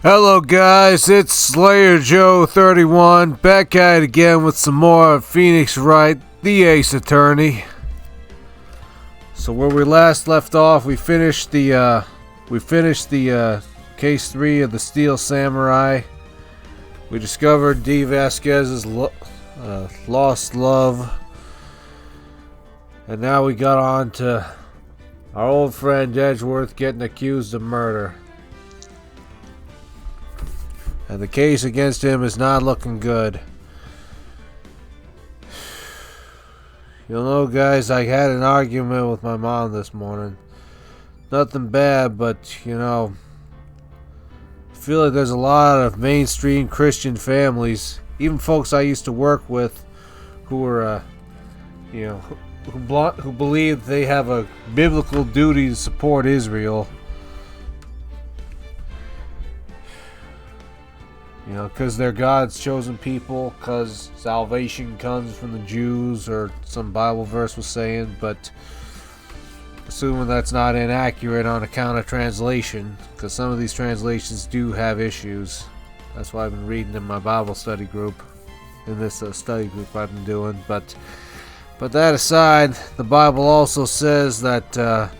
Hello guys, it's Slayer Joe 31 back at it again with some more of Phoenix Wright, the Ace Attorney. So where we last left off, we finished the case 3 of the Steel Samurai. We discovered D. Vasquez's lost love, and now we got on to our old friend Edgeworth getting accused of murder. And the case against him is not looking good. You know, guys, I had an argument with my mom this morning. Nothing bad, but, you know, I feel like there's a lot of mainstream Christian families, even folks I used to work with, who are, who believe they have a biblical duty to support Israel. You know, because they're God's chosen people, because salvation comes from the Jews, or some Bible verse was saying, but assuming that's not inaccurate on account of translation, because some of these translations do have issues. That's why I've been reading in my Bible study group, in this study group I've been doing. But that aside, the Bible also says that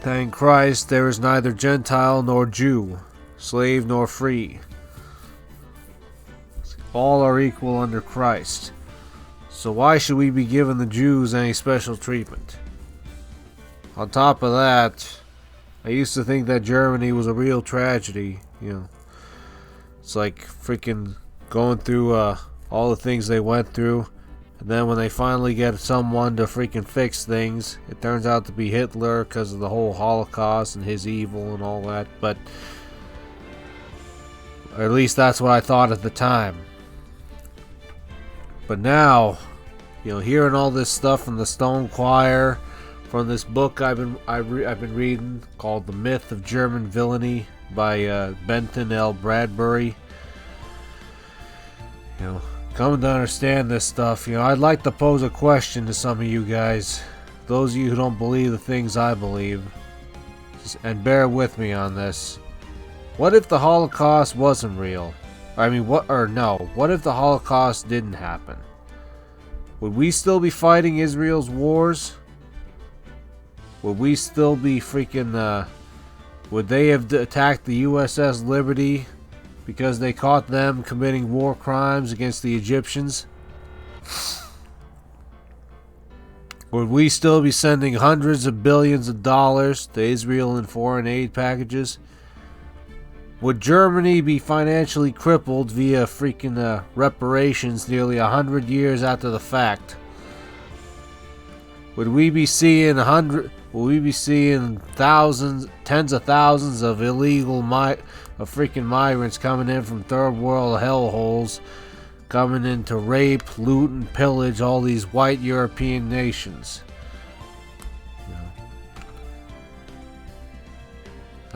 in Christ there is neither Gentile nor Jew, slave nor free. All are equal under Christ. So why should we be giving the Jews any special treatment? On top of that, I used to think that Germany was a real tragedy. You know, it's like freaking going through all the things they went through, and then when they finally get someone to freaking fix things, it turns out to be Hitler because of the whole Holocaust and his evil and all that. But or at least that's what I thought at the time. But now, you know, hearing all this stuff from the Stone Choir, from this book I've been reading called The Myth of German Villainy by Benton L. Bradbury. You know, coming to understand this stuff, you know, I'd like to pose a question to some of you guys, those of you who don't believe the things I believe, and bear with me on this. What if the Holocaust wasn't real? What if the Holocaust didn't happen? Would we still be fighting Israel's wars? Would we still be would they have attacked the USS Liberty because they caught them committing war crimes against the Egyptians? Would we still be sending hundreds of billions of dollars to Israel in foreign aid packages? Would Germany be financially crippled via reparations nearly 100 years after the fact? Would we be seeing thousands, tens of thousands of illegal migrants coming in from third world hellholes, coming in to rape, loot, and pillage all these white European nations?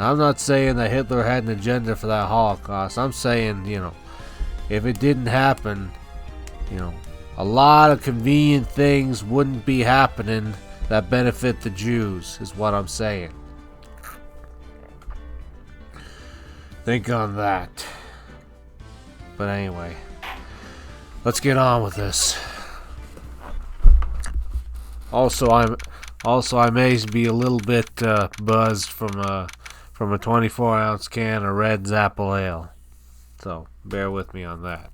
I'm not saying that Hitler had an agenda for that Holocaust. I'm saying, you know, if it didn't happen, you know, a lot of convenient things wouldn't be happening that benefit the Jews, is what I'm saying. Think on that. But anyway, let's get on with this. Also, I may be a little bit buzzed from a 24-ounce can of red Zapple Ale. So, bear with me on that.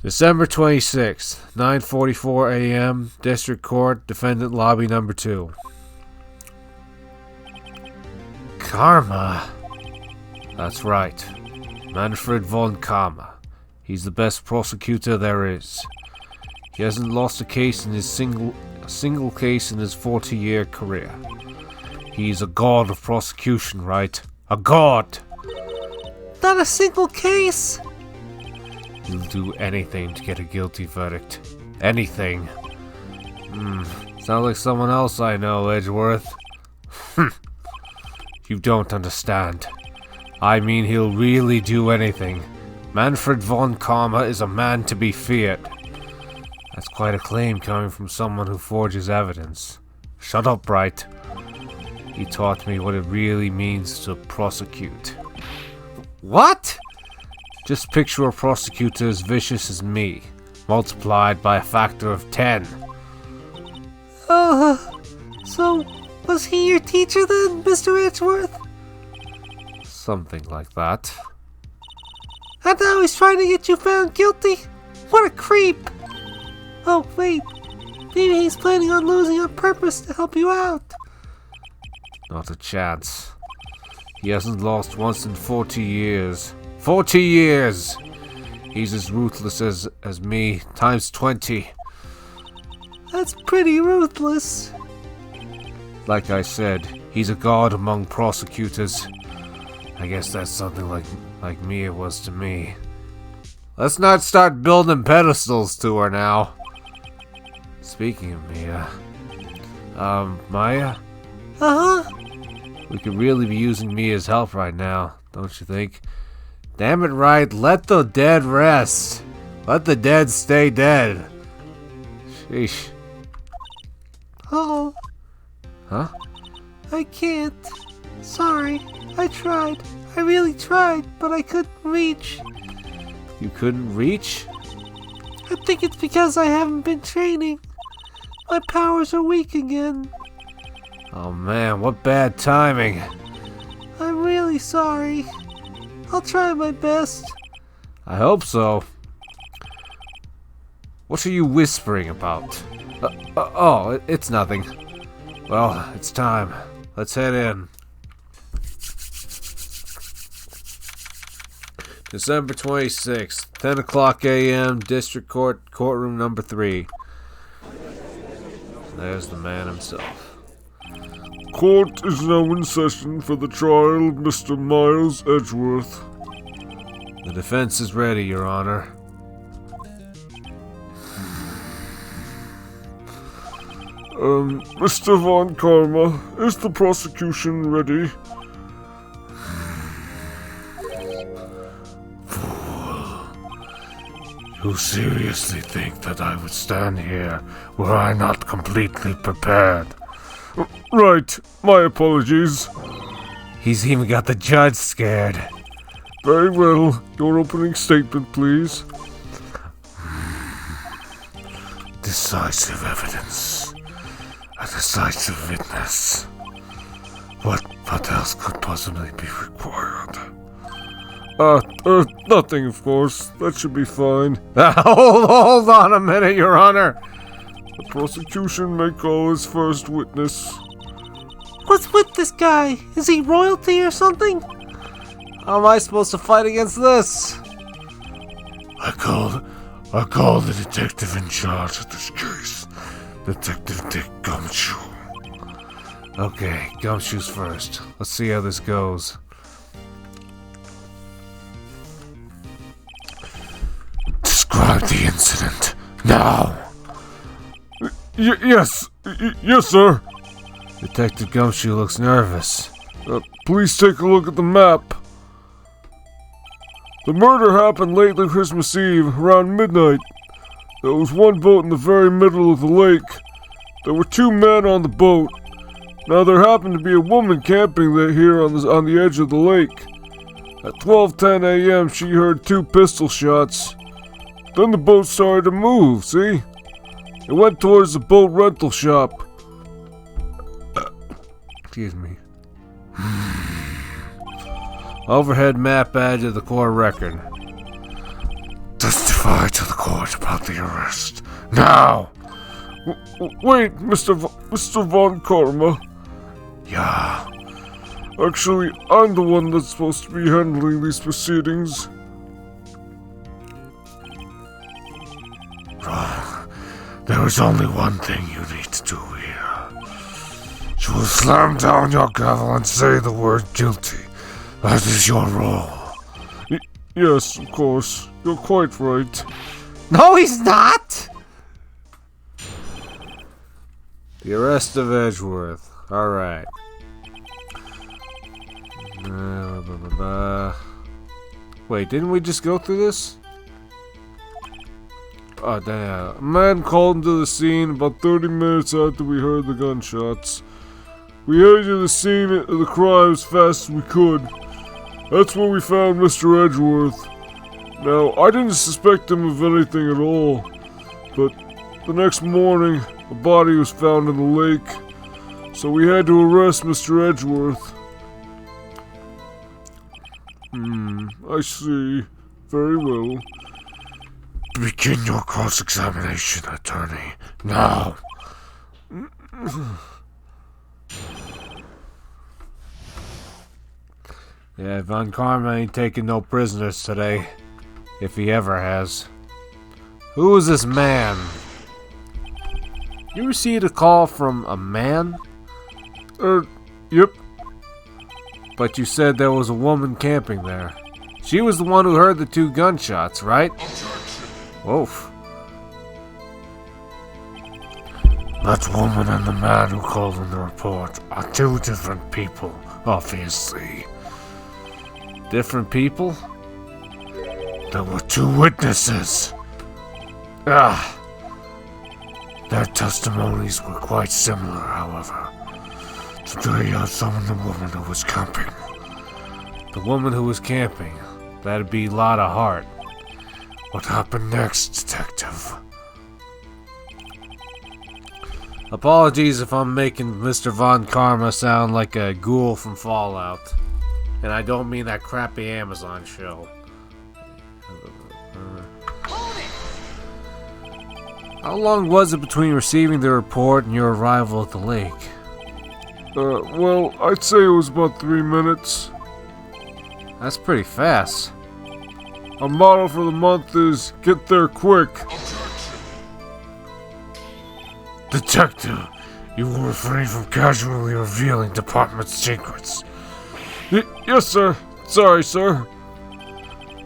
December 26th, 9:44 a.m., District Court, Defendant Lobby Number 2. Karma. That's right. Manfred von Karma. He's the best prosecutor there is. He hasn't lost a case in his single case in his 40-year career. He's a god of prosecution, right? A god! Not a single case! He'll do anything to get a guilty verdict. Anything. Sounds like someone else I know, Edgeworth. You don't understand. I mean, he'll really do anything. Manfred von Karma is a man to be feared. That's quite a claim coming from someone who forges evidence. Shut up, Wright. He taught me what it really means to prosecute. What? Just picture a prosecutor as vicious as me, multiplied by a factor of 10. So was he your teacher then, Mr. Edgeworth? Something like that. And now he's trying to get you found guilty? What a creep! Oh, wait. Maybe he's planning on losing on purpose to help you out. Not a chance. He hasn't lost once in 40 years. 40 years! He's as ruthless as me, times 20. That's pretty ruthless. Like I said, he's a god among prosecutors. I guess that's something like Mia was to me. Let's not start building pedestals to her now. Speaking of Mia, Maya? Uh-huh. We could really be using Mia's help right now, don't you think? Damn it, Wright, let the dead rest. Let the dead stay dead. Sheesh. Oh. Huh? I can't. Sorry. I tried. I really tried, but I couldn't reach. You couldn't reach? I think it's because I haven't been training. My powers are weak again. Oh man, what bad timing. I'm really sorry. I'll try my best. I hope so. What are you whispering about? Oh, it's nothing. Well, it's time. Let's head in. December 26th, 10 o'clock a.m., District Court, courtroom number 3. There's the man himself. Court is now in session for the trial of Mr. Miles Edgeworth. The defense is ready, Your Honor. Mr. Von Karma, is the prosecution ready? You seriously think that I would stand here were I not completely prepared? Right, my apologies. He's even got the judge scared. Very well, your opening statement, please. Decisive evidence. A decisive witness. What else could possibly be required? Nothing, of course. That should be fine. Hold on a minute, Your Honor. The prosecution may call his first witness. What's with this guy? Is he royalty or something? How am I supposed to fight against this? I call the detective in charge of this case, Detective Dick Gumshoe. Okay, Gumshoe's first. Let's see how this goes. Describe the incident, now! Yes, sir. Detective Gumshoe looks nervous. Please take a look at the map. The murder happened late on Christmas Eve, around midnight. There was one boat in the very middle of the lake. There were 2 men on the boat. Now there happened to be a woman camping here on the edge of the lake. At 12:10 a.m. she heard 2 pistol shots. Then the boat started to move, see? It went towards the boat rental shop. Excuse me. Overhead map added to the court record. Testify to the court about the arrest, now! Wait, Mr. Von Karma. Yeah. Actually, I'm the one that's supposed to be handling these proceedings. Wrong. There is only one thing you need to do here. You will slam down your gavel and say the word guilty. That is your role. Yes, of course. You're quite right. No, he's not! The arrest of Edgeworth. Alright. Wait, didn't we just go through this? Oh, damn. A man called into the scene about 30 minutes after we heard the gunshots. We headed to the scene of the crime as fast as we could. That's where we found Mr. Edgeworth. Now, I didn't suspect him of anything at all, but the next morning, a body was found in the lake, so we had to arrest Mr. Edgeworth. I see. Very well. Begin your cross-examination, attorney. Now. Yeah, Von Karma ain't taking no prisoners today. If he ever has. Who is this man? You received a call from a man? Yep. But you said there was a woman camping there. She was the one who heard the 2 gunshots, right? Oof. That woman and the man who called in the report are 2 different people, obviously. Different people? There were 2 witnesses. Their testimonies were quite similar, however. Today I summoned the woman who was camping. The woman who was camping. That'd be Lotta Hart. What happened next, detective? Apologies if I'm making Mr. Von Karma sound like a ghoul from Fallout. And I don't mean that crappy Amazon show. How long was it between receiving the report and your arrival at the lake? Well, I'd say it was about 3 minutes. That's pretty fast. Our motto for the month is, get there quick. Detective, you will refrain from casually revealing department secrets. Yes, sir. Sorry, sir.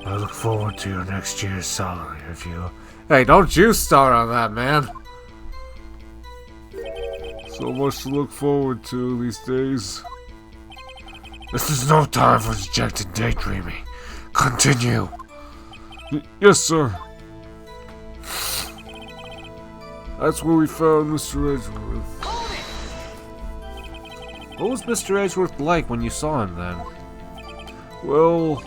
I look forward to your next year's salary review. Hey, don't you start on that, man. So much to look forward to these days. This is no time for dejected daydreaming. Continue. Yes, sir. That's where we found Mr. Edgeworth. What was Mr. Edgeworth like when you saw him then? Well,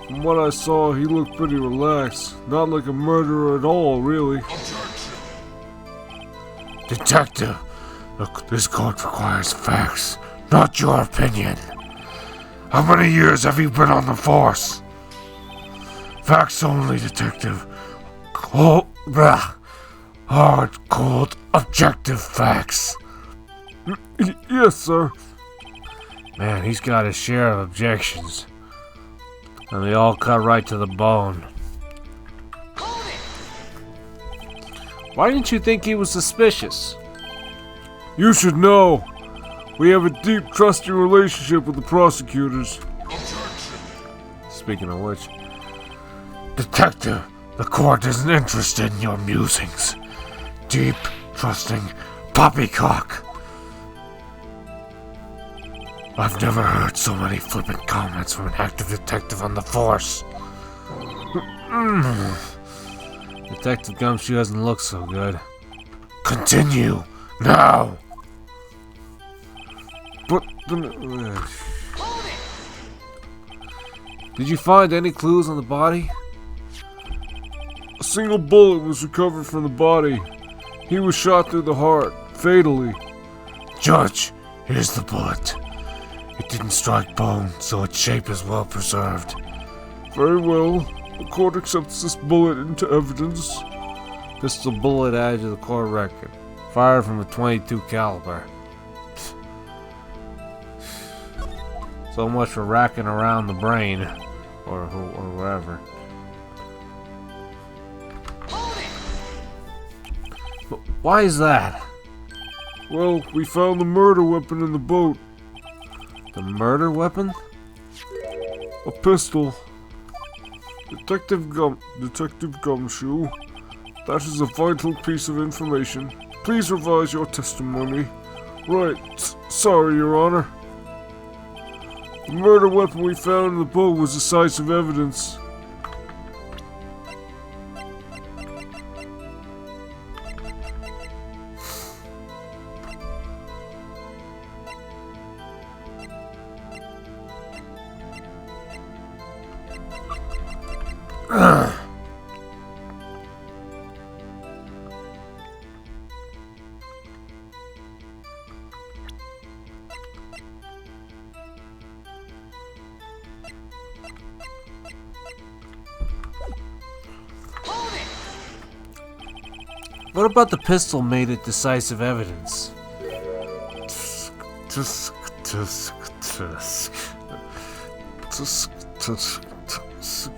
from what I saw, he looked pretty relaxed. Not like a murderer at all, really. Detective, look, this court requires facts, not your opinion. How many years have you been on the force? Facts only, detective. Hard, cold, objective facts. Yes, sir. Man, he's got his share of objections. And they all cut right to the bone. Why didn't you think he was suspicious? You should know. We have a deep, trusting relationship with the prosecutors. Speaking of which. Detective, the court isn't interested in your musings. Deep, trusting, poppycock. I've never heard so many flippant comments from an active detective on the force. Detective Gumshoe doesn't look so good. Continue, now! But Did you find any clues on the body? a single bullet was recovered from the body. He was shot through the heart, fatally. Judge, here's the bullet. It didn't strike bone, so its shape is well preserved. Very well. The court accepts this bullet into evidence. This is a bullet added to the court record. Fired from a .22 caliber. So much for racking around the brain. Or wherever. But why is that? Well, we found the murder weapon in the boat. The murder weapon? A pistol. Detective Gumshoe. That is a vital piece of information. Please revise your testimony. Right. Sorry, Your Honor. The murder weapon we found in the boat was decisive evidence. What about the pistol made it decisive evidence? Tusk, tusk, tusk. Tusk, tusk, tusk.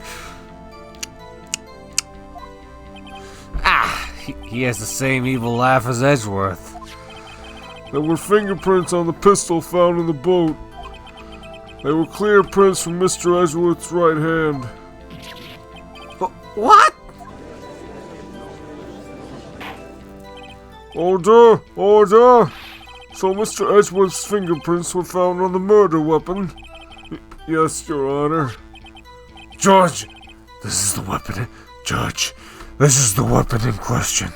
He has the same evil laugh as Edgeworth. There were fingerprints on the pistol found in the boat. They were clear prints from Mr. Edgeworth's right hand. What? Order! Order! So Mr. Edgeworth's fingerprints were found on the murder weapon? Yes, Your Honor. Judge, this is the weapon. Judge, this is the weapon in question.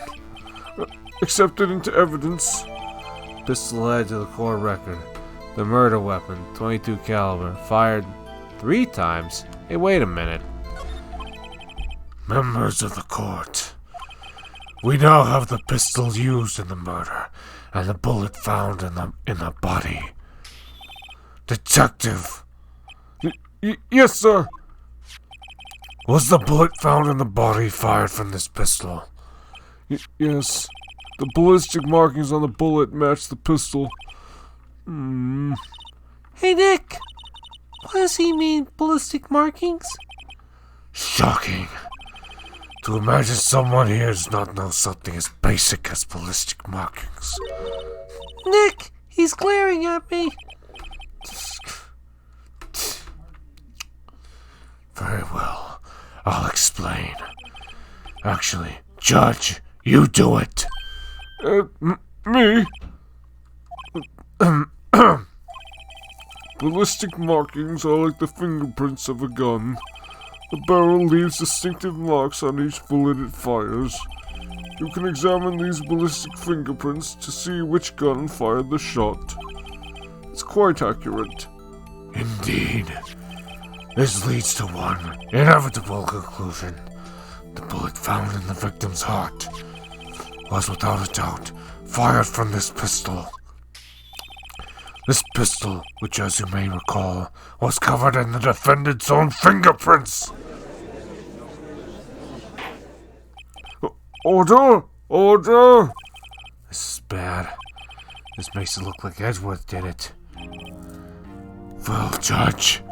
Accepted into evidence. Pistol added to the court record. The murder weapon, .22 caliber, fired 3 times. Hey, wait a minute. Members of the court, we now have the pistol used in the murder and the bullet found in the body. Detective, Yes, sir. was the bullet found in the body fired from this pistol? Yes. The ballistic markings on the bullet match the pistol. Hey, Nick. What does he mean, ballistic markings? Shocking. To imagine someone here does not know something as basic as ballistic markings. Nick, he's glaring at me. Very well. I'll explain. Actually, Judge, you do it. Me? Ballistic markings are like the fingerprints of a gun. The barrel leaves distinctive marks on each bullet it fires. You can examine these ballistic fingerprints to see which gun fired the shot. It's quite accurate. Indeed. This leads to one inevitable conclusion. The bullet found in the victim's heart was without a doubt fired from this pistol. This pistol, which as you may recall, was covered in the defendant's own fingerprints. Order! Order! This is bad. This makes it look like Edgeworth did it. Well, Judge,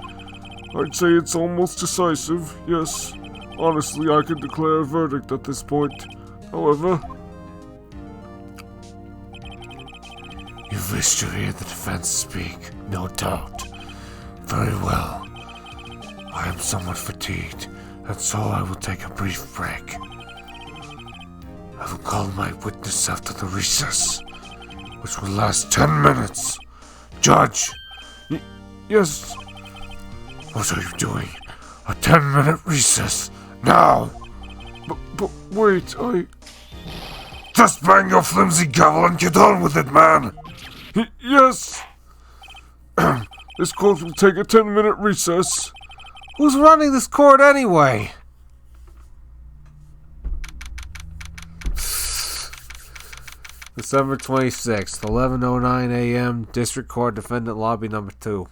I'd say it's almost decisive, yes. Honestly, I could declare a verdict at this point. However, you wish to hear the defense speak, no doubt. Very well. I am somewhat fatigued, and so I will take a brief break. I will call my witness after the recess, which will last 10 minutes. Judge, yes. what are you doing? A 10-minute recess, now! But wait, Just bang your flimsy gavel and get on with it, man! Yes! This court will take a 10-minute recess. Who's running this court anyway? December 26th, 11:09 a.m., District Court, Defendant Lobby Number 2.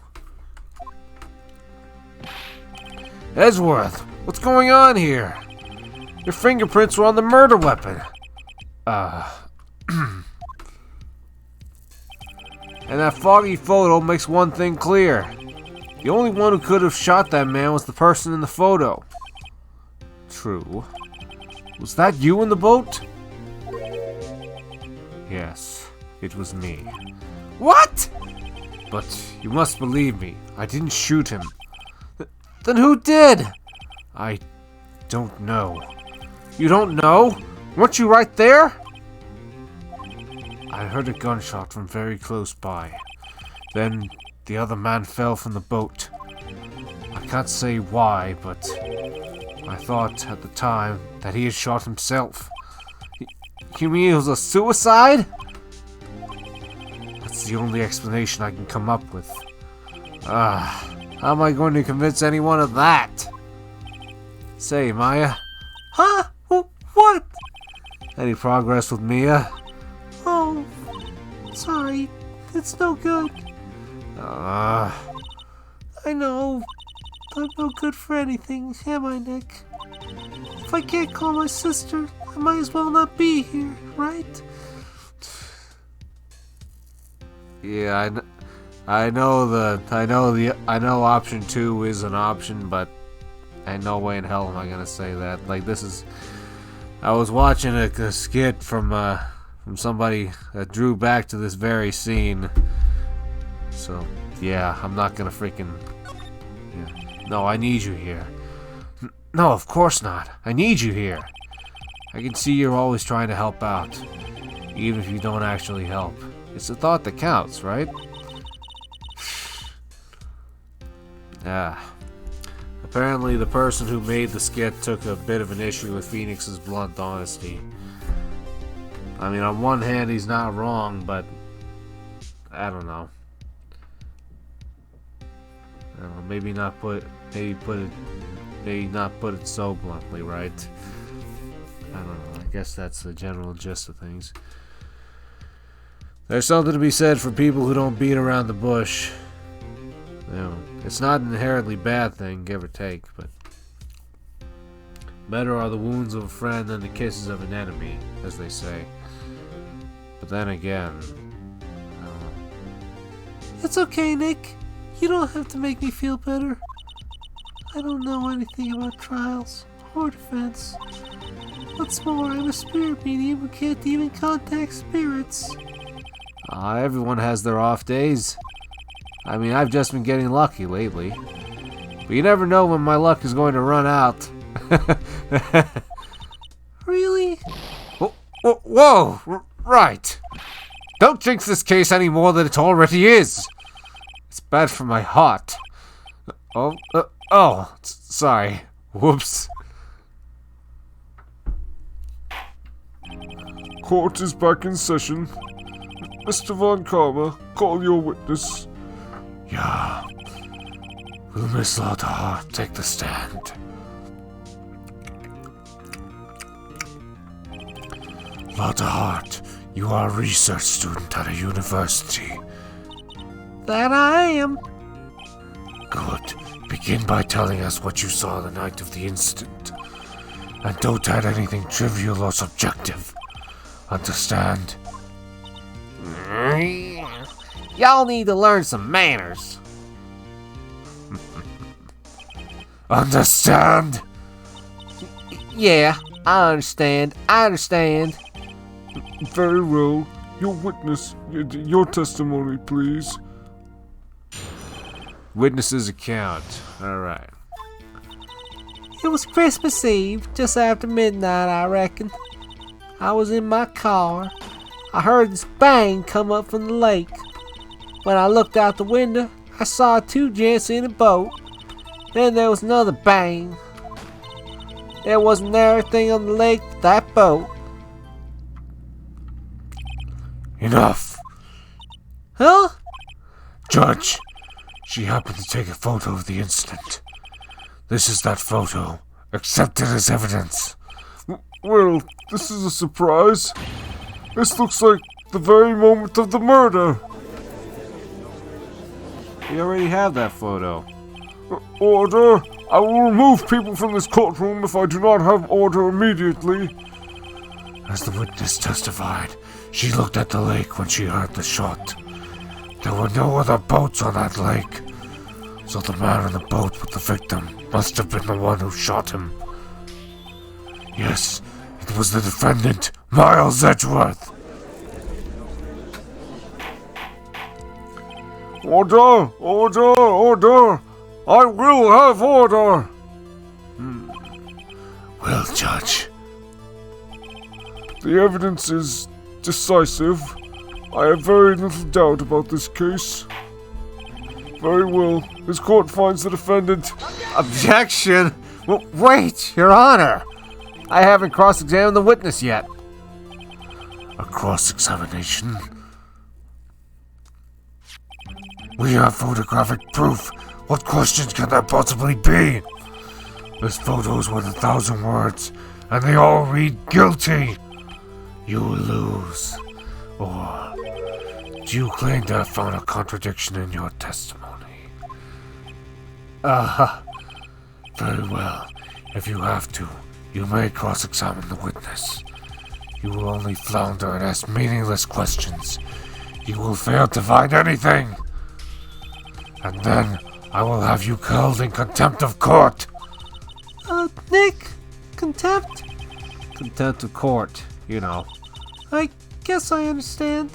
Edgeworth, what's going on here? Your fingerprints were on the murder weapon. And that foggy photo makes one thing clear. The only one who could have shot that man was the person in the photo. True. Was that you in the boat? Yes, it was me. What? But you must believe me, I didn't shoot him. Then who did? I don't know. You don't know? Weren't you right there? I heard a gunshot from very close by. Then the other man fell from the boat. I can't say why, but I thought at the time that he had shot himself. You mean it was a suicide? That's the only explanation I can come up with. How am I going to convince anyone of that? Say, Maya, Huh? What? any progress with Mia? Oh, sorry. It's no good. Uh, I know. I'm no good for anything, am I, Nick? If I can't call my sister, I might as well not be here, right? yeah, I know option 2 is an option, but ain't no way in hell am I gonna say that. Like, I was watching a skit from somebody that drew back to this very scene. So, yeah, I'm not gonna freaking... Yeah. No, I need you here. No, of course not. I need you here. I can see you're always trying to help out, even if you don't actually help. It's the thought that counts, right? Apparently the person who made the skit took a bit of an issue with Phoenix's blunt honesty. I mean, on one hand, he's not wrong, but I don't know. Maybe not put it so bluntly, right? I don't know. I guess that's the general gist of things. There's something to be said for people who don't beat around the bush. You know, it's not an inherently bad thing, give or take, but better are the wounds of a friend than the kisses of an enemy, as they say. But then again, I don't know. It's okay, Nick. You don't have to make me feel better. I don't know anything about trials or defense. What's more, I'm a spirit medium who can't even contact spirits. Everyone has their off days. I mean, I've just been getting lucky lately. But you never know when my luck is going to run out. Really? Whoa! Right! Don't jinx this case any more than it already is! It's bad for my heart. Sorry. Whoops. Court is back in session. Mr. Von Karma, call your witness. Yeah. Will Miss Lauterhart take the stand? Lauterhart, you are a research student at a university. That I am. Good. Begin by telling us what you saw the night of the incident. And don't add anything trivial or subjective. Understand? Y'all need to learn some manners. Understand? Yeah, I understand. Very well. Your witness, your testimony, please. Witness's account. Alright. It was Christmas Eve, just after midnight, I reckon. I was in my car. I heard this bang come up from the lake. When I looked out the window, I saw 2 gents in a boat. Then there was another bang. There wasn't anything on the lake but that boat. Enough. Huh? Judge, she happened to take a photo of the incident. This is that photo. Accept it as evidence. Well, this is a surprise. This looks like the very moment of the murder. We already have that photo. Order! I will remove people from this courtroom if I do not have order immediately. As the witness testified, she looked at the lake when she heard the shot. There were no other boats on that lake, so the man in the boat with the victim must have been the one who shot him. Yes, it was the defendant, Miles Edgeworth. Order! Order! Order! I will have order! Well, Judge, The evidence is decisive. I have very little doubt about this case. Very well. This court finds the defendant. Objection! Wait, Your Honor! I haven't cross-examined the witness yet. a cross-examination. We have photographic proof. What questions can there possibly be? This photo's worth 1,000 words, and they all read guilty. You lose. Or do you claim to have found a contradiction in your testimony? Very well. If you have to, you may cross-examine the witness. You will only flounder and ask meaningless questions. You will fail to find anything. And then I will have you held in contempt of court. Nick? Contempt? Contempt of court, you know. I guess I understand.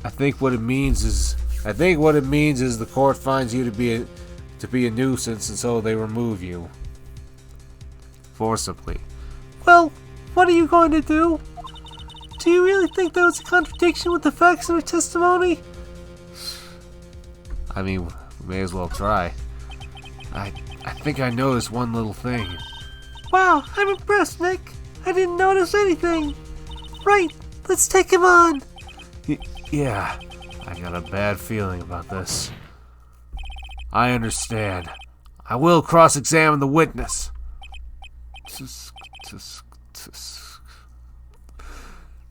I think what it means is the court finds you to be a nuisance, and so they remove you forcibly. Well, what are you going to do? Do you really think there was a contradiction with the facts in her testimony? I mean, we may as well try. I think I noticed one little thing. Wow, I'm impressed, Nick. I didn't notice anything. Right, let's take him on. Yeah, I got a bad feeling about this. I understand. I will cross-examine the witness.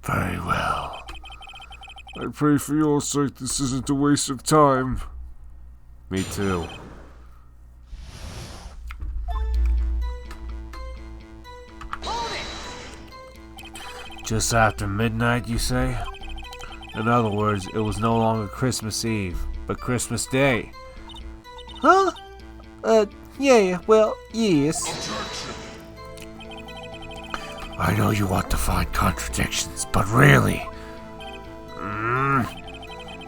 Very well. I pray for your sake this isn't a waste of time. Me too. Just after midnight, you say? In other words, it was no longer Christmas Eve, but Christmas Day. Huh? Yeah, well, yes. I know you want to find contradictions, but really...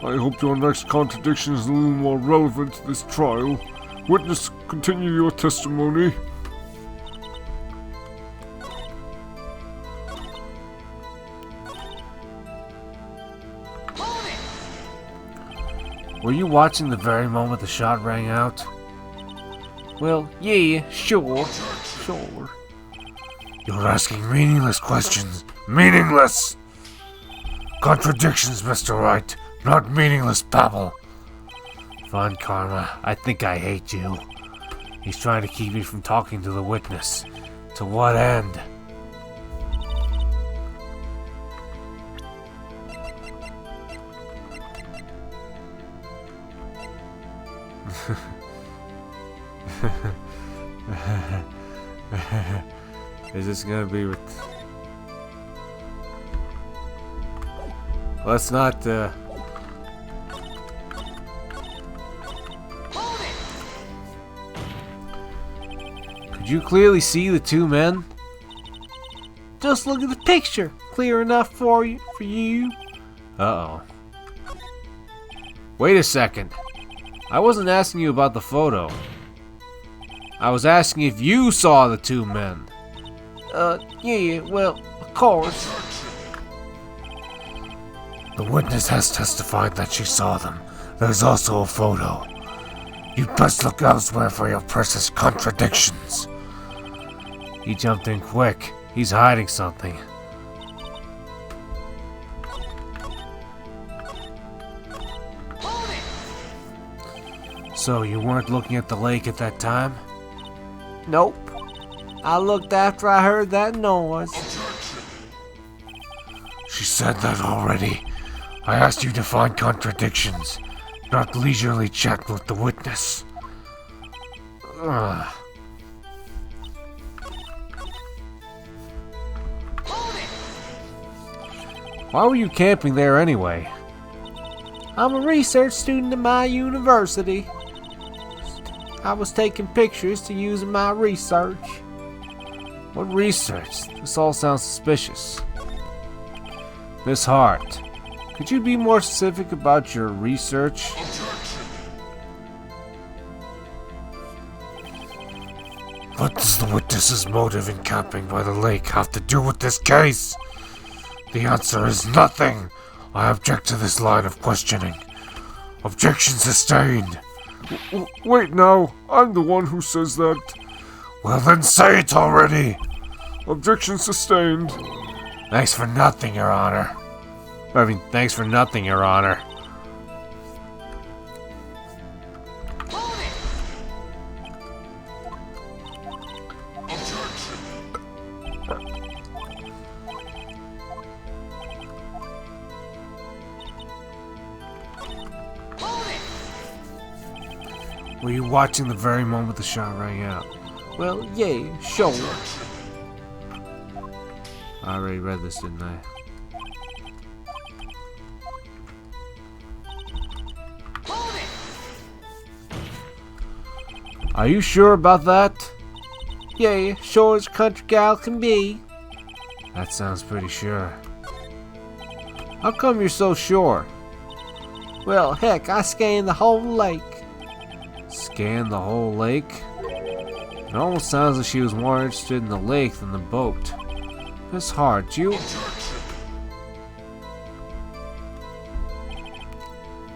I hope your next contradiction is a little more relevant to this trial. Witness, continue your testimony. Were you watching the very moment the shot rang out? Well, yeah, sure. You're asking meaningless questions. Meaningless! Contradictions, Mr. Wright, not meaningless babble. Fine, Karma. I think I hate you. He's trying to keep me from talking to the witness. To what end? Is this gonna be let's not Could you clearly see the two men? Just look at the picture. Clear enough for you. Uh-oh. Wait a second. I wasn't asking you about the photo. I was asking if you saw the two men. Yeah, well, of course. The witness has testified that she saw them. There's also a photo. You'd best look elsewhere for your precious contradictions. He jumped in quick. He's hiding something. So you weren't looking at the lake at that time? Nope. I looked after I heard that noise. She said that already. I asked you to find contradictions, not leisurely chat with the witness. Ugh. Why were you camping there anyway? I'm a research student at my university. I was taking pictures to use in my research. What research? This all sounds suspicious. Miss Hart, could you be more specific about your research? What does the witness's motive in camping by the lake have to do with this case? The answer is nothing. I object to this line of questioning. Objection sustained. Wait now, I'm the one who says that. Well then say it already. Objection sustained. Thanks for nothing, Your Honor. Thanks for nothing, Your Honor. Were you watching the very moment the shot rang out? Well, yeah, sure. I already read this, didn't I? Are you sure about that? Yeah, sure as country gal can be. That sounds pretty sure. How come you're so sure? Well, heck, I scanned the whole lake. Scanned the whole lake? It almost sounds like she was more interested in the lake than the boat. Miss Hart, you...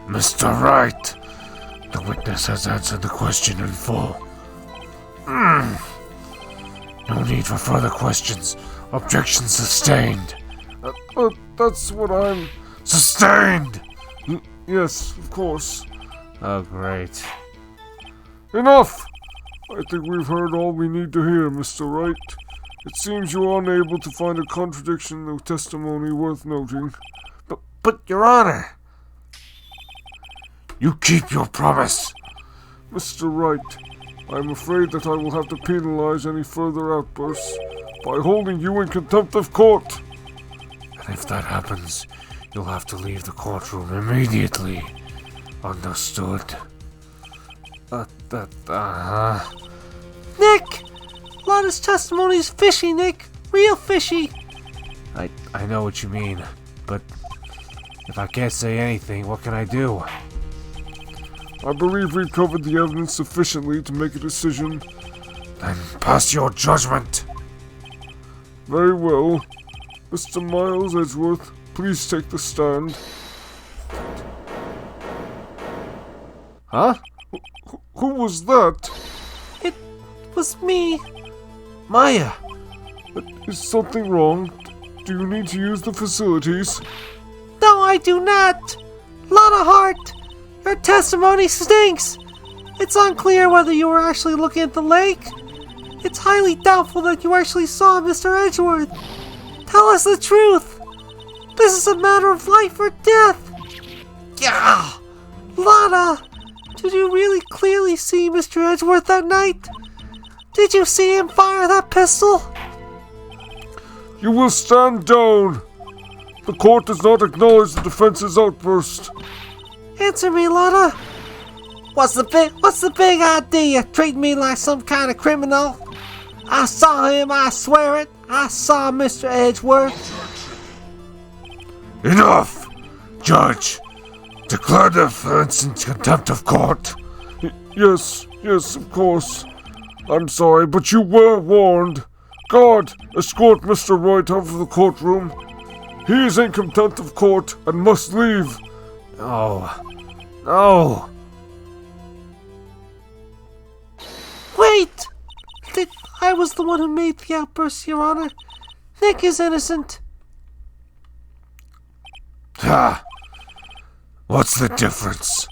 Mr. Wright, the witness has answered the question in full. No need for further questions. Objection sustained. That's what I'm... Sustained! Yes, of course. Oh, great. Enough! I think we've heard all we need to hear, Mr. Wright. It seems you are unable to find a contradiction of testimony worth noting. But, Your Honor... You keep your promise. Mr. Wright, I'm afraid that I will have to penalize any further outbursts by holding you in contempt of court. And if that happens, you'll have to leave the courtroom immediately. Understood? Nick! Lana's testimony is fishy, Nick. Real fishy. I know what you mean, but if I can't say anything, what can I do? I believe we've covered the evidence sufficiently to make a decision. Then pass your judgment. Very well. Mr. Miles Edgeworth, please take the stand. Huh? Who was that? It was me. Maya! Is something wrong? Do you need to use the facilities? No, I do not. Lana Hart, your testimony stinks. It's unclear whether you were actually looking at the lake. It's highly doubtful that you actually saw Mr. Edgeworth. Tell us the truth. This is a matter of life or death. Yeah! Lana, did you really clearly see Mr. Edgeworth that night? Did you see him fire that pistol? You will stand down. The court does not acknowledge the defense's outburst. Answer me, Lana. What's the big idea? Treat me like some kind of criminal? I saw him, I swear it. I saw Mr. Edgeworth. Enough! Judge, declare the offense in contempt of court. Yes, of course. I'm sorry, but you were warned. Guard, escort Mr. Wright out of the courtroom. He is in contempt of court and must leave. No! Wait! I was the one who made the outburst, Your Honor. Nick is innocent. What's the difference?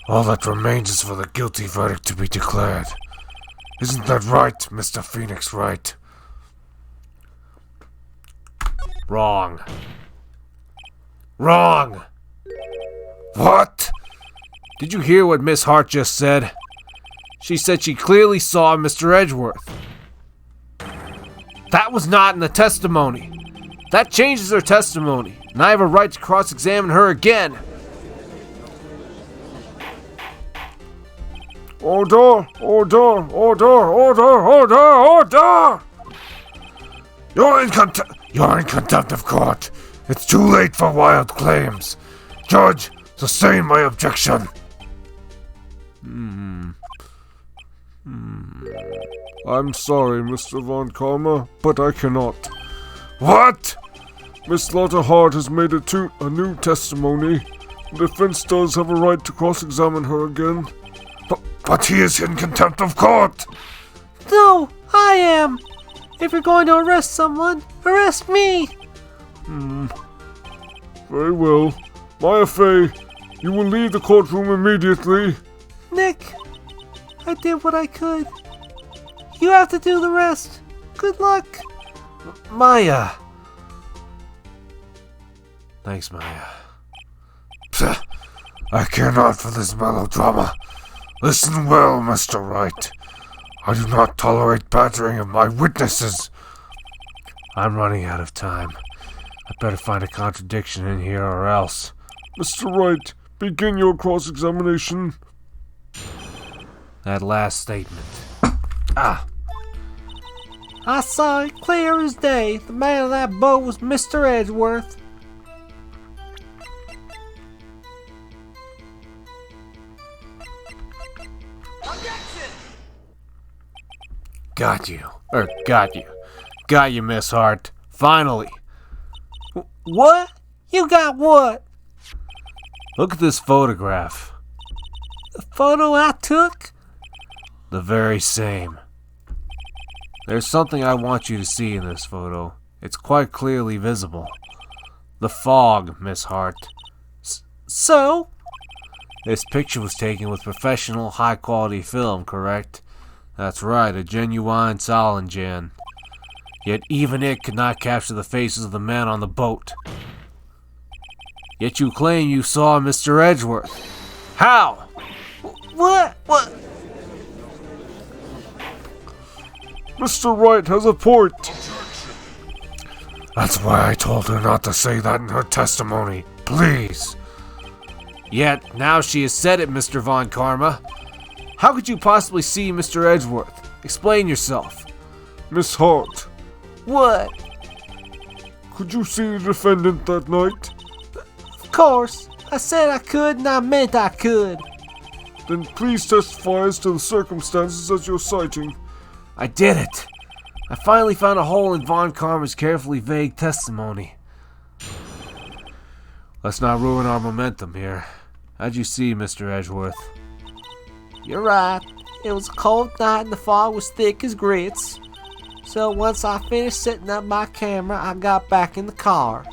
All that remains is for the guilty verdict to be declared. Isn't that right, Mr. Phoenix Wright? Wrong. Wrong! What? Did you hear what Miss Hart just said? She said she clearly saw Mr. Edgeworth. That was not in the testimony. That changes her testimony, and I have a right to cross-examine her again. Order! Order! Order! Order! Order! Order! You're in contempt of court. It's too late for wild claims. Judge, sustain my objection. I'm sorry, Mr. Von Karma, but I cannot. What? Miss Lotta Hart has made a new testimony. The defense does have a right to cross-examine her again. But he is in contempt of court. No, I am. If you're going to arrest someone, arrest me. Very well. Maya Fey, you will leave the courtroom immediately. Nick, I did what I could. You have to do the rest. Good luck. Maya! Thanks, Maya. I care not for this melodrama. Listen well, Mr. Wright. I do not tolerate badgering of my witnesses. I'm running out of time. I better find a contradiction in here or else. Mr. Wright, begin your cross-examination. That last statement. I saw it clear as day. The man on that boat was Mr. Edgeworth. Got you. Got you, Miss Hart. Finally. What? You got what? Look at this photograph. The photo I took? The very same. There's something I want you to see in this photo. It's quite clearly visible. The fog, Miss Hart. So? This picture was taken with professional, high-quality film, correct? That's right, a genuine Solenjan. Yet even it could not capture the faces of the men on the boat. Yet you claim you saw Mr. Edgeworth. How? What? Mr. Wright has a point. That's why I told her not to say that in her testimony. Please. Yet, now she has said it, Mr. Von Karma. How could you possibly see Mr. Edgeworth? Explain yourself. Miss Hart, What? could you see the defendant that night? Of course. I said I could and I meant I could. Then please testify as to the circumstances that you're citing. I did it. I finally found a hole in Von Karma's carefully vague testimony. Let's not ruin our momentum here. How'd you see Mr. Edgeworth? You're right. It was a cold night and the fog was thick as grits. So once I finished setting up my camera, I got back in the car.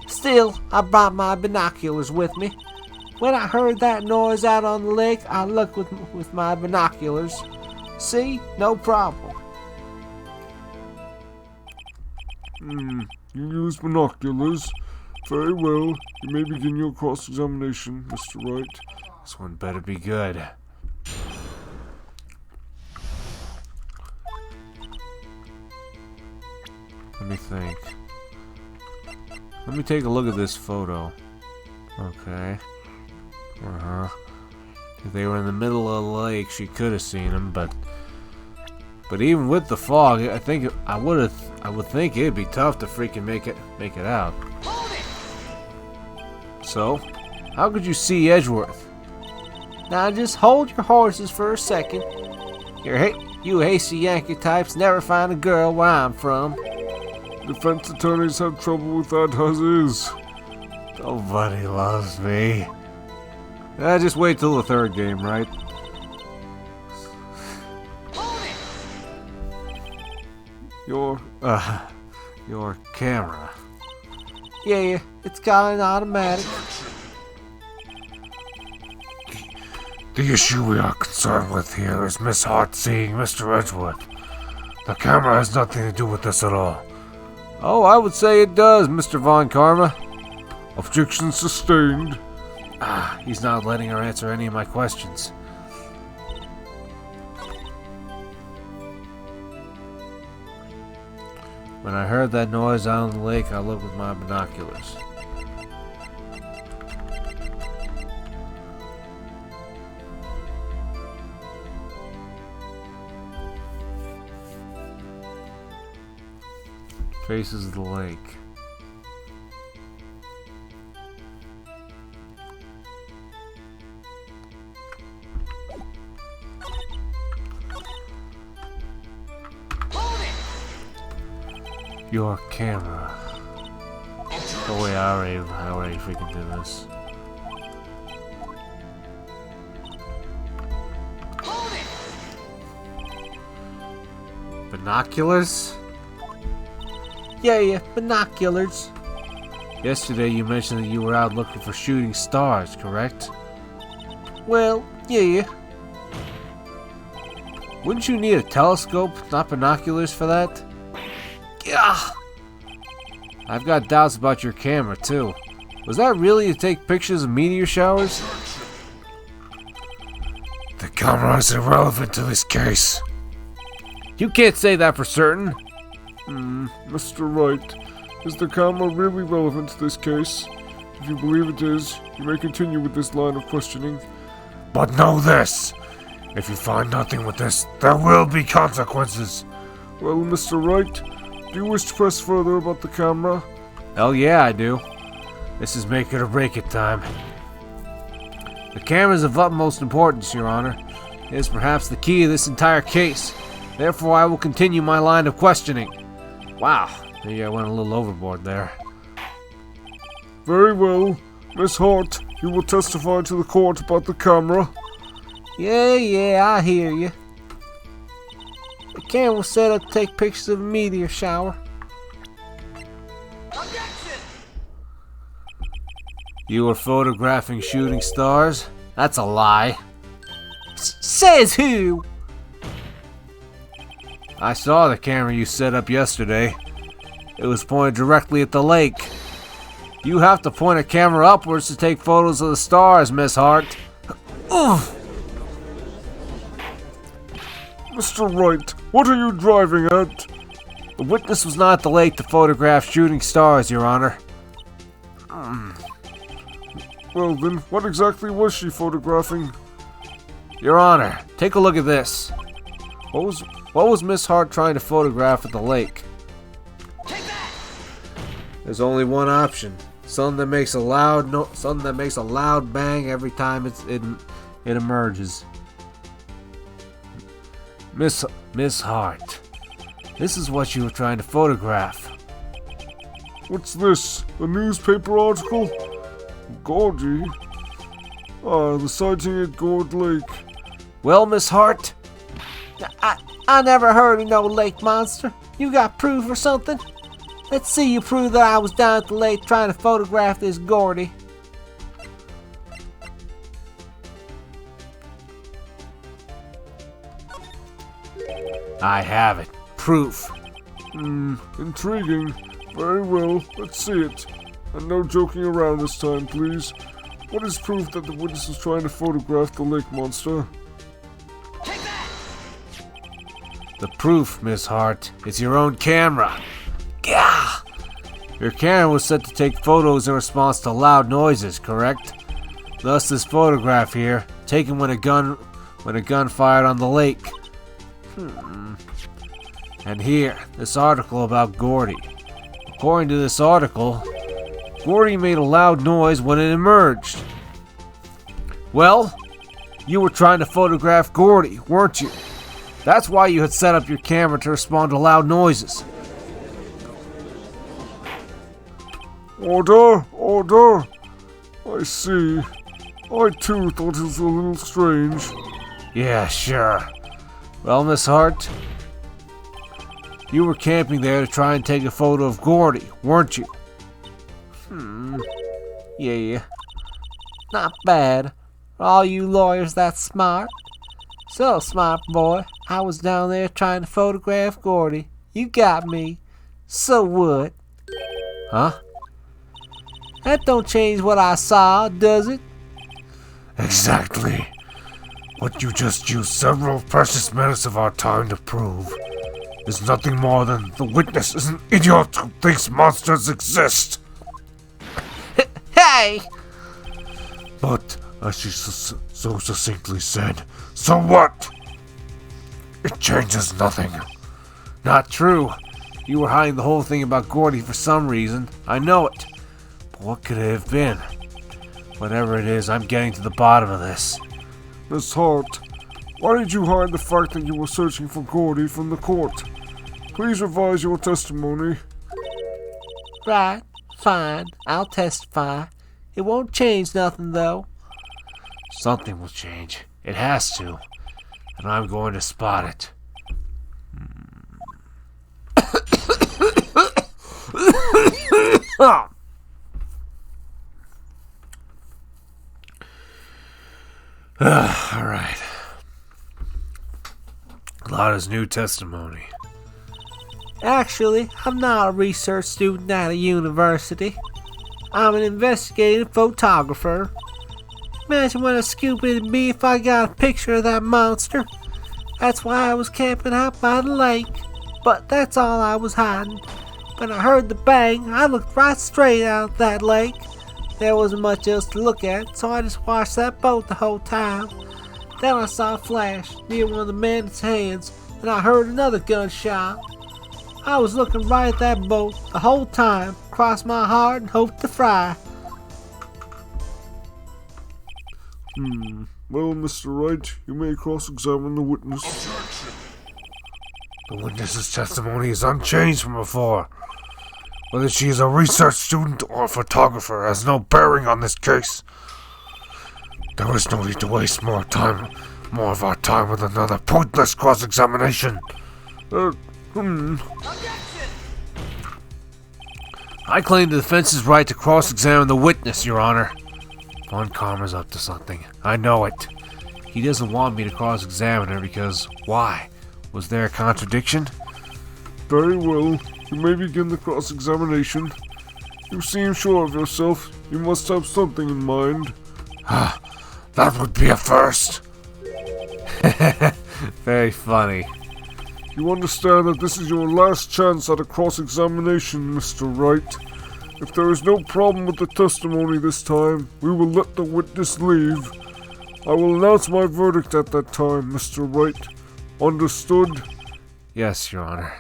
Still, I brought my binoculars with me. When I heard that noise out on the lake, I looked with my binoculars. See? No problem. You used binoculars. Very well. You may begin your cross-examination, Mr. Wright. This one better be good. Let me think. Let me take a look at this photo. Okay. If they were in the middle of the lake, she could have seen him, but even with the fog, I think I would think it'd be tough to freaking make it out. So, how could you see Edgeworth? Now just hold your horses for a second. You hasty Yankee types never find a girl where I'm from. Defense attorneys have trouble with that as is. Nobody loves me. Just wait till the third game, right? Your camera. Yeah, it's got an automatic. The issue we are concerned with here is Miss Hart seeing Mr. Edgeworth. The camera has nothing to do with this at all. Oh, I would say it does, Mr. Von Karma. Objection sustained. He's not letting her answer any of my questions. When I heard that noise out on the lake, I looked with my binoculars. Faces the lake. Your camera. Oh wait, I already freaking did this. Binoculars? Yeah, binoculars. Yesterday you mentioned that you were out looking for shooting stars, correct? Well, yeah. Wouldn't you need a telescope, not binoculars, for that? Yeah. I've got doubts about your camera, too. Was that really to take pictures of meteor showers? The camera is irrelevant to this case. You can't say that for certain. Mr. Wright, is the camera really relevant to this case? If you believe it is, you may continue with this line of questioning. But know this. If you find nothing with this, there will be consequences. Well, Mr. Wright, do you wish to press further about the camera? Hell yeah, I do. This is make it or break it time. The camera is of utmost importance, Your Honor. It is perhaps the key to this entire case. Therefore, I will continue my line of questioning. Wow, maybe I went a little overboard there. Very well. Miss Hart, you will testify to the court about the camera. Yeah, I hear you. The camera was set up to take pictures of a meteor shower. You were photographing shooting stars? That's a lie. Says who? I saw the camera you set up yesterday. It was pointed directly at the lake. You have to point a camera upwards to take photos of the stars, Miss Hart. Oof. Mr. Wright, what are you driving at? The witness was not at the lake to photograph shooting stars, Your Honor. Well then, what exactly was she photographing? Your Honor, take a look at this. What was Miss Hart trying to photograph at the lake? There's only one option. Something that makes a loud bang every time it emerges. Miss Hart, this is what you were trying to photograph. What's this? A newspaper article? Gordy? Ah, the sighting at Gourd Lake. Well, Miss Hart, I never heard of no lake monster. You got proof or something? Let's see you prove that I was down at the lake trying to photograph this Gordy. I have it. Proof. Intriguing. Very well, let's see it. And no joking around this time, please. What is proof that the witness was trying to photograph the lake monster? The proof, Miss Hart, is your own camera. Gah! Your camera was set to take photos in response to loud noises, correct? Thus this photograph here, taken when a gun fired on the lake. And here, this article about Gordy. According to this article, Gordy made a loud noise when it emerged. Well, you were trying to photograph Gordy, weren't you? That's why you had set up your camera to respond to loud noises. Order! Order! I see. I too thought it was a little strange. Yeah, sure. Well, Miss Hart, you were camping there to try and take a photo of Gordy, weren't you? Yeah. Not bad. Are all you lawyers that smart? So smart, boy. I was down there trying to photograph Gordy. You got me. So what? Huh? That don't change what I saw, does it? Exactly. What you just used several precious minutes of our time to prove is nothing more than the witness is an idiot who thinks monsters exist. Hey! But, as she so succinctly said, so what? It changes nothing. Not true. You were hiding the whole thing about Gordy for some reason. I know it. But what could it have been? Whatever it is, I'm getting to the bottom of this. Miss Hart, why did you hide the fact that you were searching for Gordy from the court? Please revise your testimony. Right. Fine. I'll testify. It won't change nothing, though. Something will change. It has to. And I'm going to spot it. Alright. Lada's new testimony. Actually, I'm not a research student at a university. I'm an investigative photographer. Imagine what a scoop it'd be if I got a picture of that monster. That's why I was camping out by the lake. But that's all I was hiding. When I heard the bang, I looked right straight out of that lake. There wasn't much else to look at, so I just watched that boat the whole time. Then I saw a flash near one of the men's hands, and I heard another gunshot. I was looking right at that boat the whole time, crossed my heart and hoped to fry. Well, Mr. Wright, you may cross-examine the witness. The witness's testimony is unchanged from before. Whether she is a research student or a photographer has no bearing on this case. There is no need to waste more of our time with another pointless cross-examination. I claim the defense's right to cross-examine the witness, Your Honor. Von Karma's up to something. I know it. He doesn't want me to cross-examine her because... why? Was there a contradiction? Very well. You may begin the cross-examination. You seem sure of yourself. You must have something in mind. That would be a first. Very funny. You understand that this is your last chance at a cross-examination, Mr. Wright. If there is no problem with the testimony this time, we will let the witness leave. I will announce my verdict at that time, Mr. Wright. Understood? Yes, Your Honor.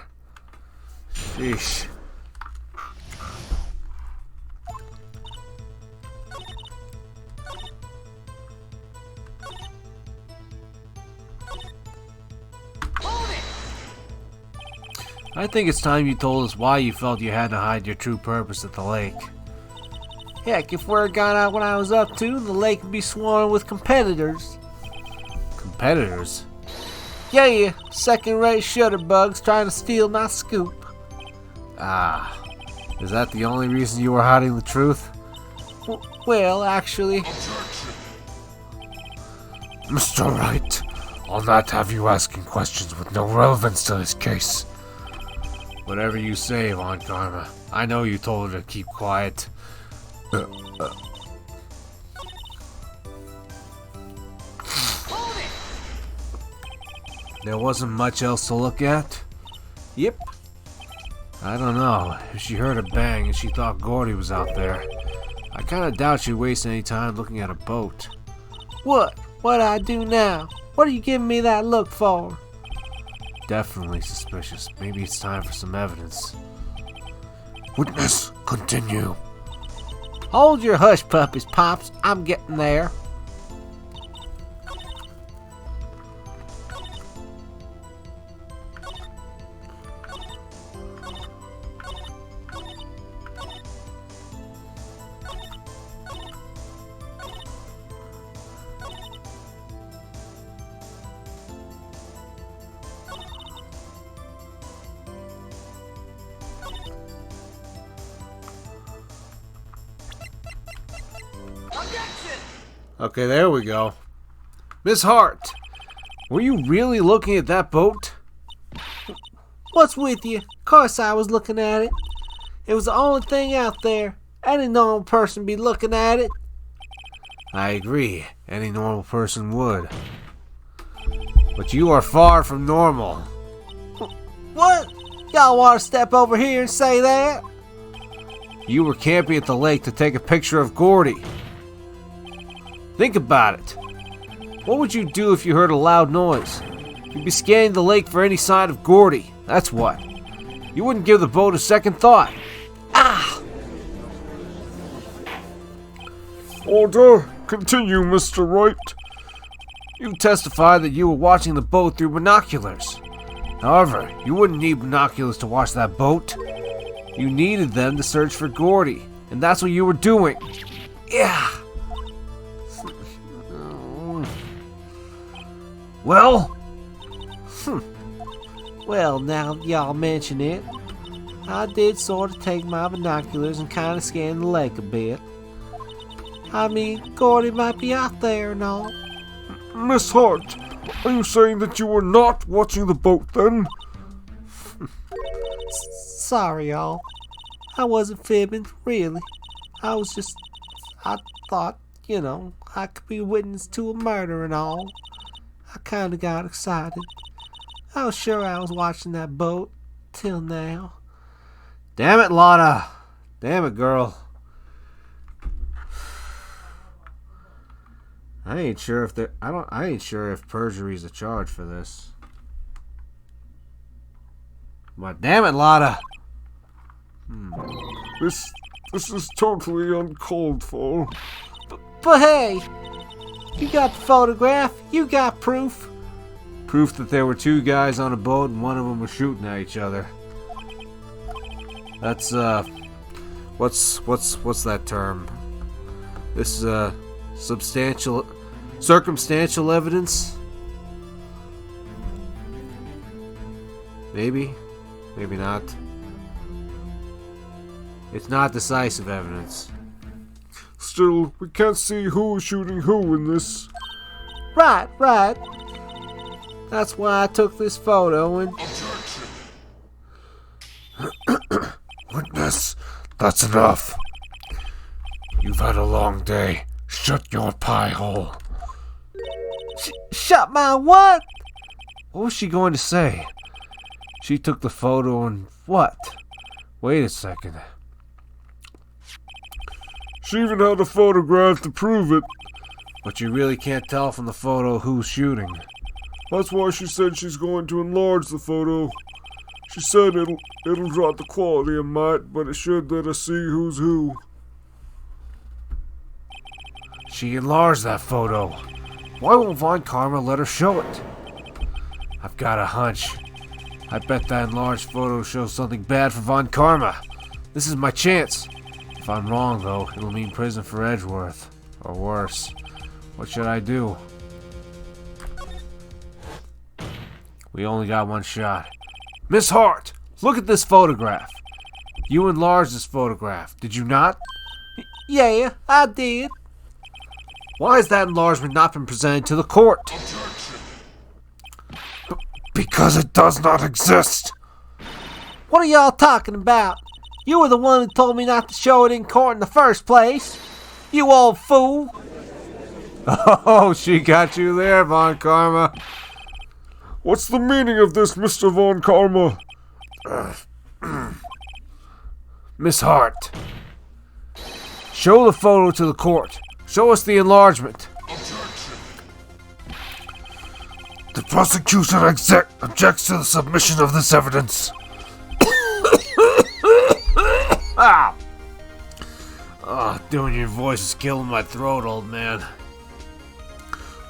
Sheesh. I think it's time you told us why you felt you had to hide your true purpose at the lake. Heck, if word got out what I was up to, the lake would be swarming with competitors. Competitors? Yeah, second-rate shutterbugs trying to steal my scoop. Ah, is that the only reason you were hiding the truth? Well, actually... Mr. Wright, I'll not have you asking questions with no relevance to this case. Whatever you say, Von Karma. I know you told her to keep quiet. There wasn't much else to look at? Yep. I don't know. If she heard a bang and she thought Gordy was out there, I kinda doubt she'd waste any time looking at a boat. What? What'd I do now? What are you giving me that look for? Definitely suspicious. Maybe it's time for some evidence. Witness, continue. Hold your hush puppies, Pops. I'm getting there. Okay, there we go. Miss Hart, were you really looking at that boat? What's with you? Of course I was looking at it. It was the only thing out there. Any normal person be looking at it. I agree. Any normal person would. But you are far from normal. What? Y'all want to step over here and say that? You were camping at the lake to take a picture of Gordy. Think about it. What would you do if you heard a loud noise? You'd be scanning the lake for any sign of Gordy. That's what. You wouldn't give the boat a second thought. Ah! Order! Continue, Mr. Wright. You testified that you were watching the boat through binoculars. However, you wouldn't need binoculars to watch that boat. You needed them to search for Gordy, and that's what you were doing. Yeah. Well? Well, now y'all mention it, I did sort of take my binoculars and kind of scan the lake a bit. I mean, Gordy might be out there and all. Miss Hart, are you saying that you were not watching the boat then? Sorry, y'all. I wasn't fibbing, really. I thought you know, I could be witness to a murder and all. I kinda got excited. I was sure I was watching that boat till now. Damn it, Lotta. Damn it, girl. I ain't sure if perjury's a charge for this. But damn it, Lotta. This is totally uncalled for. But hey, you got the photograph, you got proof. Proof that there were two guys on a boat and one of them was shooting at each other. That's what's that term? This circumstantial evidence? Maybe not. It's not decisive evidence. Still, we can't see who is shooting who in this. Right. That's why I took this photo and... Witness, that's enough. You've had a long day. Shut your pie hole. Shut my what? What was she going to say? She took the photo and what? Wait a second. She even had a photograph to prove it. But you really can't tell from the photo who's shooting. That's why she said she's going to enlarge the photo. She said it'll drop the quality a mite, but it should let us see who's who. She enlarged that photo. Why won't Von Karma let her show it? I've got a hunch. I bet that enlarged photo shows something bad for Von Karma. This is my chance. If I'm wrong, though, it'll mean prison for Edgeworth. Or worse. What should I do? We only got one shot. Miss Hart, look at this photograph. You enlarged this photograph, did you not? Yeah, I did. Why has that enlargement not been presented to the court? Because it does not exist. What are y'all talking about? You were the one who told me not to show it in court in the first place. You old fool. Oh, she got you there, Von Karma. What's the meaning of this, Mr. Von Karma? Miss Hart, show the photo to the court. Show us the enlargement. The prosecution objects to the submission of this evidence. Ah! Oh, doing your voice is killing my throat, old man.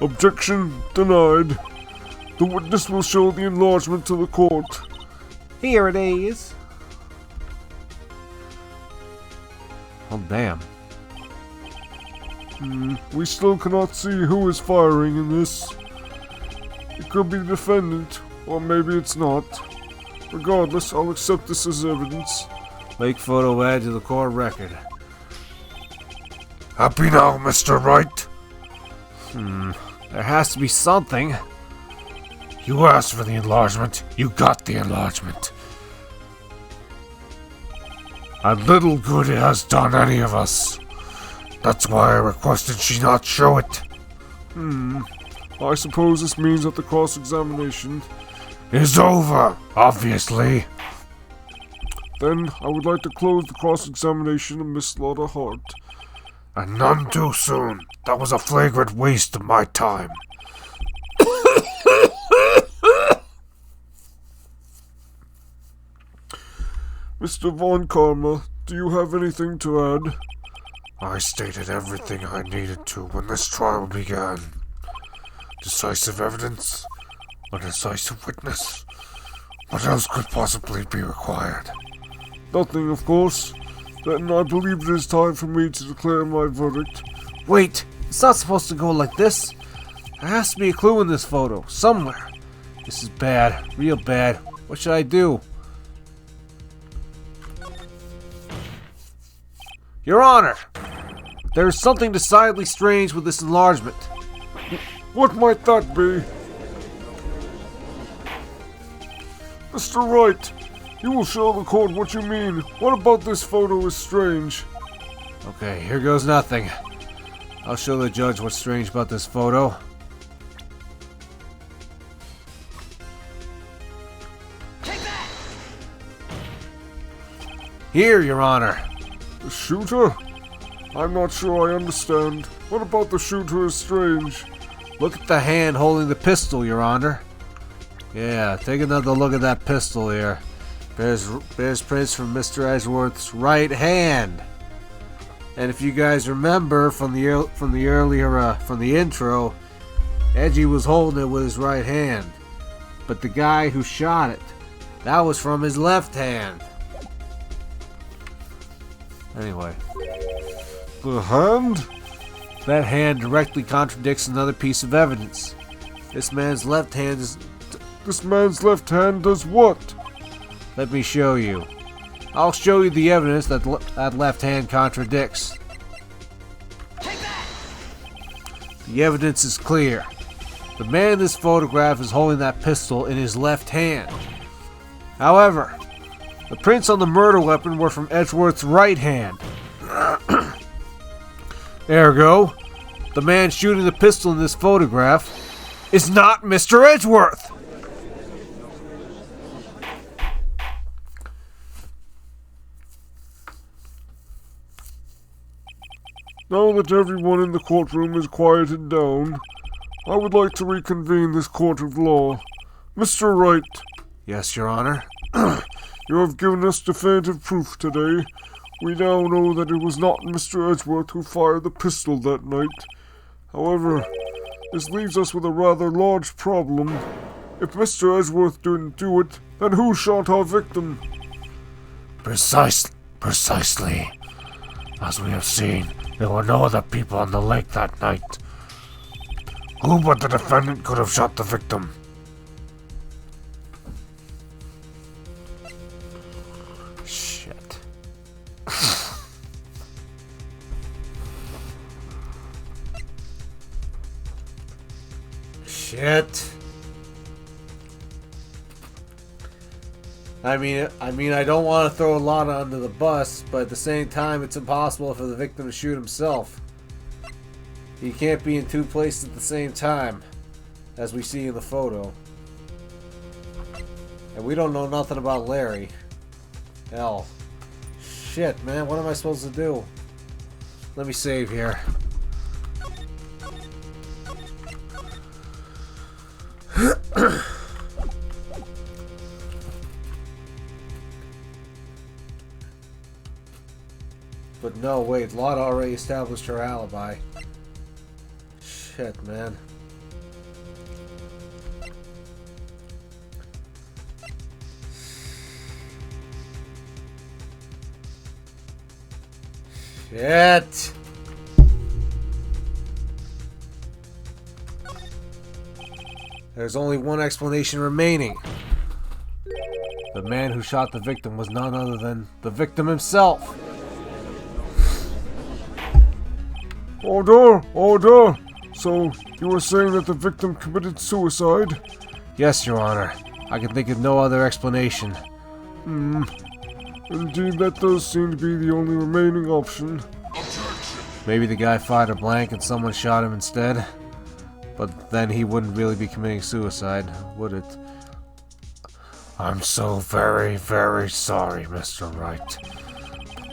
Objection denied. The witness will show the enlargement to the court. Here it is. Oh, damn. We still cannot see who is firing in this. It could be the defendant, or maybe it's not. Regardless, I'll accept this as evidence. Make photo add to the court record. Happy now, Mr. Wright? There has to be something. You asked for the enlargement. You got the enlargement. And little good it has done any of us. That's why I requested she not show it. I suppose this means that the cross-examination Is over, obviously. Then I would like to close the cross-examination of Miss Lotta Hart. And none too soon. That was a flagrant waste of my time. Mr. Von Karma, do you have anything to add? I stated everything I needed to when this trial began. Decisive evidence, a decisive witness. What else could possibly be required? Nothing, of course. Then I believe it is time for me to declare my verdict. Wait, it's not supposed to go like this. There has to be a clue in this photo, somewhere. This is bad, real bad. What should I do? Your Honor, there is something decidedly strange with this enlargement. What might that be? Mr. Wright, you will show the court what you mean. What about this photo is strange? Okay, here goes nothing. I'll show the judge what's strange about this photo. Here, Your Honor. The shooter? I'm not sure I understand. What about the shooter is strange? Look at the hand holding the pistol, Your Honor. Yeah, take another look at that pistol here. Bears prints from Mr. Edgeworth's right hand. And if you guys remember from the intro, Edgy was holding it with his right hand. But the guy who shot it, that was from his left hand. Anyway. The hand? That hand directly contradicts another piece of evidence. This man's left hand does what? Let me show you. I'll show you the evidence that that left hand contradicts. The evidence is clear. The man in this photograph is holding that pistol in his left hand. However, the prints on the murder weapon were from Edgeworth's right hand. Ergo, the man shooting the pistol in this photograph is not Mr. Edgeworth! Now that everyone in the courtroom is quieted down, I would like to reconvene this court of law. Mr. Wright. Yes, Your Honor. You have given us definitive proof today. We now know that it was not Mr. Edgeworth who fired the pistol that night. However, this leaves us with a rather large problem. If Mr. Edgeworth didn't do it, then who shot our victim? Precisely. As we have seen, there were no other people on the lake that night. Who but the defendant could have shot the victim? Shit. Shit. I mean, I don't want to throw a lot under the bus, but at the same time, it's impossible for the victim to shoot himself. He can't be in two places at the same time, as we see in the photo. And we don't know nothing about Larry. Hell. Shit, man, what am I supposed to do? Let me save here. But no, wait, Lotta already established her alibi. Shit, man. Shit! There's only one explanation remaining. The man who shot the victim was none other than the victim himself. Order! So, you were saying that the victim committed suicide? Yes, Your Honor. I can think of no other explanation. Indeed, that does seem to be the only remaining option. Maybe the guy fired a blank and someone shot him instead. But then he wouldn't really be committing suicide, would it? I'm so very, very sorry, Mr. Wright.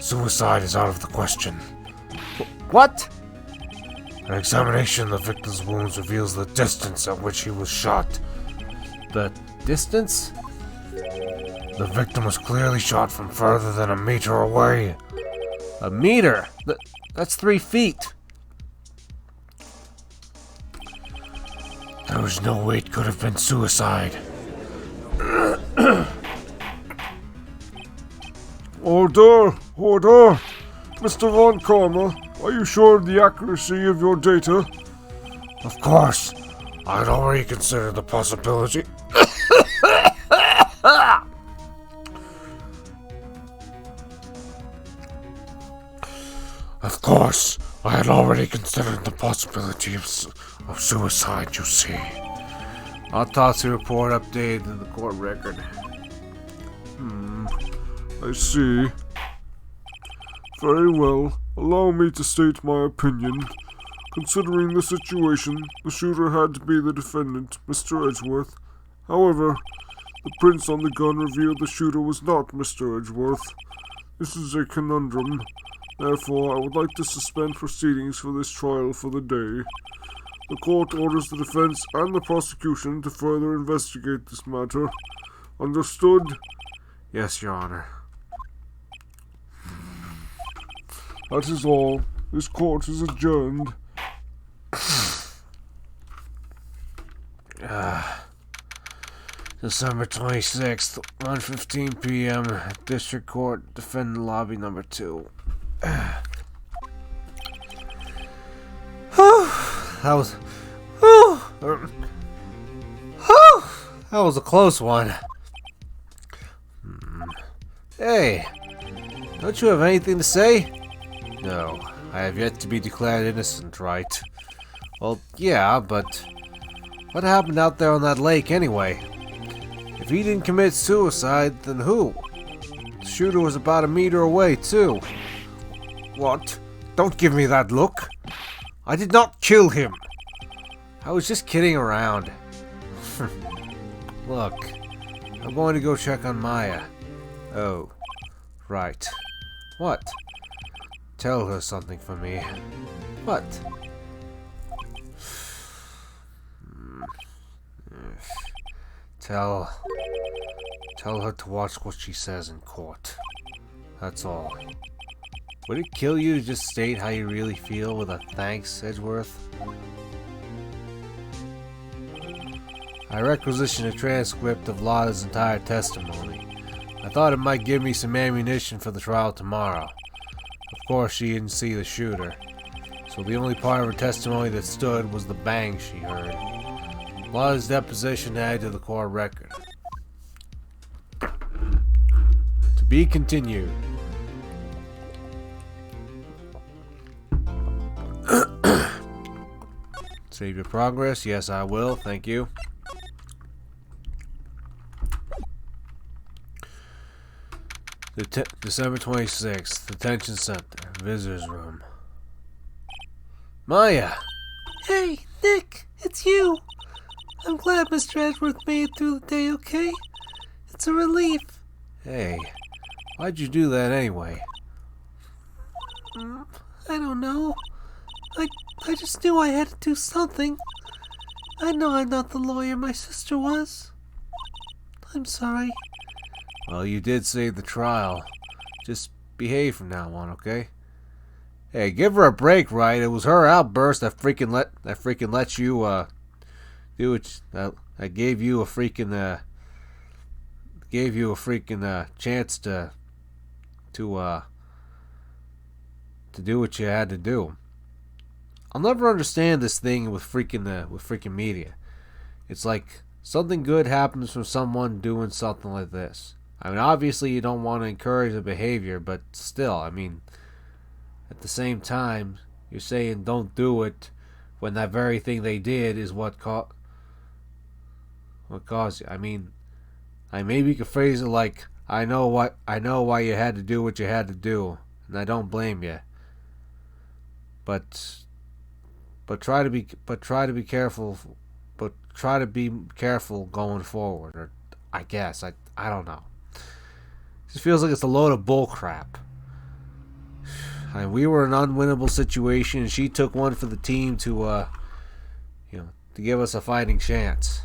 Suicide is out of the question. What? An examination of the victim's wounds reveals the distance at which he was shot. The distance? The victim was clearly shot from further than a meter away. A meter? That's 3 feet. There was no way it could have been suicide. Order! Mr. Von Karma, are you sure of the accuracy of your data? Of course. I had already considered the possibility. Of course, I had already considered the possibility of suicide, you see. Autopsy report updated in the court record. I see. Very well. Allow me to state my opinion. Considering the situation, the shooter had to be the defendant, Mr. Edgeworth. However, the prints on the gun revealed the shooter was not Mr. Edgeworth. This is a conundrum. Therefore, I would like to suspend proceedings for this trial for the day. The court orders the defense and the prosecution to further investigate this matter. Understood? Yes, Your Honor. That is all. This court is adjourned. December 26th, 1:15 p.m. District Court, Defendant Lobby Number 2. That was a close one. Hey, don't you have anything to say? No, I have yet to be declared innocent, right? Well, yeah, but what happened out there on that lake anyway? If he didn't commit suicide, then who? The shooter was about a meter away, too. What? Don't give me that look. I did not kill him. I was just kidding around. Look, I'm going to go check on Maya. Oh, right. What? Tell her something for me. What? Tell her to watch what she says in court. That's all. Would it kill you to just state how you really feel with a thanks, Edgeworth? I requisitioned a transcript of Lotta's entire testimony. I thought it might give me some ammunition for the trial tomorrow. Of course, she didn't see the shooter, so the only part of her testimony that stood was the bang she heard. Lotta's deposition added to the court record. To be continued. Save your progress. Yes, I will. Thank you. December 26th, Detention Center, Visitors Room. Maya! Hey, Nick, it's you. I'm glad Mr. Edgeworth made it through the day okay. It's a relief. Hey, why'd you do that anyway? I don't know. I just knew I had to do something. I know I'm not the lawyer my sister was. I'm sorry. Well, you did save the trial. Just behave from now on, okay? Hey, give her a break, right? It was her outburst that freaking let you do it. That gave you a freaking chance to do what you had to do. I'll never understand this thing with freaking media. It's like something good happens from someone doing something like this. I mean, obviously you don't want to encourage the behavior, but still, I mean, at the same time, you're saying don't do it when that very thing they did is what caused you. I mean, maybe you could phrase it like, I know why you had to do what you had to do, and I don't blame you. But try to be careful. But try to be careful going forward. Or I guess I don't know. It just feels like it's a load of bull crap. I mean, we were in an unwinnable situation, and she took one for the team to give us a fighting chance.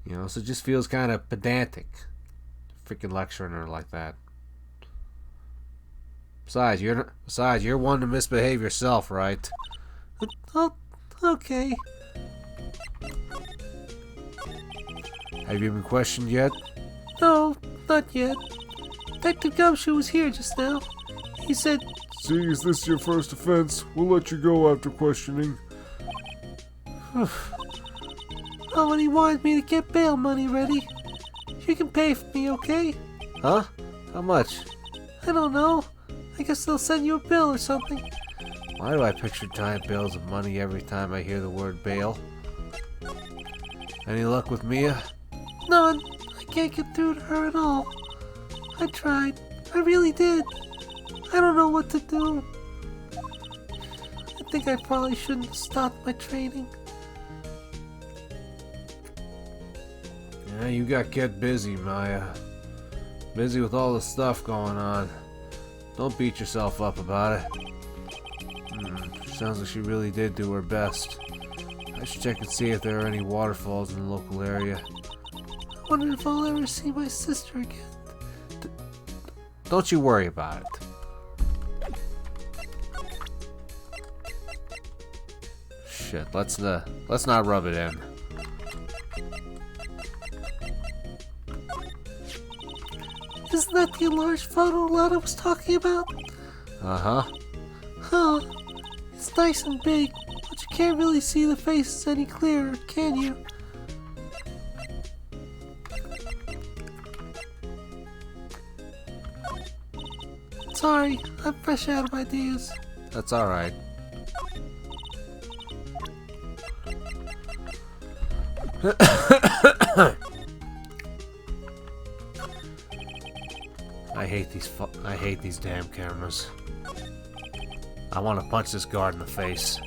So it just feels kind of pedantic, freaking lecturing her like that. Besides, you're one to misbehave yourself, right? Oh, okay. Have you been questioned yet? No, not yet. Detective Gumshoe was here just now. He said... See, is this your first offense? We'll let you go after questioning. Oh, and he wanted me to get bail money ready. You can pay for me, okay? Huh? How much? I don't know. I guess they'll send you a bill or something. Why do I picture giant bills of money every time I hear the word bail? Any luck with Mia? None. I can't get through to her at all. I tried. I really did. I don't know what to do. think I probably shouldn't have stopped my training. Yeah, you got kept busy, Maya. Busy with all the stuff going on. Don't beat yourself up about it. Sounds like she really did do her best. I should check and see if there are any waterfalls in the local area. I wonder if I'll ever see my sister again. Don't you worry about it. Shit, let's not rub it in. Isn't that the enlarged photo Lana was talking about? Uh-huh. Huh. It's nice and big, but you can't really see the faces any clearer, can you? Sorry, I'm fresh out of ideas. That's alright. I hate these damn cameras. I want to punch this guard in the face.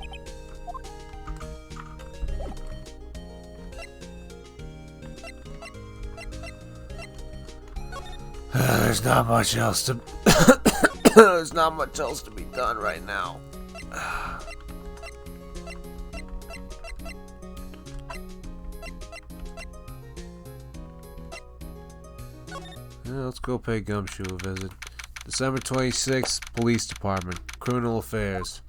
There's not much else to there's not much else to be done right now. Yeah, let's go pay Gumshoe a visit. December 26th, Police Department, Criminal Affairs.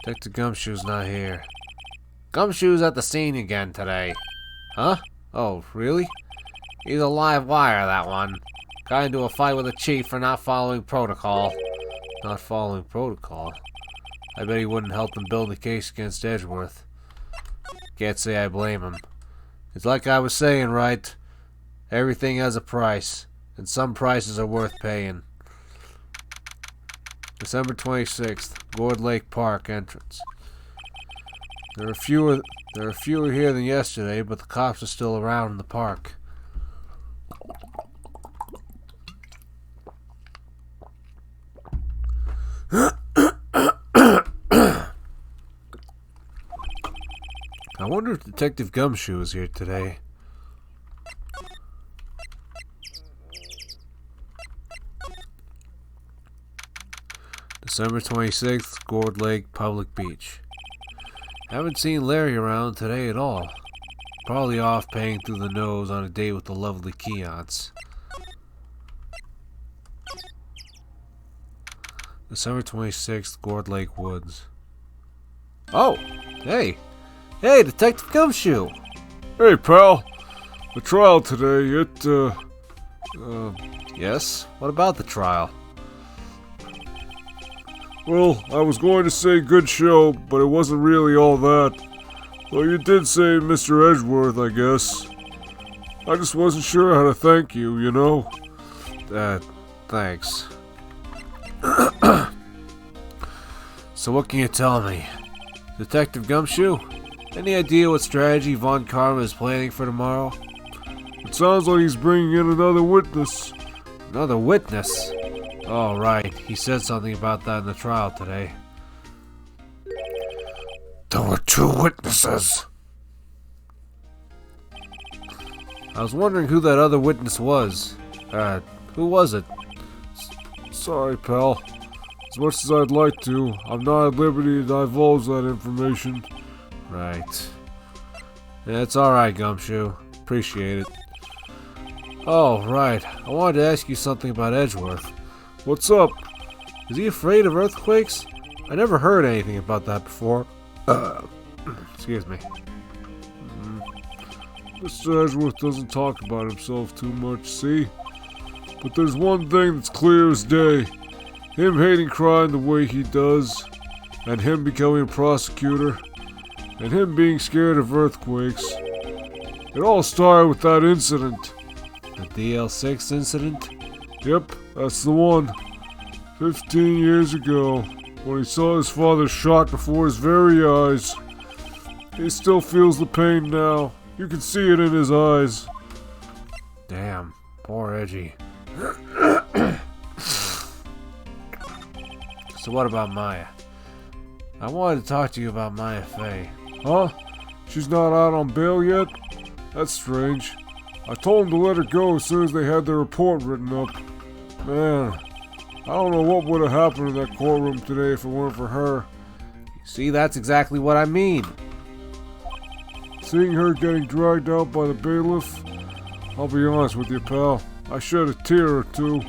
Detective Gumshoe's not here. Gumshoe's at the scene again today. Huh? Oh, really? He's a live wire, that one. Got into a fight with the chief for not following protocol. Not following protocol? I bet he wouldn't help them build a case against Edgeworth. Can't say I blame him. It's like I was saying, right? Everything has a price, and some prices are worth paying. December 26th, Gourd Lake Park entrance. There are fewer here than yesterday, but the cops are still around in the park. I wonder if Detective Gumshoe is here today. December 26th, Gourd Lake Public Beach. Haven't seen Larry around today at all. Probably off paying through the nose on a date with the lovely Keonts. December 26th, Gourd Lake Woods. Oh! Hey! Hey, Detective Gumshoe! Hey, pal. The trial today, Yes? What about the trial? well, I was going to say good show, but it wasn't really all that. Though you did say Mr. Edgeworth, I guess. I just wasn't sure how to thank you, you know? Thanks. So what can you tell me? Detective Gumshoe? Any idea what strategy Von Karma is planning for tomorrow? It sounds like he's bringing in another witness. Another witness? Oh, right. He said something about that in the trial today. There were 2 witnesses. I was wondering who that other witness was. Who was it? Sorry, pal. As much as I'd like to, I'm not at liberty to divulge that information. Right. Yeah, it's alright, Gumshoe. Appreciate it. Oh, right. I wanted to ask you something about Edgeworth. What's up? Is he afraid of earthquakes? I never heard anything about that before. Excuse me. Mr. Edgeworth doesn't talk about himself too much, see? But there's one thing that's clear as day. Him hating crime the way he does, and him becoming a prosecutor, and him being scared of earthquakes. It all started with that incident. The DL6 incident? Yep, that's the one. 15 years ago, when he saw his father shot before his very eyes. He still feels the pain now. You can see it in his eyes. Damn, poor Edgy. So what about Maya? I wanted to talk to you about Maya Fey. Huh? She's not out on bail yet? That's strange. I told them to let her go as soon as they had their report written up. Man, I don't know what would have happened in that courtroom today if it weren't for her. See, that's exactly what I mean. Seeing her getting dragged out by the bailiff, I'll be honest with you, pal. I shed a tear or two.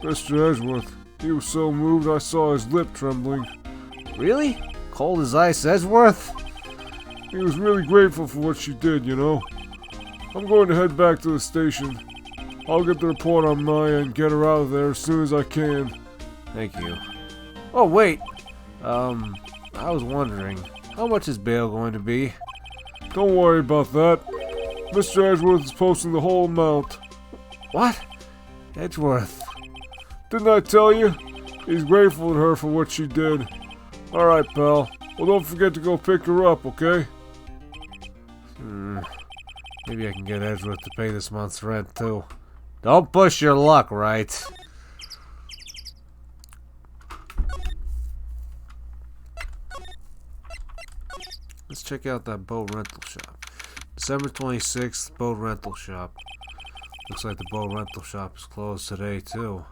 Mr. Edgeworth, he was so moved I saw his lip trembling. Really? Cold as ice, Edgeworth? He was really grateful for what she did, you know. I'm going to head back to the station. I'll get the report on Maya and get her out of there as soon as I can. Thank you. Oh, wait. I was wondering, how much is bail going to be? Don't worry about that. Mr. Edgeworth is posting the whole amount. What? Edgeworth. Didn't I tell you? He's grateful to her for what she did. Alright, pal. Well, don't forget to go pick her up, okay? Maybe I can get Edgeworth to pay this month's rent, too. Don't push your luck, right? Let's check out that boat rental shop. December 26th, boat rental shop. Looks like the boat rental shop is closed today, too.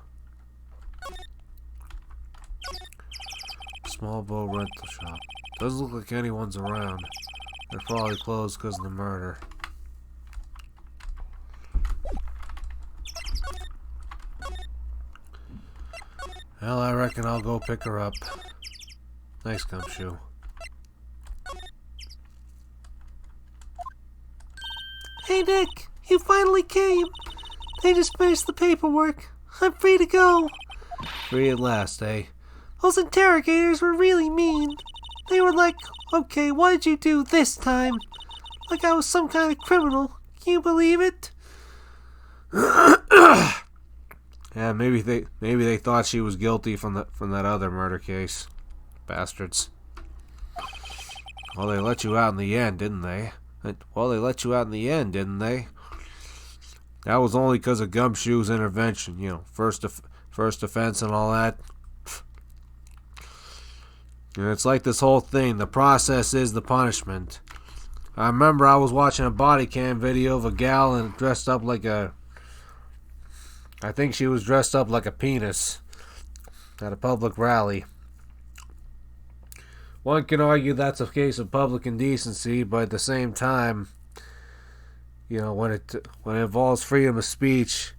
Small boat rental shop. Doesn't look like anyone's around. They're probably closed because of the murder. Well, I reckon I'll go pick her up. Thanks, Gumshoe. Hey, Nick, you finally came. They just finished the paperwork. I'm free to go. Free at last, eh? Those interrogators were really mean. They were like, okay, what did you do this time? Like I was some kind of criminal. Can you believe it? Yeah, maybe they thought she was guilty from that other murder case. Bastards. Well, they let you out in the end, didn't they? Well, they let you out in the end, didn't they? That was only because of Gumshoe's intervention, you know, first offense and all that. And it's like this whole thing, the process is the punishment. I remember I was watching a body cam video of a gal and dressed up like a... I think she was dressed up like a penis at a public rally. One can argue that's a case of public indecency, but at the same time, you know, when it involves freedom of speech,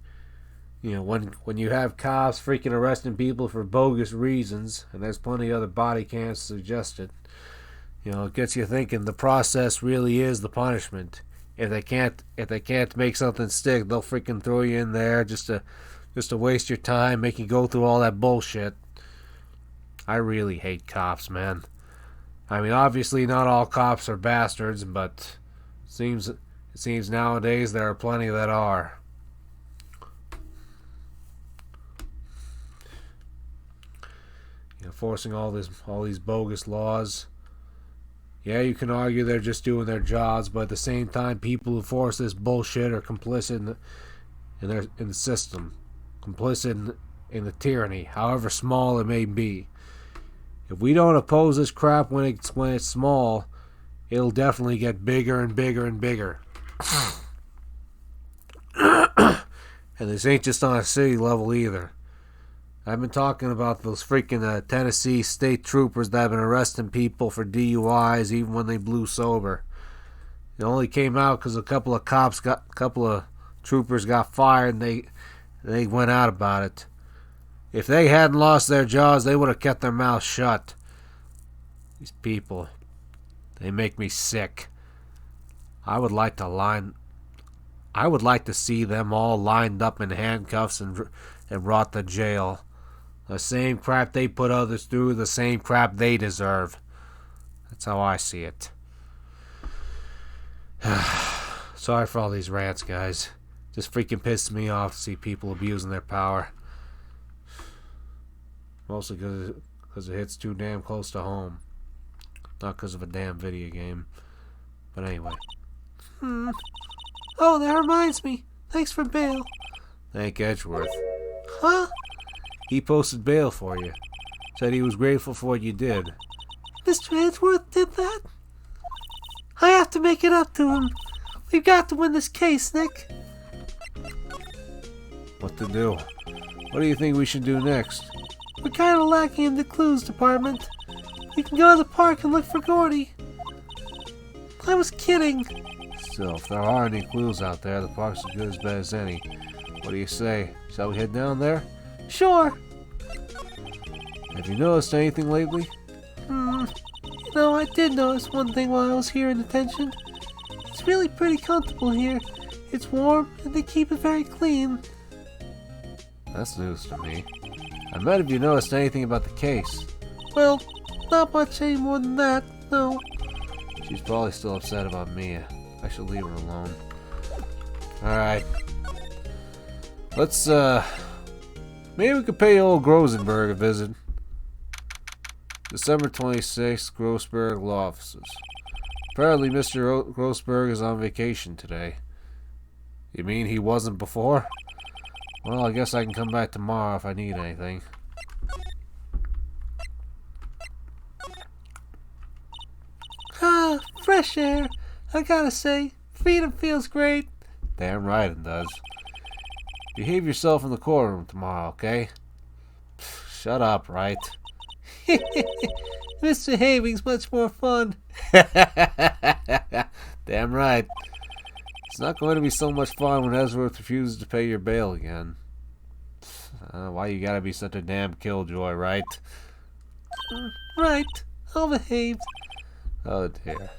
you know, when you have cops freaking arresting people for bogus reasons, and there's plenty of other body cams to suggest it, you know, it gets you thinking the process really is the punishment. If they can't make something stick, they'll freaking throw you in there just to waste your time, make you go through all that bullshit. I really hate cops, man. I mean, obviously not all cops are bastards, but it seems nowadays there are plenty that are. You know, forcing all these bogus laws. Yeah, you can argue they're just doing their jobs, but at the same time, people who force this bullshit are complicit in the system, complicit in the tyranny, however small it may be. If we don't oppose this crap when it's small, it'll definitely get bigger and bigger and bigger. And this ain't just on a city level either. I've been talking about those freaking Tennessee state troopers that have been arresting people for DUIs even when they blew sober. It only came out because a couple of troopers got fired and they went out about it. If they hadn't lost their jobs, they would have kept their mouths shut. These people, they make me sick. I would like to see them all lined up in handcuffs and brought to jail. The same crap they put others through, the same crap they deserve. That's how I see it. Sorry for all these rants, guys. Just freaking pisses me off to see people abusing their power. Mostly because it hits too damn close to home. Not because of a damn video game. But anyway. Oh, that reminds me. Thanks for bail. Thank Edgeworth. Huh? He posted bail for you. Said he was grateful for what you did. Mr. Edgeworth did that? I have to make it up to him. We've got to win this case, Nick. What to do? What do you think we should do next? We're kind of lacking in the clues department. We can go to the park and look for Gordy. I was kidding. Still, if there are any clues out there, the park's as good as bad as any. What do you say? Shall we head down there? Sure. Have you noticed anything lately? You know, I did notice one thing while I was here in detention. It's really pretty comfortable here. It's warm, and they keep it very clean. That's news to me. I meant if you noticed anything about the case. Well, not much any more than that, no. She's probably still upset about Mia. I should leave her alone. Alright. Let's, maybe we could pay old Grosenberg a visit. December 26th, Grossberg Law Offices. Apparently Mr. Grossberg is on vacation today. You mean he wasn't before? Well, I guess I can come back tomorrow if I need anything. Ah, fresh air. I gotta say, freedom feels great. Damn right it does. Behave yourself in the courtroom tomorrow, okay? Shut up, Wright. Misbehaving's much more fun. Damn right. It's not going to be so much fun when Ellsworth refuses to pay your bail again. Why you gotta be such a damn killjoy, right? Right. I'll behave. Oh dear.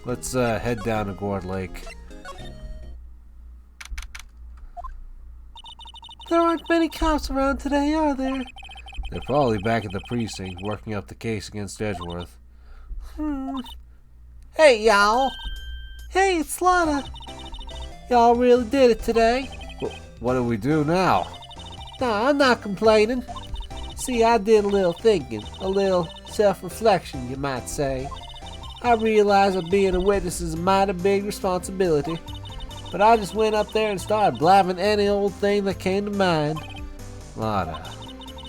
Let's head down to Gourd Lake. There aren't many cops around today, are there? They're probably back at the precinct working up the case against Edgeworth. Hey, y'all. Hey, it's Lana. Y'all really did it today. What do we do now? Nah, I'm not complaining. See, I did a little thinking, a little self-reflection, you might say. I realize that being a witness is a mighty big responsibility, but I just went up there and started blabbing any old thing that came to mind. Lana.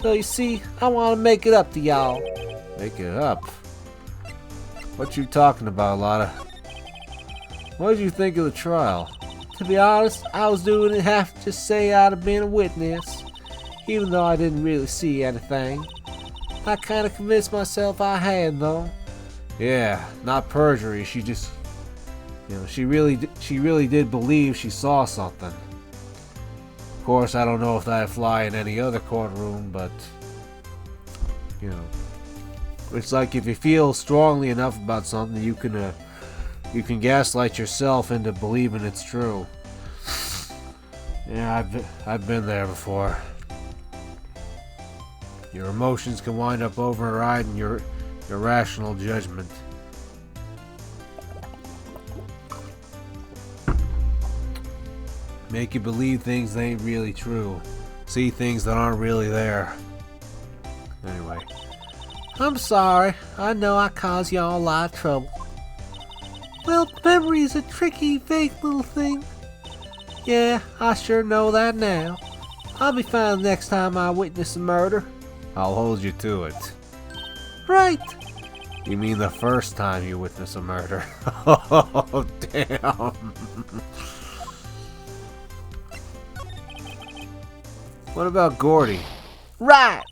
So you see, I want to make it up to y'all. Make it up? What you talking about, Lana? What did you think of the trial? To be honest, I was doing it half to just say I'd have been a witness, even though I didn't really see anything. I kind of convinced myself I had, though. Yeah, not perjury. She just, she really did believe she saw something. Of course, I don't know if that'd fly in any other courtroom, but it's like if you feel strongly enough about something, you can gaslight yourself into believing it's true. Yeah, I've been there before. Your emotions can wind up overriding your rational judgment. Make you believe things that ain't really true. See things that aren't really there. Anyway. I'm sorry. I know I caused y'all a lot of trouble. Well, memory is a tricky, vague little thing. Yeah, I sure know that now. I'll be fine next time I witness a murder. I'll hold you to it. Right. You mean the first time you witness a murder? Oh, damn. What about Gordy? Right.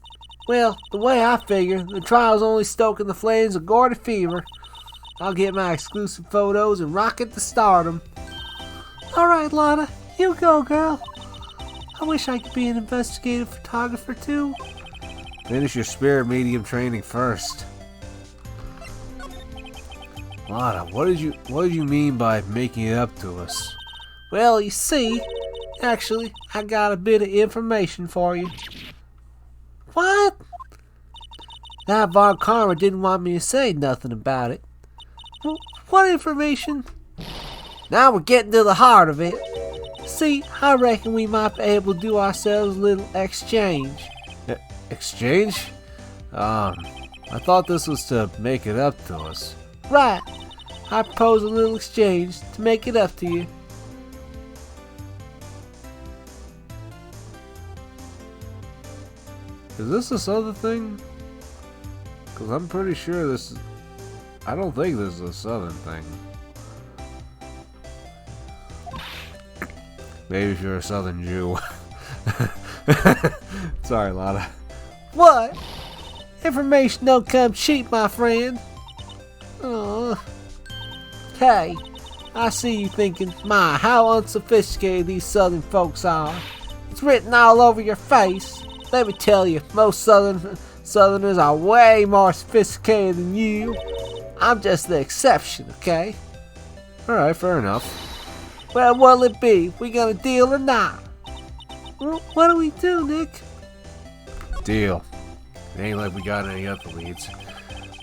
Well, the way I figure, the trial's only stoking the flames of Gordy fever. I'll get my exclusive photos and rocket to stardom. Alright, Lana, you go, girl. I wish I could be an investigative photographer, too. Finish your spirit medium training first. Lana, what did you mean by making it up to us? Well, you see, actually, I got a bit of information for you. What? That Von Karma didn't want me to say nothing about it. What information? Now we're getting to the heart of it. See, I reckon we might be able to do ourselves a little exchange. Exchange? I thought this was to make it up to us. Right. I propose a little exchange to make it up to you. Is this other thing? Because I'm pretty sure this is... I don't think this is a southern thing. Maybe if you're a southern Jew. Sorry, Lana. What? Information don't come cheap, my friend. Hey, I see you thinking, my, how unsophisticated these southern folks are. It's written all over your face. Let me tell you, most southerners are way more sophisticated than you. I'm just the exception, okay? Alright, fair enough. Well, what'll it be? We gonna deal or not? Well, what do we do, Nick? Deal. It ain't like we got any other leads.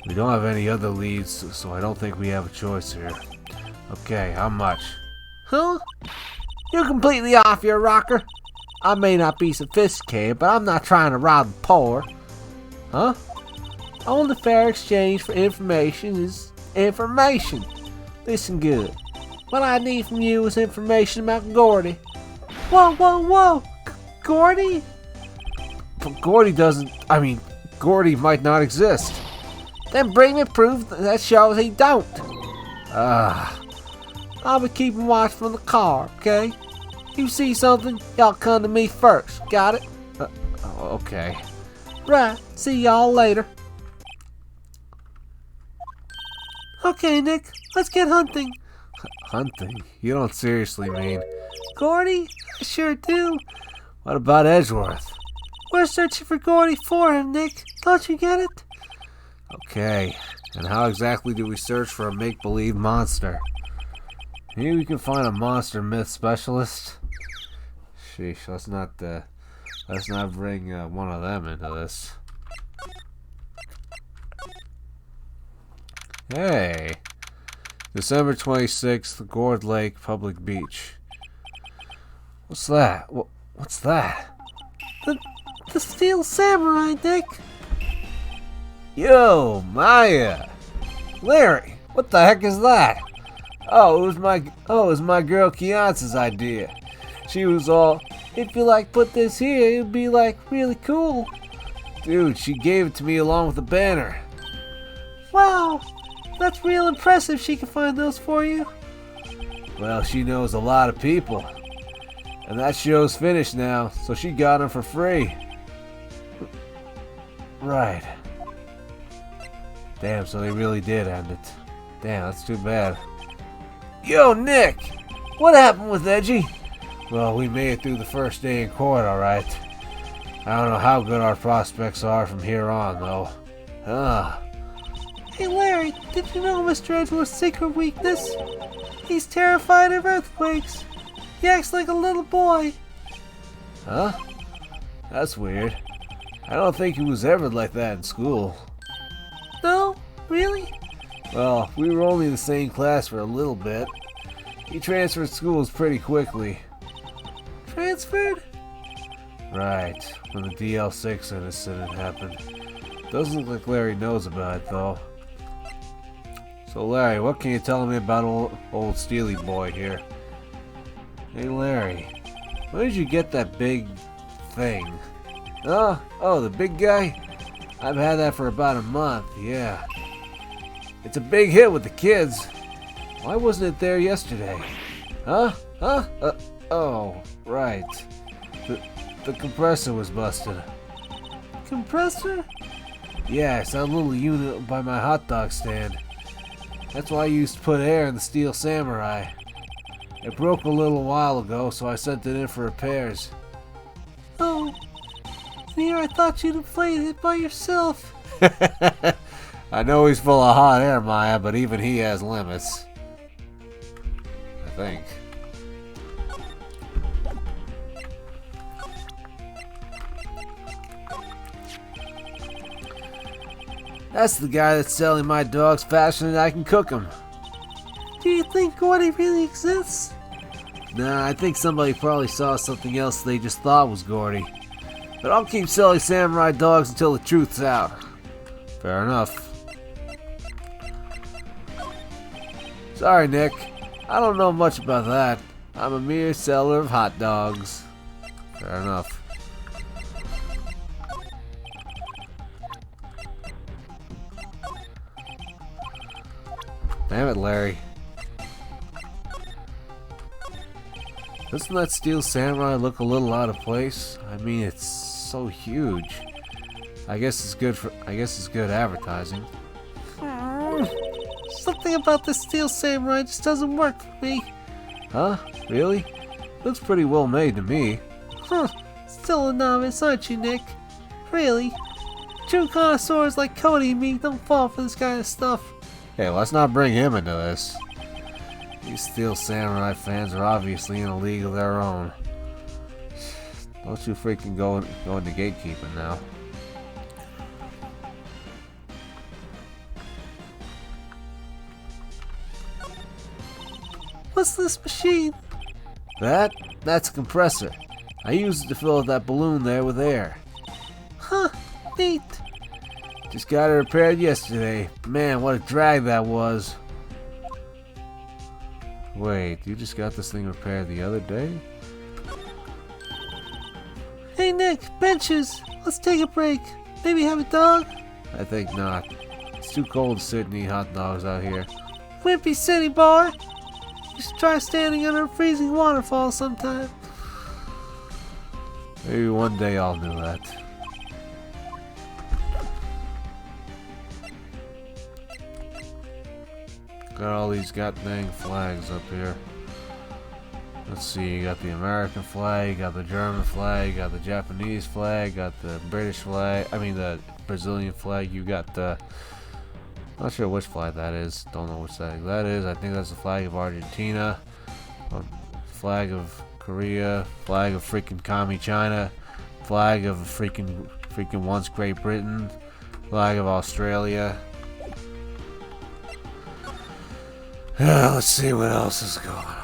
We don't have any other leads, so I don't think we have a choice here. Okay, how much? Huh? You're completely off your rocker. I may not be sophisticated, but I'm not trying to rob the poor. Huh? Only fair exchange for information is information. Listen good. What I need from you is information about Gordy. Whoa, whoa, whoa! Gordy? But Gordy doesn't... I mean, Gordy might not exist. Then bring me proof that shows he don't. I'll be keeping watch from the car, okay? You see something, y'all come to me first. Got it? Okay. Right. See y'all later. Okay, Nick. Let's get hunting. Hunting? You don't seriously mean... Gordy? I sure do. What about Edgeworth? We're searching for Gordy for him, Nick. Don't you get it? Okay. And how exactly do we search for a make-believe monster? Maybe we can find a monster myth specialist? Sheesh, let's not bring one of them into this. Hey! December 26th, Gourd Lake, Public Beach. What's that? What's that? The Steel Samurai, Nick. Yo, Maya! Larry, what the heck is that? Oh, it was my girl Kiance's idea. She was all, if you like put this here, it'd be like really cool. Dude, she gave it to me along with the banner. Wow, that's real impressive she can find those for you. Well, she knows a lot of people. And that show's finished now, so she got them for free. Right. Damn, so they really did end it. Damn, that's too bad. Yo, Nick! What happened with Edgy? Well, we made it through the first day in court, alright. I don't know how good our prospects are from here on, though. Hey, Larry, did you know Mr. Edgeworth's secret weakness? He's terrified of earthquakes. He acts like a little boy. Huh? That's weird. I don't think he was ever like that in school. No? Really? Well, we were only in the same class for a little bit. He transferred schools pretty quickly. Transferred? Right, when the DL6 incident happened. Doesn't look like Larry knows about it, though. So, Larry, what can you tell me about old Steely boy here? Hey, Larry, where did you get that big thing? Oh, the big guy? I've had that for about a month, yeah. It's a big hit with the kids. Why wasn't it there yesterday? Huh? Oh, right. The compressor was busted. Compressor? Yeah, it's that little unit by my hot dog stand. That's why I used to put air in the Steel Samurai. It broke a little while ago, so I sent it in for repairs. Oh. Here, I thought you'd inflated it by yourself. I know he's full of hot air, Maya, but even he has limits. I think. That's the guy that's selling my dogs faster than I can cook them. Do you think Gordy really exists? Nah, I think somebody probably saw something else they just thought was Gordy. But I'll keep selling samurai dogs until the truth's out. Fair enough. Sorry, Nick. I don't know much about that. I'm a mere seller of hot dogs. Fair enough. Damn it, Larry. Doesn't that steel samurai look a little out of place? I mean, it's so huge. I guess it's good advertising. Something about the steel samurai just doesn't work for me. Huh? Really? Looks pretty well made to me. Still a novice, aren't you, Nick? Really? True connoisseurs like Cody and me don't fall for this kind of stuff. Hey, let's not bring him into this. These Steel Samurai fans are obviously in a league of their own. Don't you freaking go into gatekeeping now. What's this machine? That's a compressor. I used it to fill up that balloon there with air. Huh, neat. Just got it repaired yesterday. Man, what a drag that was. Wait, you just got this thing repaired the other day? Hey Nick, benches. Let's take a break. Maybe have a dog? I think not. It's too cold to sit and eat hot dogs out here. Wimpy City boy. You should try standing under a freezing waterfall sometime. Maybe one day I'll do that. Got all these goddamn flags up here. Let's see, you got the American flag, you got the German flag, you got the Japanese flag, got the British flag, I mean the Brazilian flag, you got the... Not sure which flag that is, don't know which flag that is. I think that's the flag of Argentina, flag of Korea, flag of freaking commie China, flag of freaking once Great Britain, flag of Australia. Let's see what else is going on.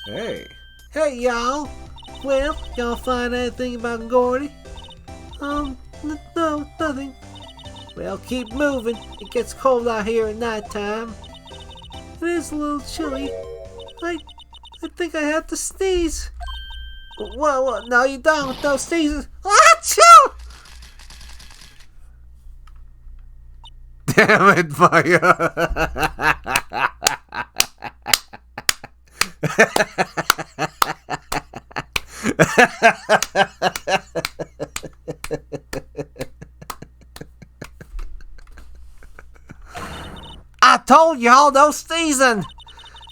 Hey. Hey y'all. Well, y'all find anything about Gordy? No, nothing. Well, keep moving. It gets cold out here at nighttime. It is a little chilly. I think I have to sneeze. What? No, you don't. No sneezes. Achoo! Damn it, Maya. I told y'all no sneezing.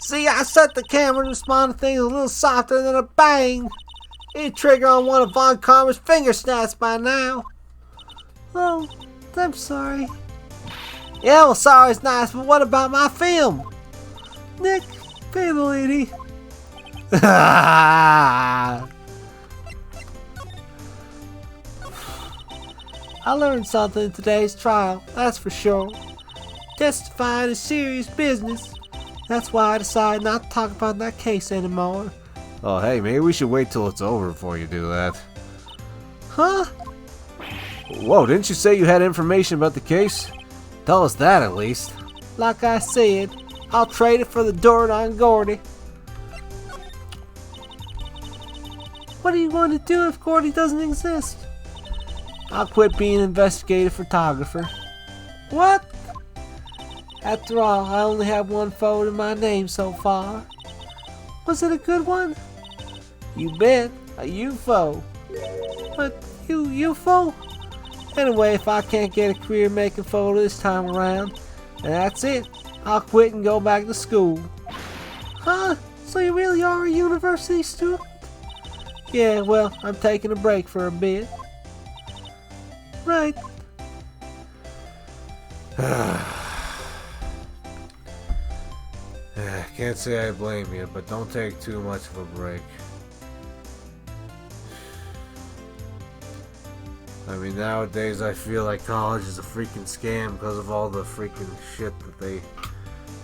See, I set the camera to respond to things a little softer than a bang. It'd trigger on one of Von Karma's finger snaps by now. Oh, I'm sorry. Yeah, well, sorry's nice, but what about my film? Nick, pay the lady. I learned something in today's trial, that's for sure. Testifying is serious business. That's why I decided not to talk about that case anymore. Oh, hey, maybe we should wait till it's over before you do that. Huh? Whoa, didn't you say you had information about the case? Tell us that at least. Like I said, I'll trade it for the dirt on Gordy. What are you going to do if Gordy doesn't exist? I'll quit being an investigative photographer. What? After all, I only have one photo in my name so far. Was it a good one? You bet, a UFO. But UFO? Anyway, if I can't get a career making photo this time around, then that's it. I'll quit and go back to school. Huh? So you really are a university student? Yeah, well, I'm taking a break for a bit. Right. Can't say I blame you, but don't take too much of a break. I mean, nowadays I feel like college is a freaking scam because of all the freaking shit that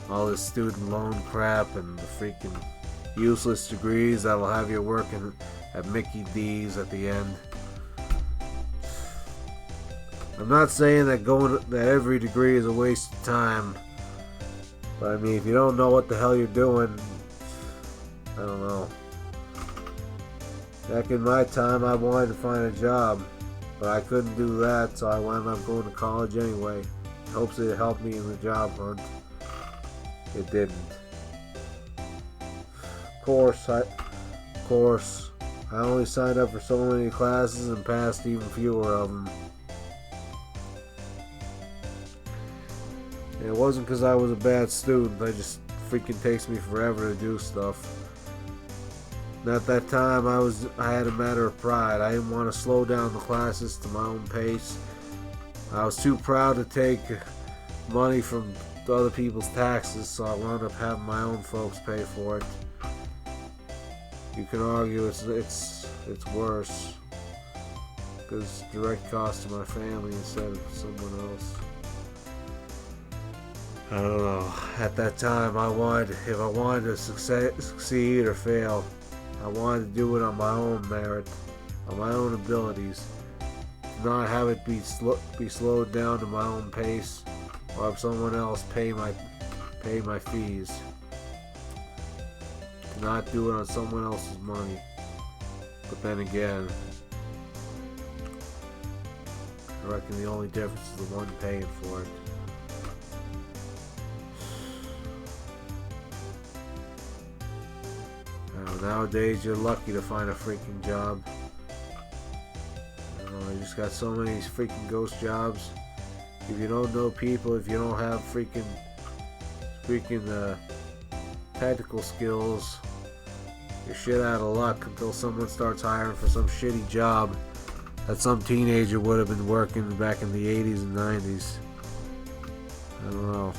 all this student loan crap and the freaking useless degrees that'll have you working at Mickey D's at the end. I'm not saying that every degree is a waste of time, but I mean, if you don't know what the hell you're doing, I don't know. Back in my time, I wanted to find a job. But I couldn't do that, so I wound up going to college anyway. In hopes it'd help me in the job hunt. It didn't. Of course, I only signed up for so many classes and passed even fewer of them. And it wasn't because I was a bad student. It just freaking takes me forever to do stuff. And at that time, I had a matter of pride. I didn't want to slow down the classes to my own pace. I was too proud to take money from other people's taxes, so I wound up having my own folks pay for it. You can argue it's worse because direct cost to my family instead of someone else. I don't know. At that time, if I wanted to succeed or fail, I wanted to do it on my own merit, on my own abilities. Not have it be slowed down to my own pace, or have someone else pay my fees. To not do it on someone else's money. But then again, I reckon the only difference is the one paying for it. Nowadays, you're lucky to find a freaking job. You just got so many freaking ghost jobs. If you don't know people, if you don't have freaking technical skills, you're shit out of luck until someone starts hiring for some shitty job that some teenager would have been working back in the 80s and 90s. I don't know.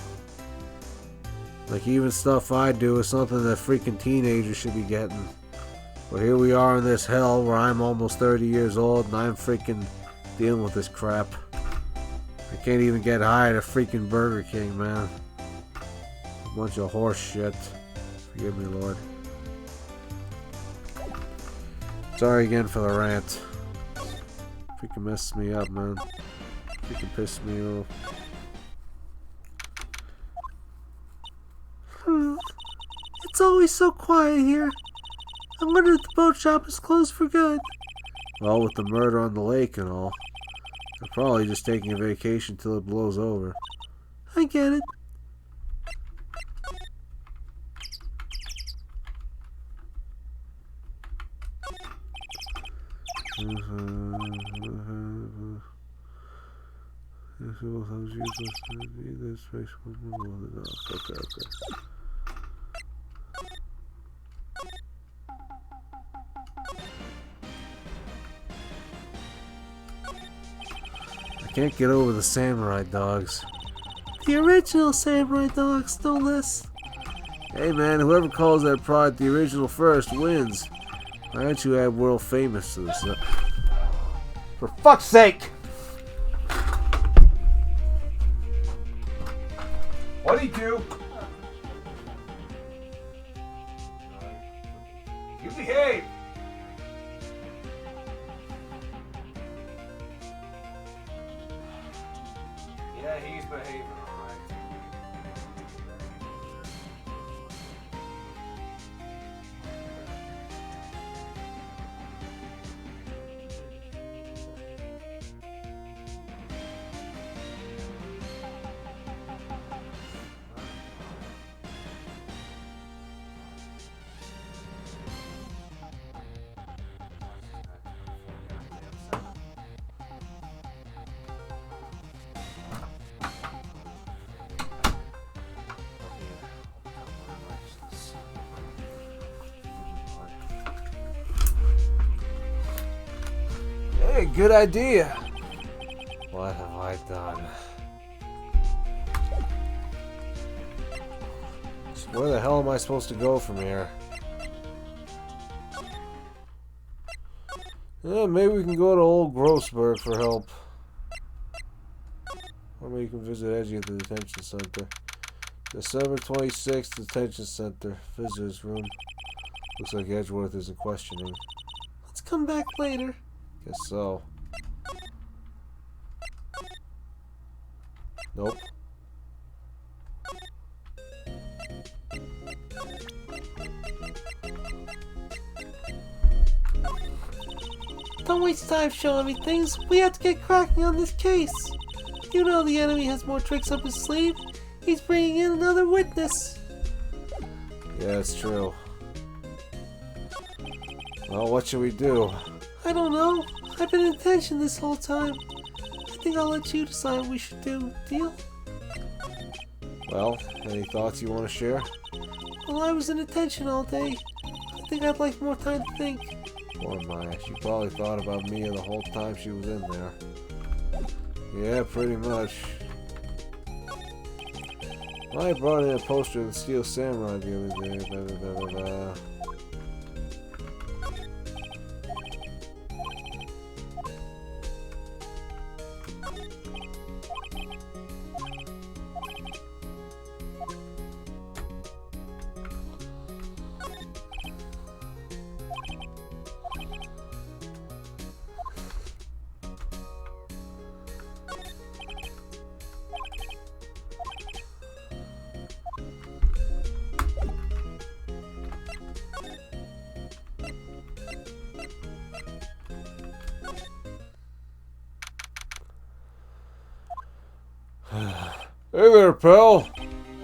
Like, even stuff I do is something that freaking teenagers should be getting. But here we are in this hell where I'm almost 30 years old and I'm freaking dealing with this crap. I can't even get hired at freaking Burger King, man. A bunch of horse shit. Forgive me, Lord. Sorry again for the rant. Freaking messes me up, man. Freaking pisses me off. It's always so quiet here. I wonder if the boat shop is closed for good. Well, with the murder on the lake and all, they're probably just taking a vacation till it blows over. I get it. Okay. I can't get over the samurai dogs. The original samurai dogs, no less. Hey man, whoever calls that product the original first wins. Why aren't you add world famous to this? For fuck's sake! What'd he do? You behave! Yeah, he's behaving alright. Hey, good idea. What have I done? So where the hell am I supposed to go from here? Yeah, maybe we can go to Old Grossberg for help. Or maybe you can visit Edgy at the detention center. December 26th, detention center. Visitor's room. Looks like Edgeworth isn't questioning. Let's come back later. Guess so. Nope. Don't Don't waste time showing me things. We have to get cracking on this case. You know the enemy has more tricks up his sleeve. He's bringing in another witness. Yeah, it's true. Well, what should we do? I don't know. I've been in detention this whole time. I think I'll let you decide what we should do. Deal? Well, any thoughts you want to share? Well, I was in detention all day. I think I'd like more time to think. Poor Maya. She probably thought about Mia the whole time she was in there. Yeah, pretty much. Maya brought in a poster of the Steel Samurai the other day. Blah, blah, blah, blah, blah. Hey there, pal.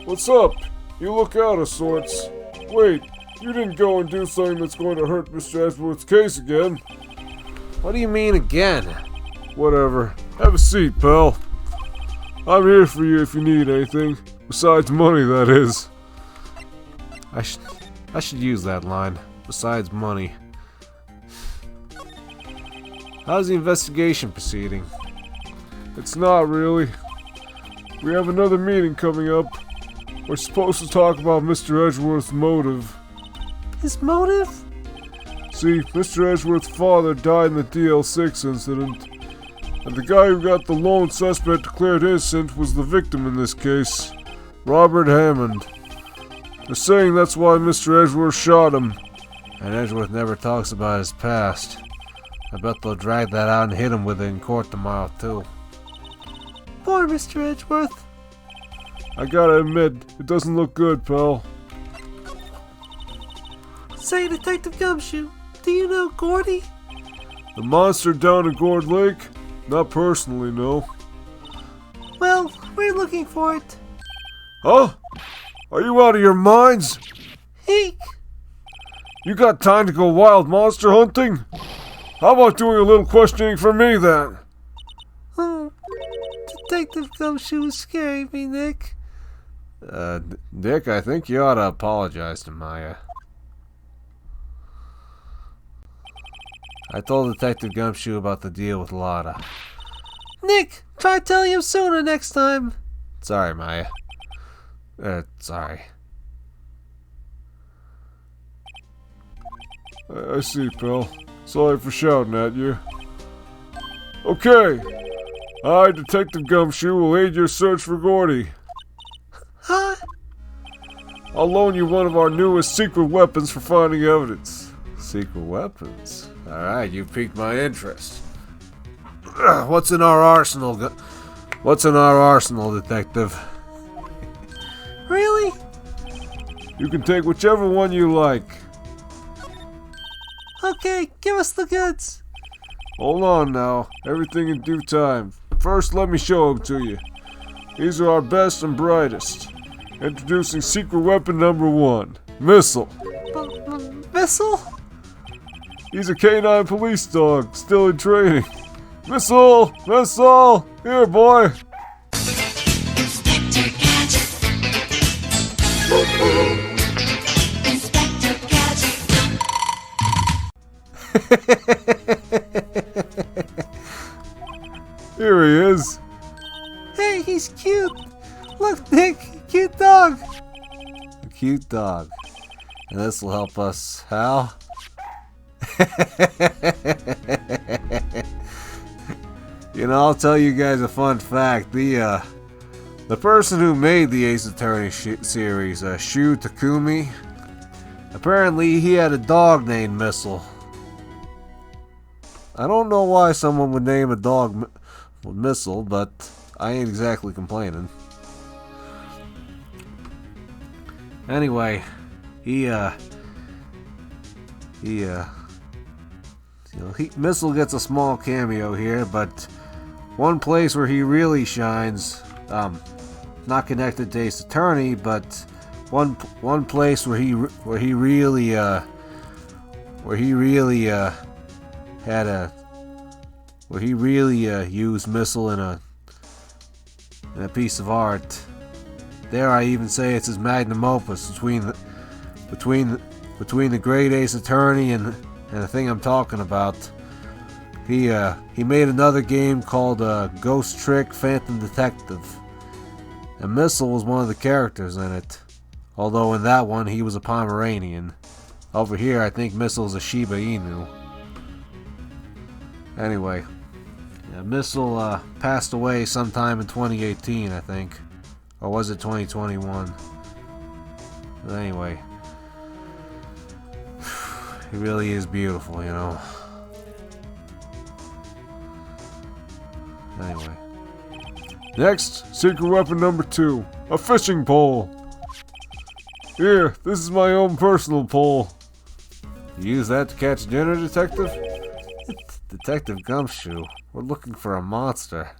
What's up? You look out of sorts. Wait, you didn't go and do something that's going to hurt Mr. Edgeworth's case again. What do you mean again? Whatever. Have a seat, pal. I'm here for you if you need anything. Besides money, that is. I should use that line. Besides money. How's the investigation proceeding? It's not really. We have another meeting coming up. We're supposed to talk about Mr. Edgeworth's motive. His motive? See, Mr. Edgeworth's father died in the DL6 incident, and the guy who got the lone suspect declared innocent was the victim in this case, Robert Hammond. They're saying that's why Mr. Edgeworth shot him. And Edgeworth never talks about his past. I bet they'll drag that out and hit him with it in court tomorrow, too. Poor Mr. Edgeworth. I gotta admit, it doesn't look good, pal. Say, Detective Gumshoe, do you know Gordy? The monster down at Gourd Lake? Not personally, no. Well, we're looking for it. Huh? Are you out of your minds? Eek! You got time to go wild monster hunting? How about doing a little questioning for me, then? Detective Gumshoe is scaring me, Nick. Dick, I think you ought to apologize to Maya. I told Detective Gumshoe about the deal with Lotta. Nick, try telling him sooner next time. Sorry, Maya. Sorry. I see, pal. Sorry for shouting at you. Okay. I, Detective Gumshoe, will aid your search for Gordy. Huh? I'll loan you one of our newest secret weapons for finding evidence. Secret weapons? Alright, you piqued my interest. What's in our arsenal, Detective? Really? You can take whichever one you like. Okay, give us the goods. Hold on now. Everything in due time. First, let me show them to you. These are our best and brightest. Introducing secret weapon number 1, Missile. Missile? He's a canine police dog, still in training. Missile! Missile! Here, boy! Inspector Gadget. Inspector Gadget. Here he is. Hey, he's cute. Look, Nick, cute dog. A cute dog. And this will help us, Hal. You know, I'll tell you guys a fun fact. The person who made the Ace Attorney series, Shu Takumi, apparently he had a dog named Missile. I don't know why someone would name a dog Missile, but I ain't exactly complaining. Anyway, he Missile gets a small cameo here, but one place where he really shines, not connected to Ace Attorney, but one place where he really used Missile in a piece of art. There, I even say it's his magnum opus between the great Ace Attorney and the thing I'm talking about. He made another game called Ghost Trick Phantom Detective, and Missile was one of the characters in it. Although in that one he was a Pomeranian. Over here, I think Missile's a Shiba Inu. Anyway, Missile passed away sometime in 2018, I think. Or was it 2021? But anyway, he really is beautiful, you know. Anyway. Next, secret weapon number 2. A fishing pole. Here, this is my own personal pole. You use that to catch dinner, Detective? Detective Gumshoe, we're looking for a monster.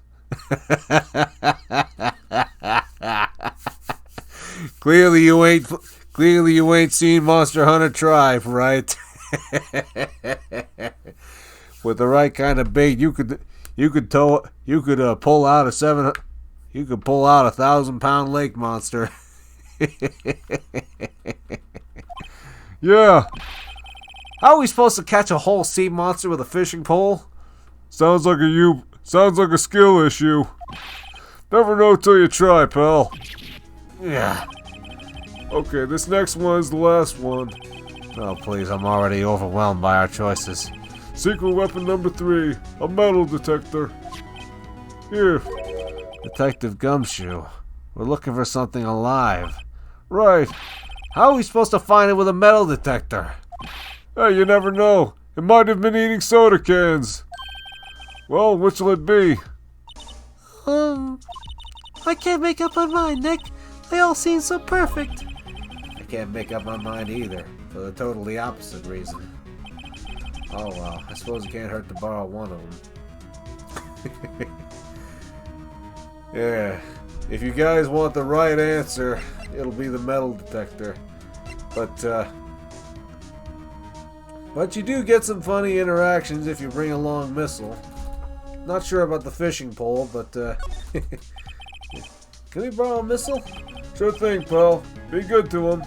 Clearly you ain't seen Monster Hunter Tribe, right? With the right kind of bait, you could pull out a 1,000-pound lake monster. Yeah, How are we supposed to catch a whole sea monster with a fishing pole? sounds like a skill issue. Never know till you try, pal. Yeah. Okay, this next one is the last one. Oh, please, I'm already overwhelmed by our choices. Secret weapon number 3. A metal detector. Here. Detective Gumshoe, we're looking for something alive. Right. How are we supposed to find it with a metal detector? Hey, you never know. It might have been eating soda cans. Well, which will it be? I can't make up my mind, Nick. They all seem so perfect. I can't make up my mind either, for the totally opposite reason. Oh well, I suppose it can't hurt to borrow one of them. Yeah, if you guys want the right answer, it'll be the metal detector. But you do get some funny interactions if you bring along Missile. Not sure about the fishing pole, but can we borrow a Missile? Sure thing, pal. Be good to him.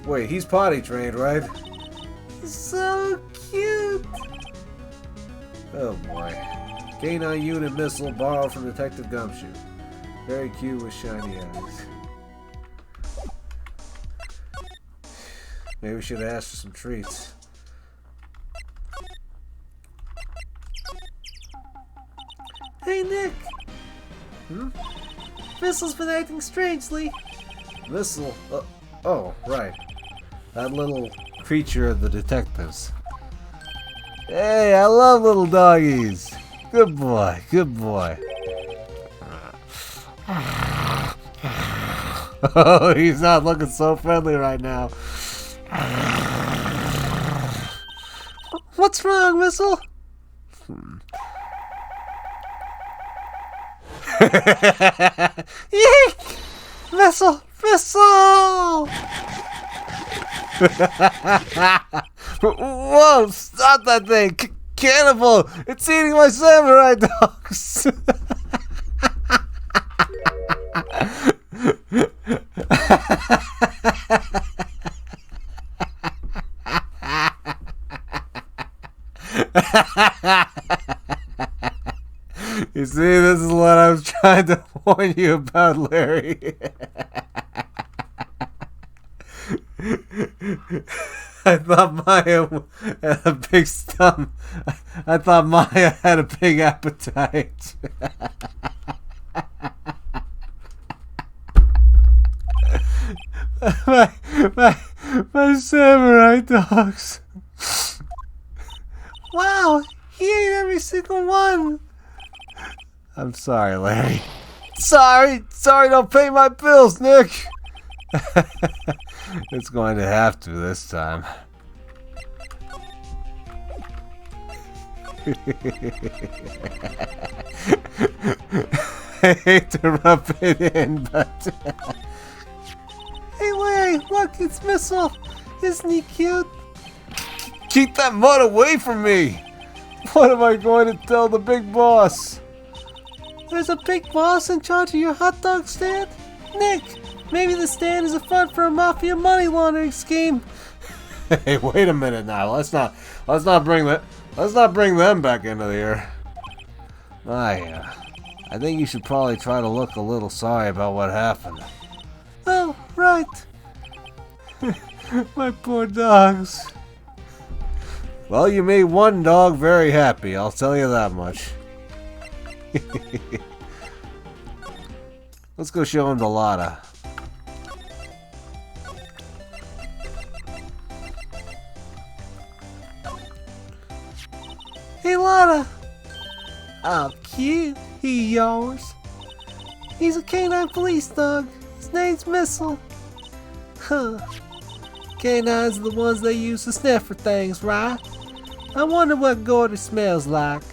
Wait, he's potty trained, right? So cute. Oh boy. K9 unit Missile borrowed from Detective Gumshoe. Very cute with shiny eyes. Maybe we should ask for some treats. Hey, Nick. Missile's been acting strangely. Missile? Oh, right. That little creature of the detectives. Hey, I love little doggies. Good boy, good boy. Oh, he's not looking so friendly right now. What's wrong, Missile? Yeek! Missile! Missile! Whoa, stop that thing! Cannibal! It's eating my samurai dogs! You see, this is what I was trying to warn you about, Larry. I thought Maya had a big stomach. I thought Maya had a big appetite. my samurai dogs. Wow, he ate every single one. I'm sorry, Larry. Sorry, don't pay my bills, Nick. It's going to have to this time. I hate to rub it in, but... Hey Larry, look, it's Missile. Isn't he cute? Keep that mud away from me! What am I going to tell the big boss? There's a big boss in charge of your hot dog stand? Nick, maybe the stand is a front for a mafia money laundering scheme. Hey, wait a minute now. Let's not bring them back into the air. I think you should probably try to look a little sorry about what happened. Oh, right. My poor dogs. Well, you made one dog very happy, I'll tell you that much. Let's go show him the Lotta. Hey Lotta. Oh, cute. He yours. He's a canine police dog. His name's Missile. Huh. Canines are the ones they use to sniff for things, right? I wonder what Gordy smells like.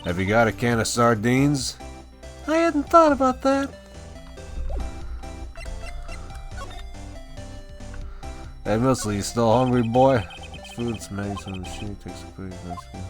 Have you got a can of sardines? I hadn't thought about that. Hey, Missile, you still hungry, boy? Food smells from the sheet takes a pretty nice one.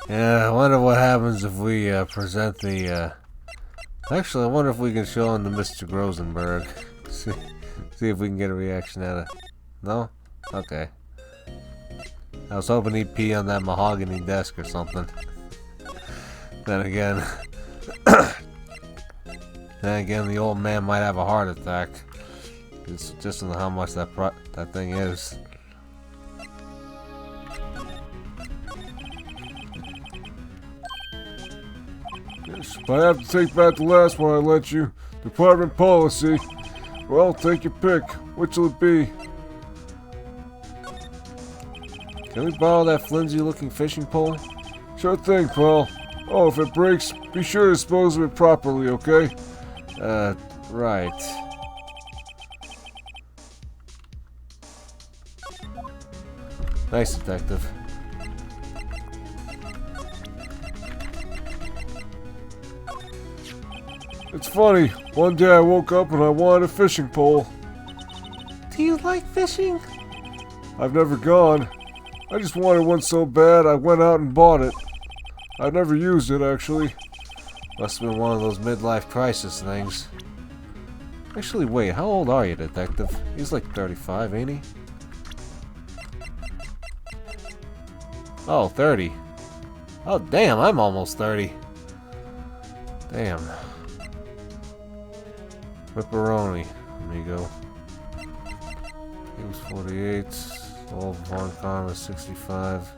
Yeah, I wonder what happens if we present the. Actually, I wonder if we can show him to Mr. Grosenberg. See if we can get a reaction out of. No? Okay. I was hoping he'd pee on that mahogany desk or something. Then again, the old man might have a heart attack. It's just on how much that thing is. Yes, but I have to take back the last one I let you. Department policy. Well, take your pick. Which'll it be? Can we borrow that flimsy-looking fishing pole? Sure thing, Paul. Oh, if it breaks, be sure to dispose of it properly, okay? Right. Nice, detective. It's funny. One day I woke up and I wanted a fishing pole. Do you like fishing? I've never gone. I just wanted one so bad I went out and bought it. I've never used it, actually. Must have been one of those midlife crisis things. Actually, wait, how old are you, detective? He's like 35, ain't he? Oh, 30. Oh, damn, I'm almost 30. Damn. Pepperoni. There you go. He was 48. Old Von Kahn was 65.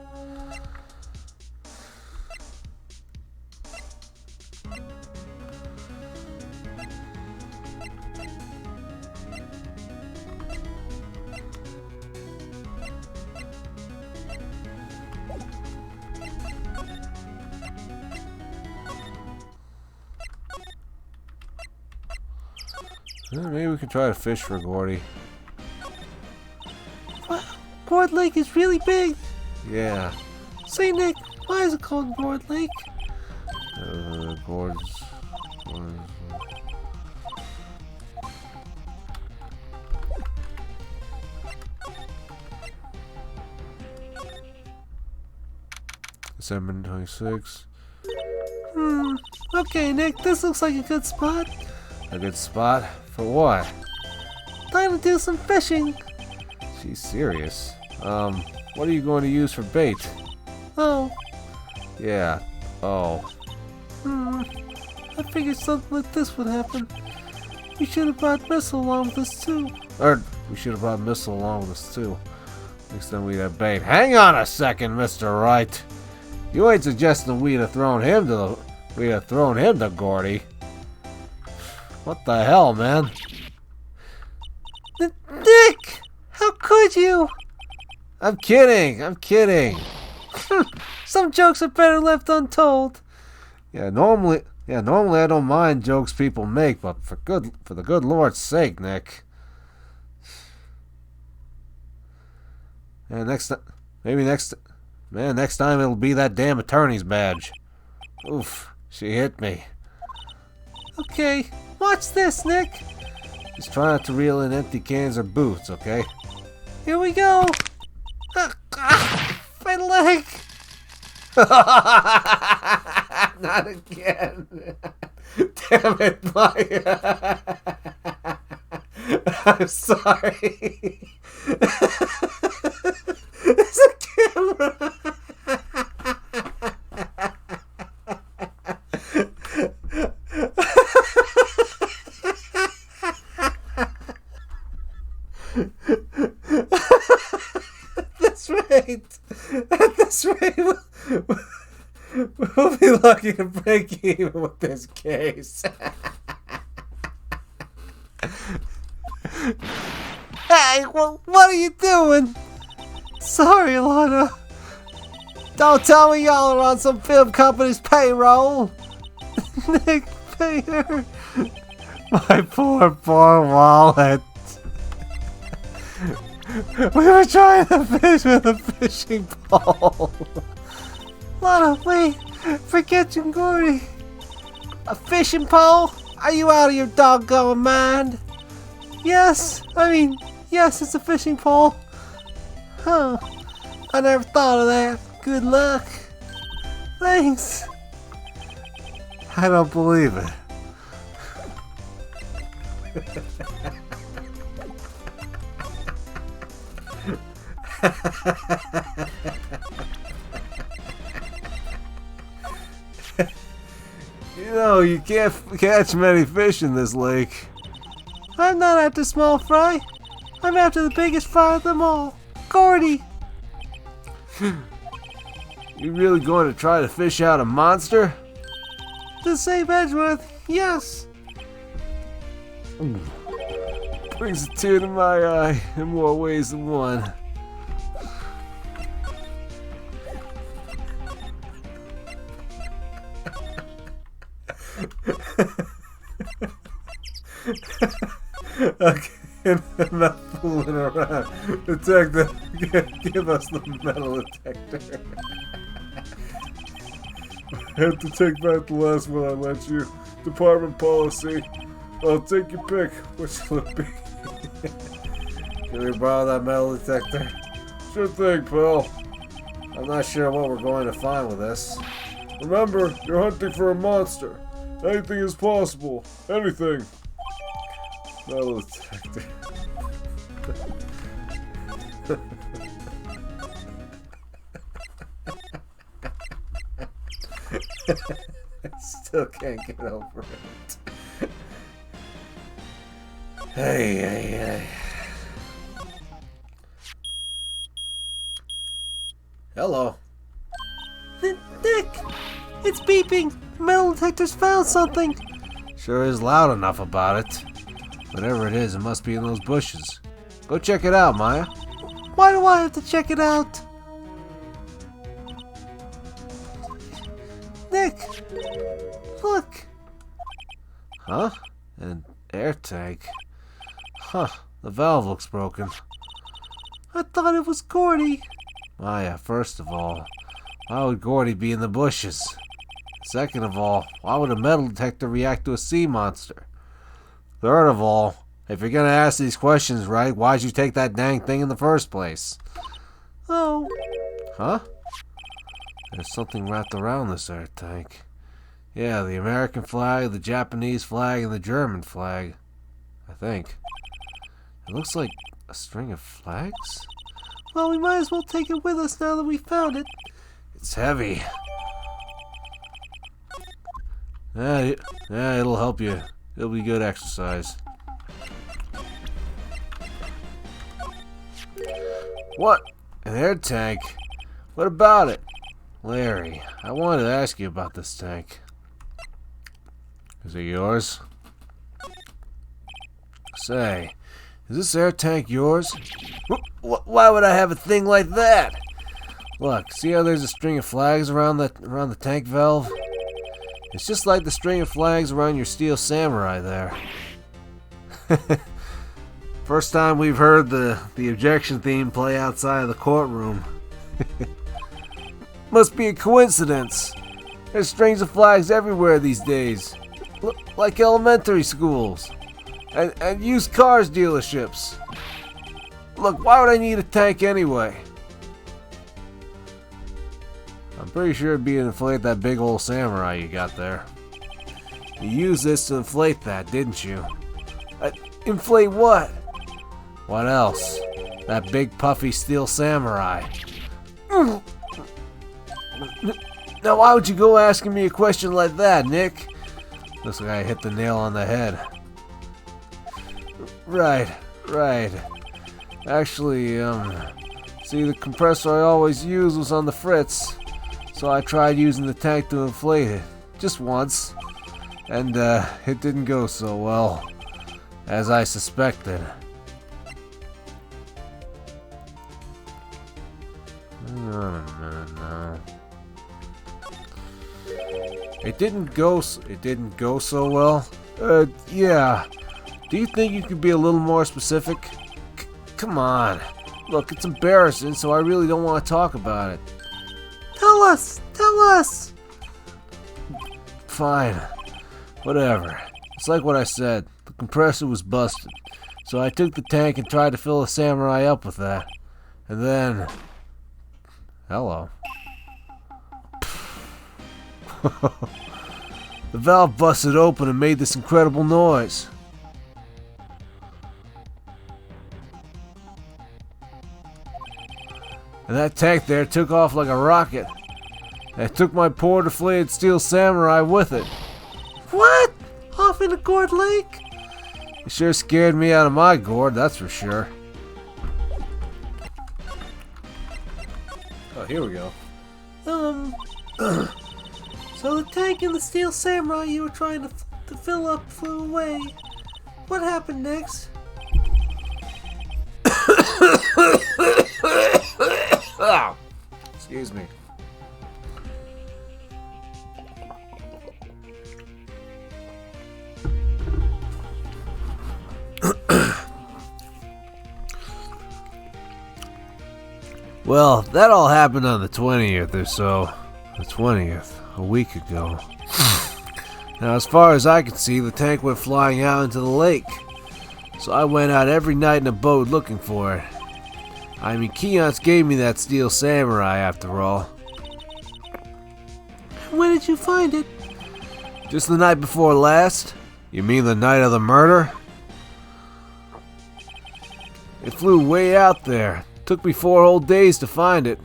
Maybe we can try to fish for Gordy. Wow, Gourd Lake is really big. Yeah. Say, Nick, why is it called Gourd Lake? Gord's. December 26. Okay, Nick, this looks like a good spot. A good spot? For what? Time to do some fishing. She's serious. What are you going to use for bait? Oh, Yeah. Oh. I figured something like this would happen. We should have brought Missile along with us too. Or we should have brought Missile along with us too. At least then we'd have bait. Hang on a second, Mr. Wright. You ain't suggesting we'd have thrown him to the We have thrown him to Gordy. What the hell, man? Nick! How could you? I'm kidding. I'm kidding. Some jokes are better left untold. Normally I don't mind jokes people make, but for the good Lord's sake, Nick. And next time it'll be that damn attorney's badge. Oof, she hit me. Okay, watch this, Nick. Just try not to reel in empty cans or boots, okay? Here we go. My leg. Not again. Damn it, Maya. I'm sorry. It's a camera. At this rate, we'll be lucky to break even with this case. Hey, well, what are you doing? Sorry, Alana. Don't tell me y'all are on some film company's payroll. Nick, pay her. My poor wallet. We were trying to fish with a fishing pole. Lana, wait. Forget you, Gordy. A fishing pole? Are you out of your doggone mind? Yes, it's a fishing pole. Huh. I never thought of that. Good luck. Thanks. I don't believe it. You know, you can't catch many fish in this lake. I'm not after small fry. I'm after the biggest fry of them all. Gordy. You really going to try to fish out a monster? To save Edgeworth, yes. Brings a tear to my eye in more ways than one. Okay, enough fooling around. Detective, give us the metal detector. I have to take back the last one I lent you. Department policy. I'll take your pick. Which will it be? Can we borrow that metal detector? Sure thing, pal. I'm not sure what we're going to find with this. Remember, you're hunting for a monster. Anything is possible. Anything. Metal detector. Still can't get over it. Hey. Hello. Nick, it's beeping. The metal detector's found something. Sure is loud enough about it. Whatever it is, it must be in those bushes. Go check it out, Maya. Why do I have to check it out? Nick, look. Huh? An air tank. Huh. The valve looks broken. I thought it was Gordy. Maya, first of all, why would Gordy be in the bushes? Second of all, why would a metal detector react to a sea monster? Third of all, if you're gonna ask these questions right, why'd you take that dang thing in the first place? Oh. Huh? There's something wrapped around this air tank. Yeah, the American flag, the Japanese flag, and the German flag. I think. It looks like a string of flags? Well, we might as well take it with us now that we found it. It's heavy. Yeah, it'll help you. It'll be good exercise. What? An air tank? What about it? Larry, I wanted to ask you about this tank. Is it yours? Say, is this air tank yours? Why would I have a thing like that? Look, see how there's a string of flags around the tank valve? It's just like the string of flags around your Steel Samurai there. First time we've heard the objection theme play outside of the courtroom. Must be a coincidence. There's strings of flags everywhere these days. Like elementary schools. And used cars dealerships. Look, why would I need a tank anyway? I'm pretty sure it'd be to inflate that big old samurai you got there. You used this to inflate that, didn't you? Inflate what? What else? That big puffy steel samurai. Now why would you go asking me a question like that, Nick? Looks like I hit the nail on the head. Right. Actually, see, the compressor I always use was on the fritz, so I tried using the tank to inflate it, just once, and it didn't go so well, as I suspected. Hang on a minute now. It didn't go so well? Yeah. Do you think you could be a little more specific? Come on. Look, it's embarrassing, so I really don't want to talk about it. Tell us! Fine. Whatever. It's like what I said. The compressor was busted. So I took the tank and tried to fill the samurai up with that. And then... Hello. The valve busted open and made this incredible noise. And that tank there took off like a rocket. And it took my poor deflated steel samurai with it. What? Off in the Gourd Lake? It sure scared me out of my gourd, that's for sure. Oh, here we go. So the tank and the Steel Samurai you were trying to fill up flew away. What happened next? Oh, excuse me. Well, that all happened on the 20th or so. The 20th, a week ago. Now, as far as I could see, the tank went flying out into the lake. So I went out every night in a boat looking for it. I mean, Keon's gave me that Steel Samurai after all. When did you find it? Just the night before last? You mean the night of the murder? It flew way out there. Took me 4 whole days to find it.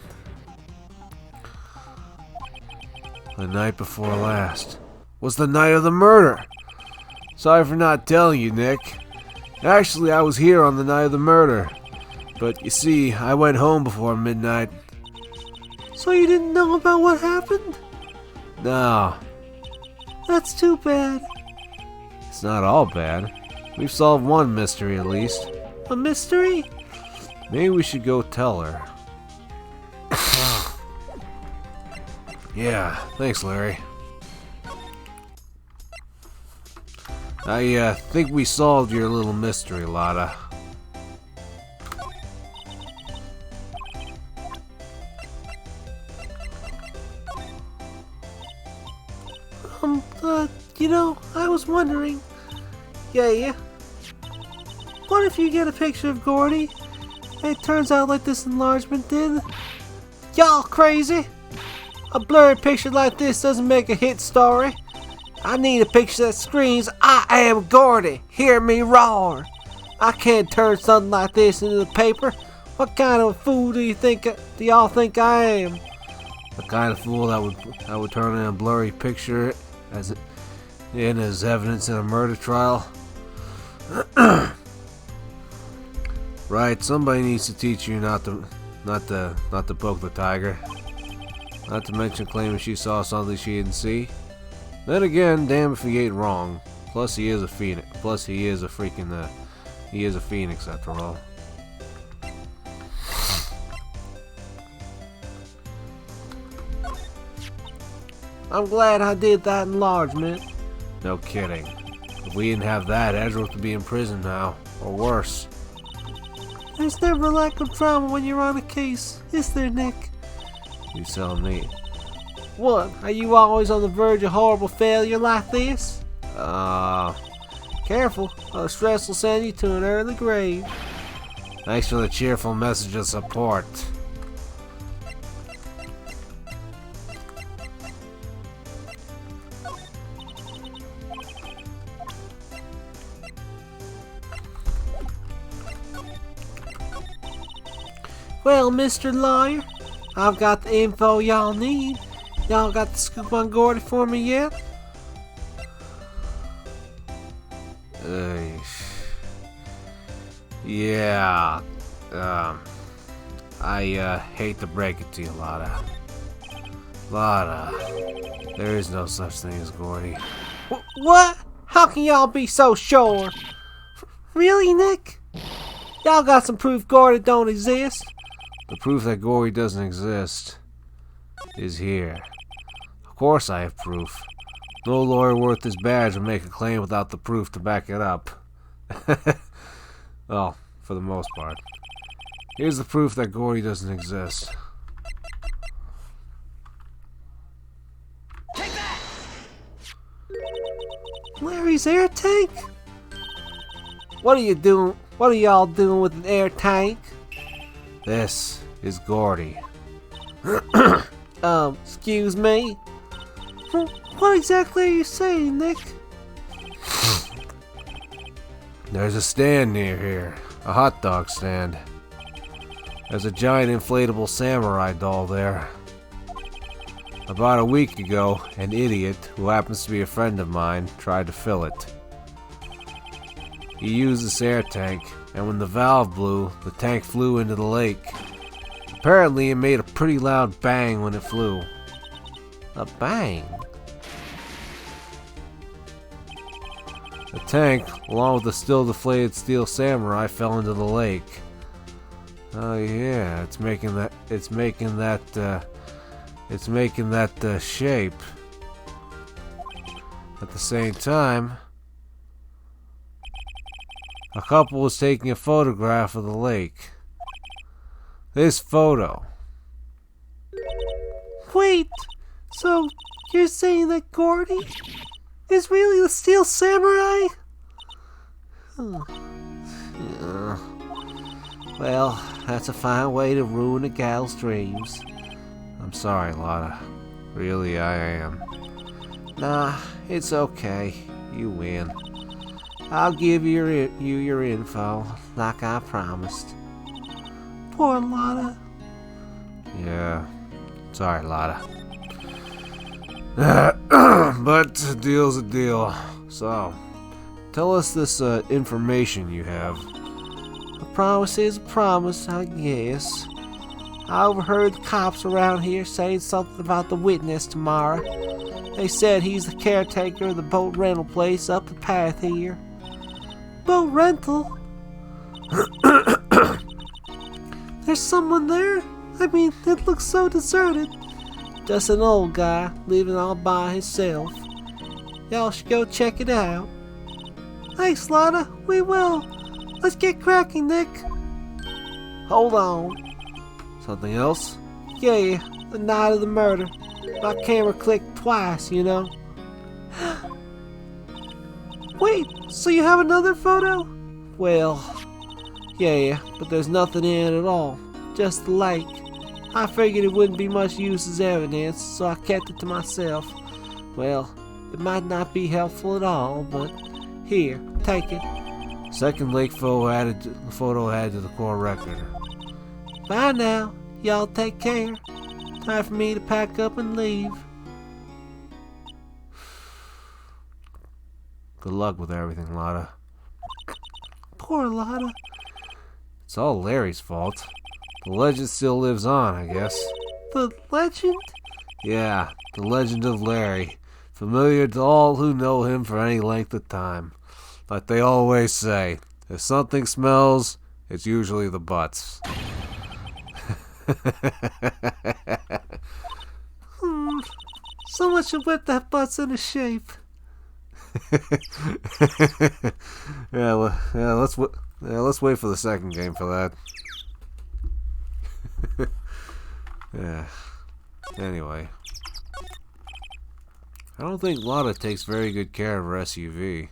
The night before last was the night of the murder. Sorry for not telling you, Nick. Actually, I was here on the night of the murder. But you see, I went home before midnight. So you didn't know about what happened? No, That's too bad. it's not all bad. We've solved one mystery at least. A mystery? Maybe we should go tell her. Yeah, thanks, Larry. I think we solved your little mystery, Lotta. I was wondering. Yeah. What if you get a picture of Gordy and it turns out like this enlargement did? Y'all crazy? A blurred picture like this doesn't make a hit story. I need a picture that screams, I am Gordy, hear me roar. I can't turn something like this into the paper. What kind of a fool do y'all think I am? The kind of fool that would turn in a blurry picture as evidence in a murder trial. Right, somebody needs to teach you not to poke the tiger. Not to mention claiming she saw something she didn't see. Then again, damn if he ain't wrong. Plus he is a phoenix. Plus he is a freaking, he is a phoenix after all. I'm glad I did that enlargement. No kidding. If we didn't have that, Edgeworth would be in prison now. Or worse. There's never a lack of drama when you're on a case, is there, Nick? You tell me. What? Are you always on the verge of horrible failure like this? Careful, or stress will send you to an early grave. Thanks for the cheerful message of support. Well, Mr. Lawyer, I've got the info y'all need. Y'all got the scoop on Gordy for me yet? Yeah. I hate to break it to you, Lotta. There is no such thing as Gordy. What? How can y'all be so sure? Really, Nick? Y'all got some proof Gordy don't exist? The proof that Gordy doesn't exist is here. Of course I have proof. No lawyer worth his badge would make a claim without the proof to back it up. Well, for the most part. Here's the proof that Gordy doesn't exist. Larry's air tank? What are you doing? What are y'all doing with an air tank? This is Gordy. Excuse me? What exactly are you saying, Nick? There's a stand near here. A hot dog stand. There's a giant inflatable samurai doll there. About a week ago, an idiot, who happens to be a friend of mine, tried to fill it. He used this air tank, and when the valve blew, the tank flew into the lake. Apparently, it made a pretty loud bang when it flew. A bang? The tank, along with the still deflated steel samurai, fell into the lake. Oh yeah, it's making that shape. At the same time, a couple was taking a photograph of the lake. This photo. Wait, so you're saying that Gordy is really the steel samurai? Yeah. Well, that's a fine way to ruin a gal's dreams. I'm sorry, Lotta. Really, I am. Nah, it's okay. You win. I'll give you your info, like I promised. Poor Lotta. Yeah. Sorry, Lotta. But a deal's a deal. So, tell us this information you have. A promise is a promise, I guess. I overheard the cops around here saying something about the witness tomorrow. They said he's the caretaker of the boat rental place up the path here. Boat rental? There's someone there? I mean, it looks so deserted. Just an old guy living all by himself. Y'all should go check it out. Thanks, Lotta. We will. Let's get cracking, Nick. Hold on. Something else? Yeah, the night of the murder. My camera clicked twice, you know. Wait, so you have another photo? Well, yeah, but there's nothing in it at all. Just the lake. I figured it wouldn't be much use as evidence, so I kept it to myself. Well, it might not be helpful at all, but here, take it. Second lake photo added to the court record. Bye now. Y'all take care. Time for me to pack up and leave. Good luck with everything, Lotta. Poor Lotta. It's all Larry's fault. The legend still lives on, I guess. The legend? Yeah, the legend of Larry. Familiar to all who know him for any length of time. Like they always say, if something smells, it's usually the butts. Someone should whip that butt's into shape. Let's wait for the second game for that. Yeah. Anyway, I don't think Lotta takes very good care of her SUV.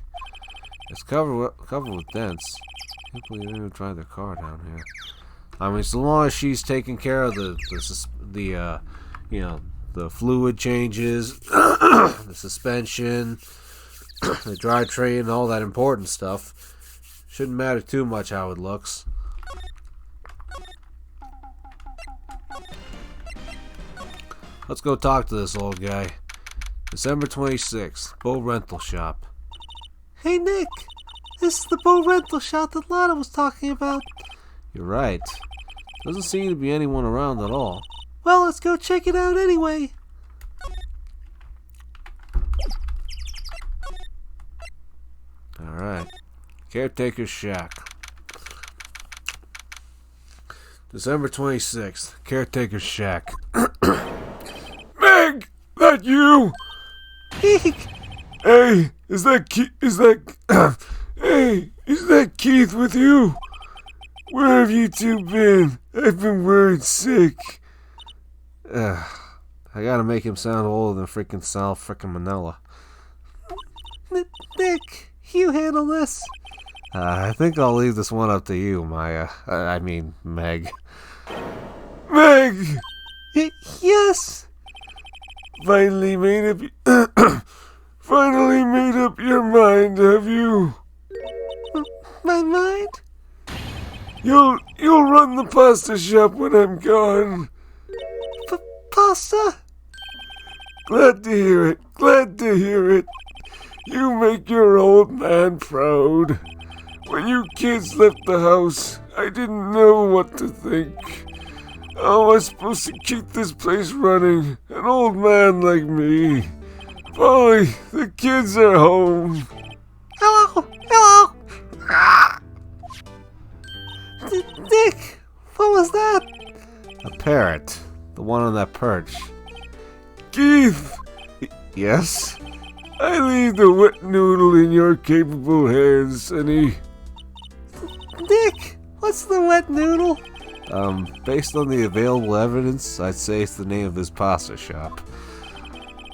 It's covered with dents. I can't believe they even tried their car down here. I mean, so long as she's taking care of the fluid changes, the suspension, the drivetrain, and all that important stuff, shouldn't matter too much how it looks. Let's go talk to this old guy. December 26th, boat rental shop. Hey Nick, this is the boat rental shop that Lana was talking about. You're right. Doesn't seem to be anyone around at all. Well, let's go check it out anyway. Alright. Caretaker's shack. December 26th, Caretaker's shack. Meg, that you? Eek! Hey, is that Keith with you? Where have you two been? I've been worried sick. I gotta make him sound older than freaking Sal freaking Manila. Nick, you handle this. I think I'll leave this one up to you, Maya. I mean, Meg. Meg! Yes! Finally made up your mind, have you? My mind? You'll run the pasta shop when I'm gone. Pasta? Glad to hear it. You make your old man proud. When you kids left the house, I didn't know what to think. How am I supposed to keep this place running? An old man like me. Polly, the kids are home. Hello! Nick, what was that? A parrot. The one on that perch. Keith, Yes? I leave the wet noodle in your capable hands, Sonny. Nick, what's the wet noodle? Based on the available evidence, I'd say it's the name of his pasta shop.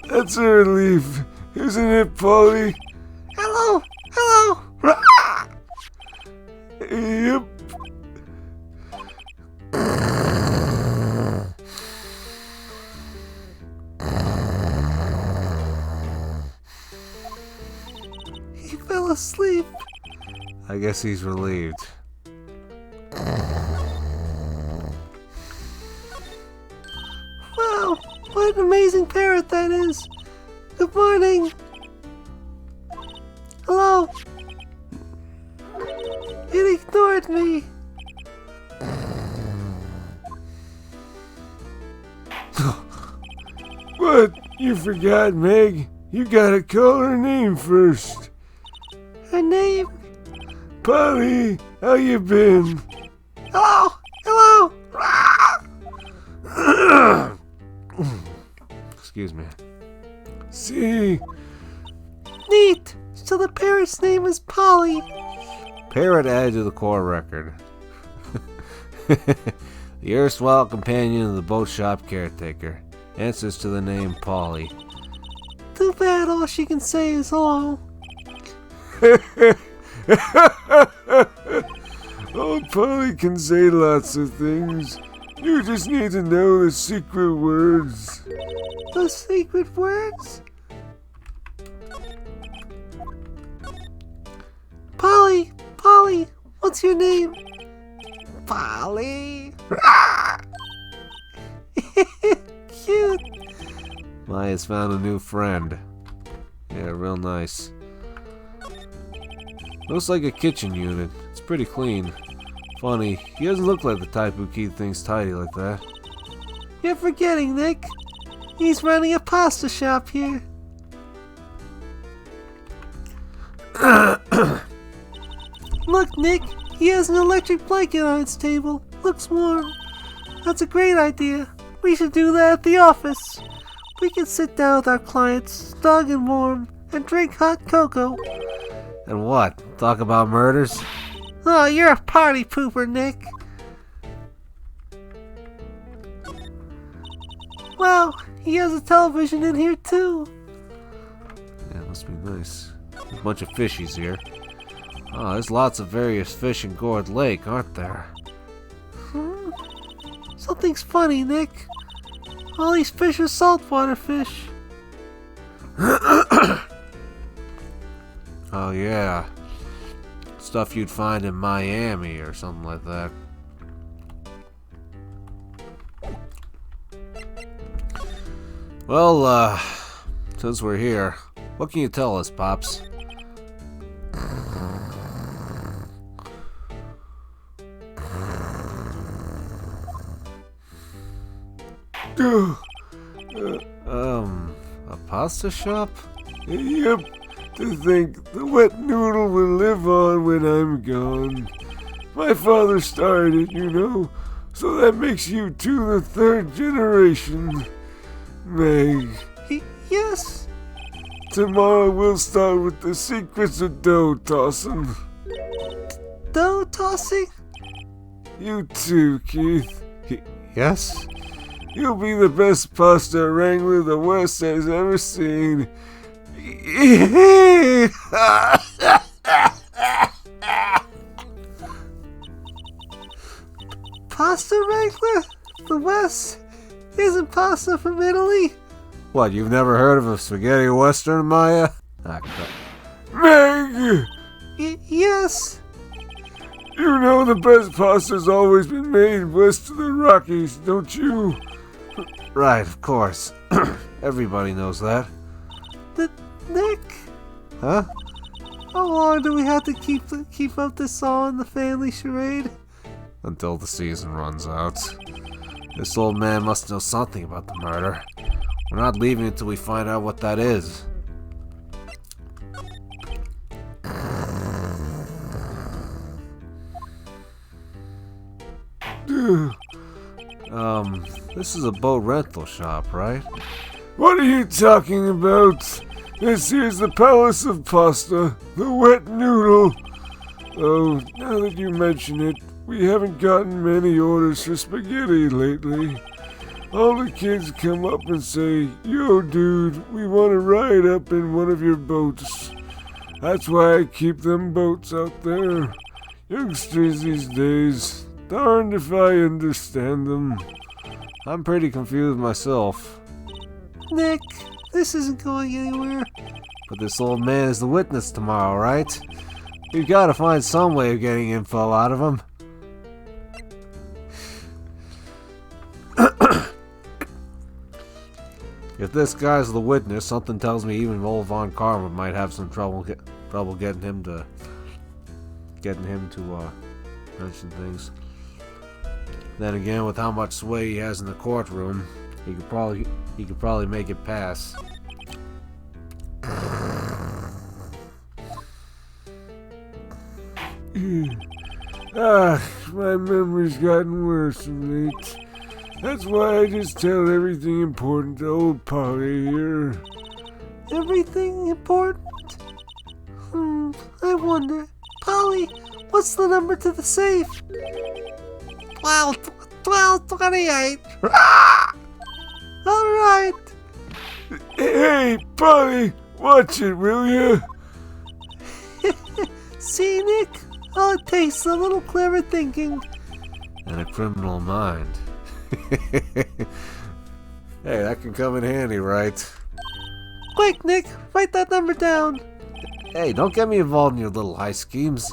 That's a relief, isn't it, Polly? Hello! Yep. He fell asleep. I guess he's relieved. Wow, what an amazing parrot that is. Good morning. Hello. It ignored me. What? You forgot, Meg? You gotta call her name first. Her name? Polly, how you been? Hello! Excuse me. See? Neat. So the parrot's name is Polly. Parrot added to the core record. The erstwhile companion of the boat shop caretaker. Answers to the name Polly. Too bad all she can say is hello. Oh, Polly can say lots of things. You just need to know the secret words. The secret words? Polly, what's your name? Polly. Cute. Maya's found a new friend. Yeah, real nice. Looks like a kitchen unit. It's pretty clean. Funny, he doesn't look like the type who keep things tidy like that. You're forgetting, Nick. He's running a pasta shop here. Look, Nick, he has an electric blanket on his table. Looks warm. That's a great idea. We should do that at the office. We can sit down with our clients, snug and warm, and drink hot cocoa. And what? Talk about murders? Oh, you're a party pooper, Nick. Wow, he has a television in here too. Yeah, must be nice. A bunch of fishies here. Oh, there's lots of various fish in Gourd Lake, aren't there? Something's funny, Nick. All these fish are saltwater fish. Oh yeah. Stuff you'd find in Miami or something like that. Well, since we're here, what can you tell us, Pops? A pasta shop? Yep, to think the wet noodle will live on when I'm gone. My father started it, you know, so that makes you two the third generation. Meg, Yes? tomorrow we'll start with the secrets of dough tossing. Dough tossing? You too, Keith. Yes? You'll be the best pasta wrangler the West has ever seen. Pasta wrangler? The West? Isn't pasta from Italy? What, you've never heard of a spaghetti western, Maya? Ah, crap. Meg! Yes. You know the best pasta's always been made west of the Rockies, don't you? Right, of course. Everybody knows that. Nick, Huh? how long do we have to keep up this All in the Family charade? Until the season runs out. This old man must know something about the murder. We're not leaving until we find out what that is. This is a boat rental shop, right? What are you talking about? This here's the Palace of Pasta, the wet noodle. Oh, now that you mention it, we haven't gotten many orders for spaghetti lately. All the kids come up and say, "Yo, dude, we want to ride up in one of your boats." That's why I keep them boats out there. Youngsters these days, darned if I understand them. I'm pretty confused myself. Nick, this isn't going anywhere. But this old man is the witness tomorrow, right? We've got to find some way of getting info out of him. If this guy's the witness, something tells me even old Von Karma might have some trouble getting him to mention things. Then again, with how much sway he has in the courtroom, he could probably make it pass. My memory's gotten worse of late. That's why I just tell everything important to old Polly here. Everything important? I wonder. Polly, what's the number to the safe? 1228. Alright. Hey, Polly, watch it, will you? See, Nick? All it takes is a little clever thinking. And a criminal mind. Hey, that can come in handy, right? Quick, Nick, write that number down. Hey, don't get me involved in your little heist schemes.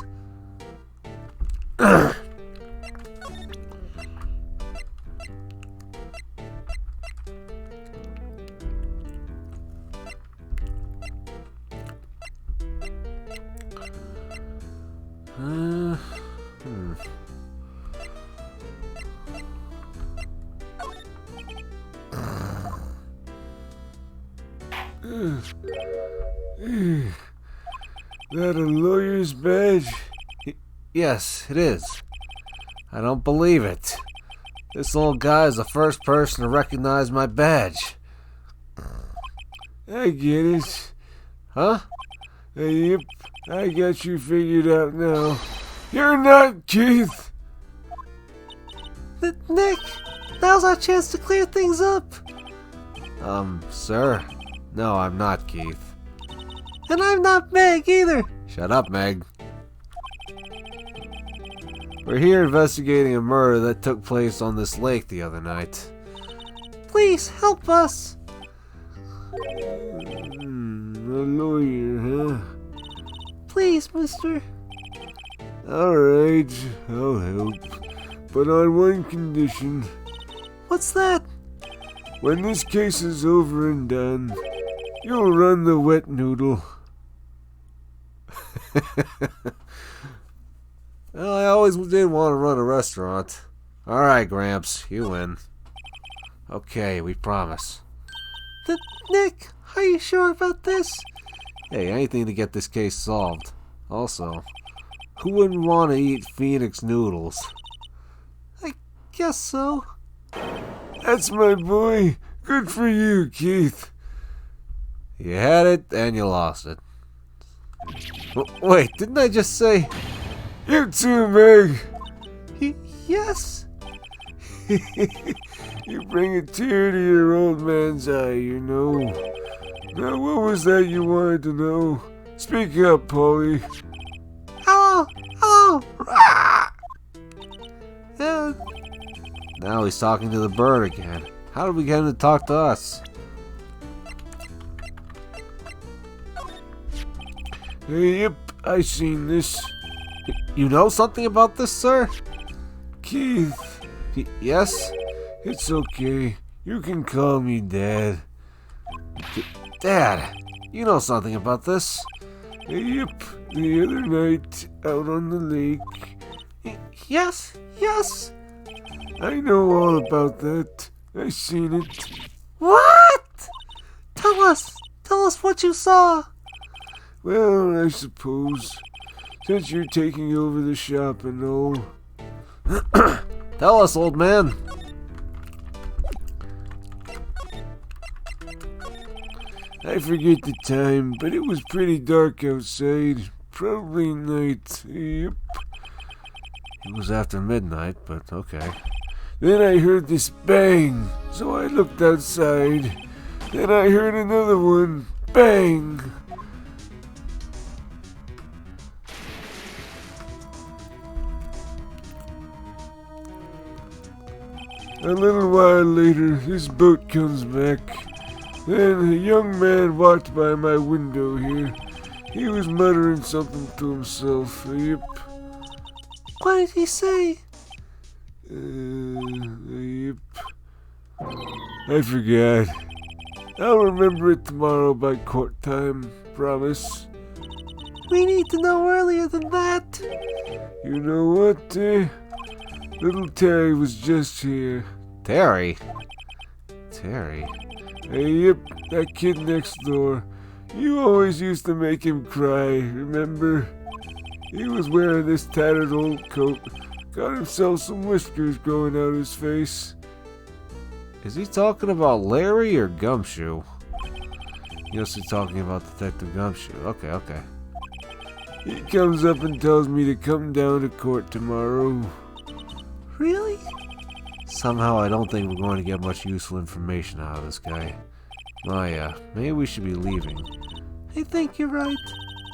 That a lawyer's badge? Yes, it is. I don't believe it. This old guy is the first person to recognize my badge. I get it. Huh? Yep, I got you figured out now. You're not Keith! Nick, now's our chance to clear things up. Sir? No, I'm not Keith. And I'm not Meg either. Shut up, Meg. We're here investigating a murder that took place on this lake the other night. Please help us. A lawyer, huh? Please, mister. Alright, I'll help. But on one condition. What's that? When this case is over and done, you'll run the wet noodle. Well, I always did want to run a restaurant. Alright, Gramps, you win. Okay, we promise. Nick, are you sure about this? Hey, anything to get this case solved. Also, who wouldn't want to eat Phoenix noodles? I guess so. That's my boy. Good for you, Keith. You had it, and you lost it. Wait, didn't I just say... You too, Meg. Yes. You bring a tear to your old man's eye, you know. Now, what was that you wanted to know? Speak up, Polly. Hello. Hello. Now he's talking to the bird again. How did we get him to talk to us? Yep, I seen this. You know something about this, sir? Keith, Yes? it's okay. You can call me Dad. Dad, you know something about this? Yep, the other night out on the lake. Yes. Yes. I know all about that. I seen it. What? Tell us. Tell us what you saw. Well, I suppose, since you're taking over the shop and all. Tell us, old man. I forget the time, but it was pretty dark outside. Probably night. Yep. It was after midnight, but okay. Then I heard this bang, so I looked outside. Then I heard another one. Bang! A little while later, this boat comes back. Then a young man walked by my window here. He was muttering something to himself. Yep. What did he say? Yep. I forgot. I'll remember it tomorrow by court time. Promise. We need to know earlier than that. You know what? Little Terry was just here. Terry? Terry? Yep, that kid next door. You always used to make him cry, remember? He was wearing this tattered old coat. Got himself some whiskers growing out his face. Is he talking about Larry or Gumshoe? Yes, he's talking about Detective Gumshoe. Okay. He comes up and tells me to come down to court tomorrow. Really? Somehow I don't think we're going to get much useful information out of this guy. Maybe we should be leaving. I think you're right.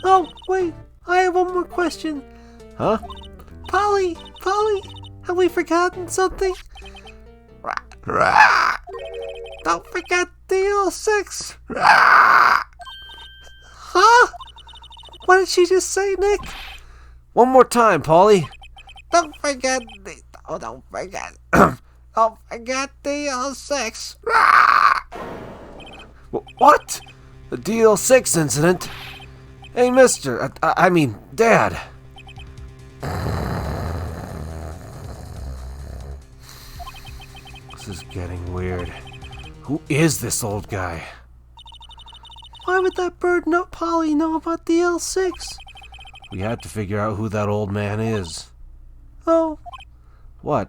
Oh, wait. I have one more question. Huh? Polly, have we forgotten something? Don't forget the L6. Huh? What did she just say, Nick? One more time, Polly. Don't forget the L6. What? The DL6 incident? Hey, mister. I mean, Dad. This is getting weird. Who is this old guy? Why would that bird Polly know about the L6? We had to figure out who that old man is. Oh, What?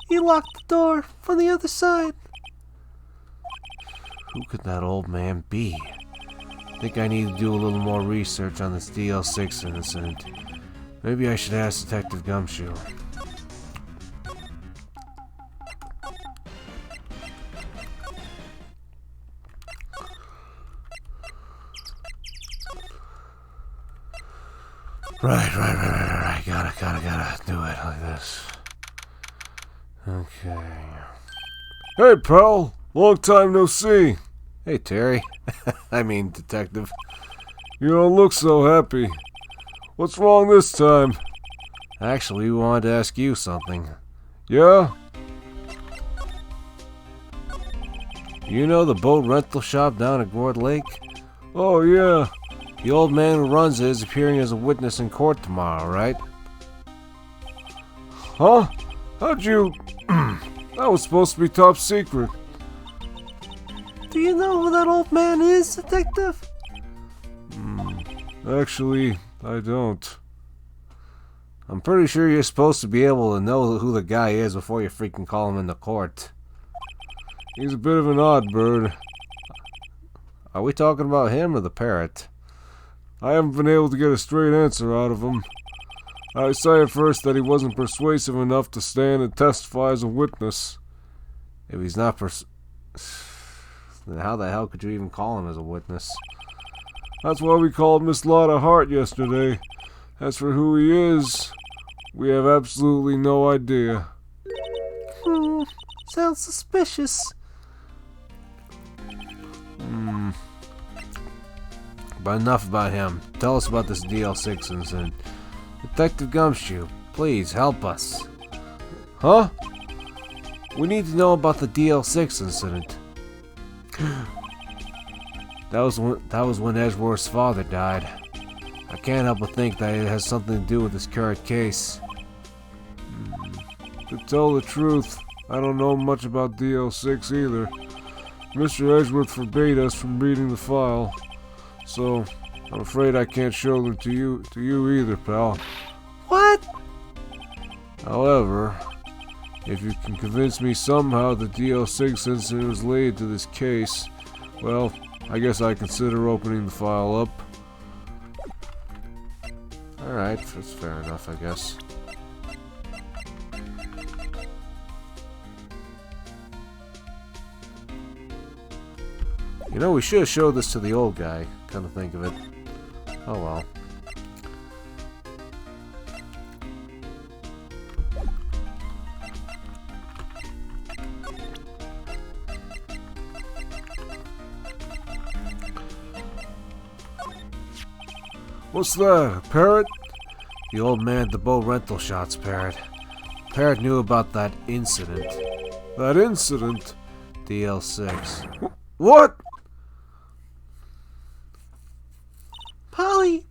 he locked the door from the other side. Who could that old man be? I think I need to do a little more research on this DL6 incident. Maybe I should ask Detective Gumshoe. Right. Gotta do it like this. Okay. Hey, pal. Long time no see. Hey, Terry. I mean, Detective. You don't look so happy. What's wrong this time? Actually, we wanted to ask you something. Yeah? You know the boat rental shop down at Gourd Lake? Oh, yeah. The old man who runs it is appearing as a witness in court tomorrow, right? Huh? How'd you... That was supposed to be top secret. Do you know who that old man is, Detective? Actually, I don't. I'm pretty sure you're supposed to be able to know who the guy is before you freaking call him into court. He's a bit of an odd bird. Are we talking about him or the parrot? I haven't been able to get a straight answer out of him. I say at first that he wasn't persuasive enough to stand and testify as a witness. If he's not then how the hell could you even call him as a witness? That's why we called Miss Lotta Hart yesterday. As for who he is, we have absolutely no idea. Sounds suspicious. But enough about him. Tell us about this DL6 incident. Detective Gumshoe, please help us. Huh? We need to know about the DL6 incident. That was when Edgeworth's father died. I can't help but think that it has something to do with this current case. To tell the truth, I don't know much about DL6 either. Mr. Edgeworth forbade us from reading the file, so I'm afraid I can't show them to you either, pal. What? However, if you can convince me somehow the DL6 incident was related to this case, well, I guess I consider opening the file up. Alright, that's fair enough, I guess. You know, we should have showed this to the old guy, come to think of it. Oh well. What's that, a parrot? The old man at the boat rental shop's parrot. Parrot knew about that incident. That incident? DL6. What?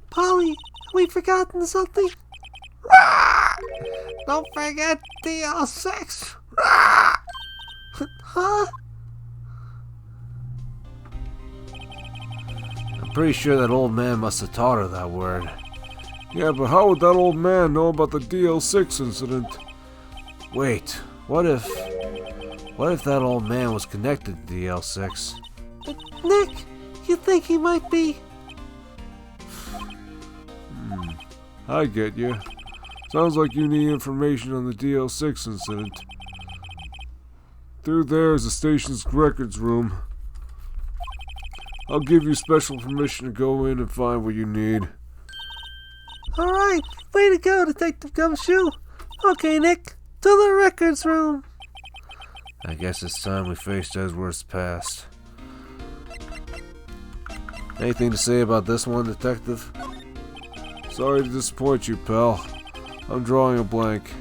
Polly, have we forgotten something? Don't forget DL6. Huh? I'm pretty sure that old man must have taught her that word. Yeah, but how would that old man know about the DL6 incident? Wait, what if that old man was connected to DL6? Nick, you think he might be? I get you. Sounds like you need information on the DL6 incident. Through there is the station's records room. I'll give you special permission to go in and find what you need. Alright, way to go, Detective Gumshoe. Okay, Nick, to the records room. I guess it's time we faced Edgeworth's past. Anything to say about this one, Detective? Sorry to disappoint you, pal. I'm drawing a blank.